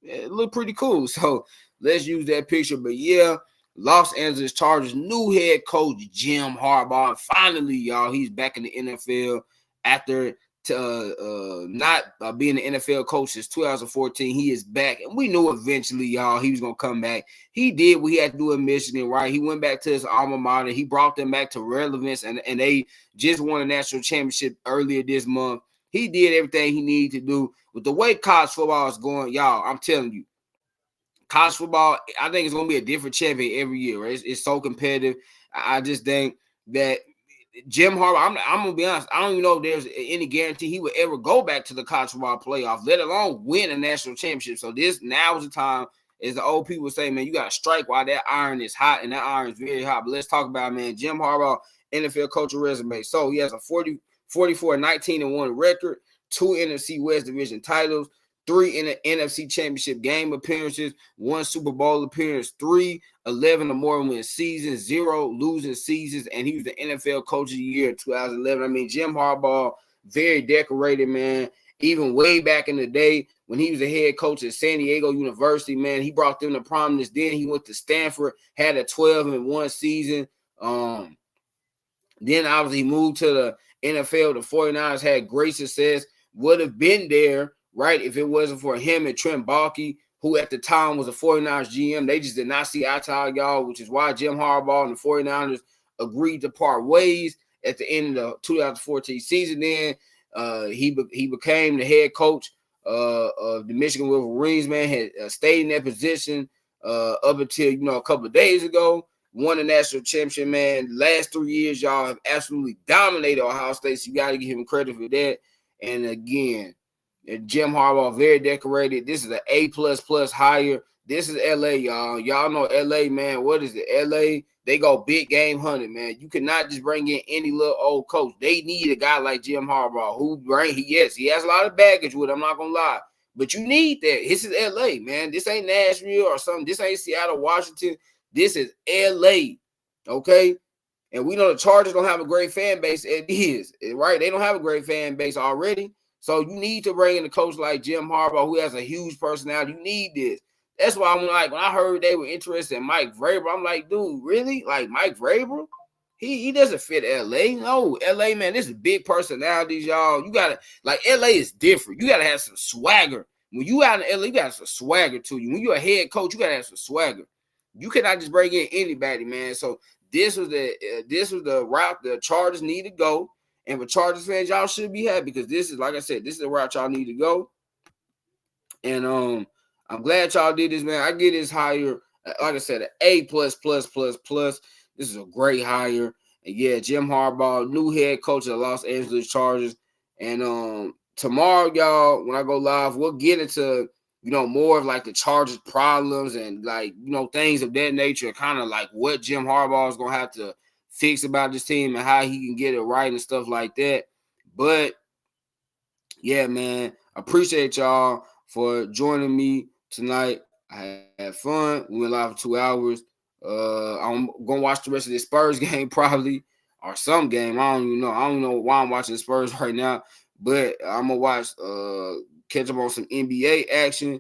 it looked pretty cool. So let's use that picture. But yeah, Los Angeles Chargers new head coach Jim Harbaugh. And finally, y'all, he's back in the NFL after not being an NFL coach since 2014. He is back, and we knew eventually, y'all, he was gonna come back. He did what he had to do in Michigan, right? He went back to his alma mater. He brought them back to relevance, and they just won a national championship earlier this month. He did everything he needed to do. With the way college football is going, y'all, I'm telling you, college football, I think it's going to be a different champion every year, right? It's so competitive. I just think that Jim Harbaugh, I'm going to be honest, I don't even know if there's any guarantee he would ever go back to the college football playoff, let alone win a national championship. So now is the time, as the old people say, man, you got to strike while that iron is hot, and that iron is very hot. But let's talk about, man, Jim Harbaugh, NFL coach resume. So he has a 44-19-1 record, 2 NFC West Division titles, 3 in the NFC Championship game appearances, 1 Super Bowl appearance, 11 or more win seasons, 0 losing seasons, and he was the NFL Coach of the Year in 2011. I mean, Jim Harbaugh, very decorated, man. Even way back in the day when he was a head coach at San Diego University, man, he brought them to prominence. Then he went to Stanford, had a 12-1 season. Then obviously he moved to the NFL. The 49ers had great success, would have been there, right, if it wasn't for him and Trent Baalke, who at the time was a 49ers GM. They just did not see eye to eye, y'all, which is why Jim Harbaugh and the 49ers agreed to part ways at the end of the 2014 season. Then he became the head coach of the Michigan Wolverines, man, had stayed in that position up until, a couple of days ago. Won the national championship, man. Last 3 years, y'all have absolutely dominated Ohio State, so you got to give him credit for that. And again, Jim Harbaugh, very decorated. This is an A++ hire. This is LA, y'all. Y'all know LA, man. What is it? LA, they go big game hunting, man. You cannot just bring in any little old coach. They need a guy like Jim Harbaugh he has a lot of baggage with him, I'm not going to lie. But you need that. This is LA, man. This ain't Nashville or something. This ain't Seattle, Washington. This is LA, okay? And we know the Chargers don't have a great fan base. It is, right? They don't have a great fan base already. So you need to bring in a coach like Jim Harbaugh, who has a huge personality. You need this. That's why I'm like, when I heard they were interested in Mike Vrabel, I'm like, dude, really? Like Mike Vrabel? He doesn't fit LA. No, LA, man, this is big personalities, y'all. You gotta, like, LA is different. You gotta have some swagger. When you out in LA, you gotta have some swagger to you. When you're a head coach, you gotta have some swagger. You cannot just bring in anybody, man. So this was the route the Chargers need to go. And for Chargers fans, y'all should be happy because this is, like I said, this is the route y'all need to go. And I'm glad y'all did this, man. I get this hire, like I said, an A++++. This is a great hire. And yeah, Jim Harbaugh, new head coach of the Los Angeles Chargers. And tomorrow, y'all, when I go live, we'll get into, more of like the Chargers problems and like, things of that nature, kind of like what Jim Harbaugh is going to have to fix about this team and how he can get it right and stuff like that. But yeah, man, appreciate y'all for joining me tonight. I had fun. We went live for 2 hours. I'm gonna watch the rest of the Spurs game probably, or some game. I don't even know. I don't know why I'm watching the Spurs right now, but I'm gonna watch catch up on some NBA action.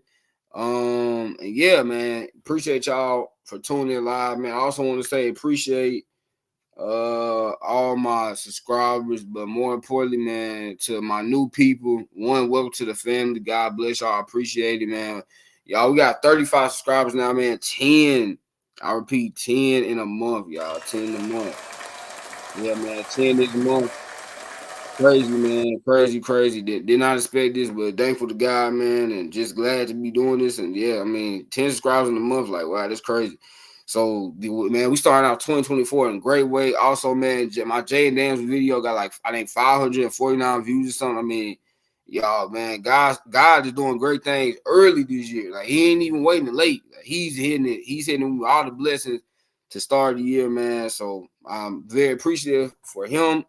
And yeah, man, appreciate y'all for tuning in live, man. I also want to say appreciate all my subscribers, but more importantly, man, to my new people, welcome to the family. God bless y'all. I appreciate it, man. Y'all, we got 35 subscribers now, man. 10. I repeat, 10 in a month, y'all. 10 in a month. Yeah, man, 10 this month. Crazy, man. Crazy. Did not expect this, but thankful to God, man, and just glad to be doing this. And yeah, I mean, 10 subscribers in a month, like, wow, that's crazy. So, man, we started out 2024 in a great way. Also, man, my Jay and Dan's video got like, I think 549 views or something. I mean, y'all, man, God is doing great things early this year. Like, he ain't even waiting late. Like, he's hitting it. He's hitting all the blessings to start the year, man. So I'm very appreciative for him.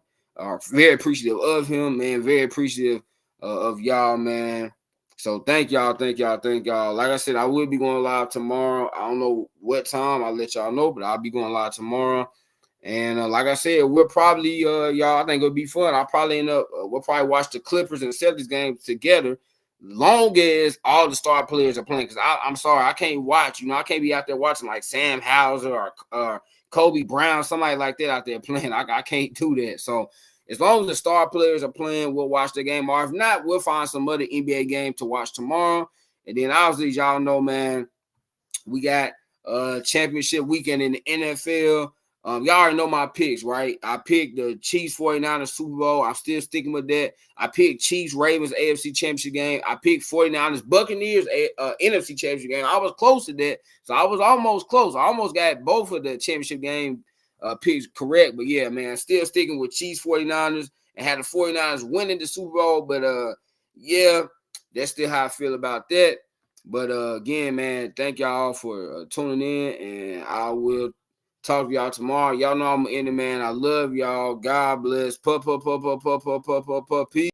Very appreciative of him, man. Very appreciative of y'all, man. So thank y'all. Like I said, I will be going live tomorrow. I don't know what time. I'll let y'all know, but I'll be going live tomorrow. And like I said, we'll probably, y'all, I think it'll be fun. I'll probably end up, we'll probably watch the Clippers and Celtics game together, long as all the star players are playing. Because I'm sorry, I can't watch. I can't be out there watching like Sam Hauser or Kobe Brown, somebody like that out there playing. I can't do that. So as long as the star players are playing, we'll watch the game. Or if not, we'll find some other NBA game to watch tomorrow. And then obviously, y'all know, man, we got championship weekend in the NFL. Y'all already know my picks, right? I picked the Chiefs 49ers Super Bowl. I'm still sticking with that. I picked Chiefs Ravens AFC Championship game. I picked 49ers Buccaneers NFC Championship game. I was close to that. So I was almost close. I almost got both of the championship game picks correct. But yeah, man, still sticking with Chiefs 49ers and had the 49ers winning the Super Bowl. But yeah, that's still how I feel about that. But again, man, thank y'all for tuning in, and I will talk to y'all tomorrow. Y'all know I'm in it, man. I love y'all. God bless. Peace.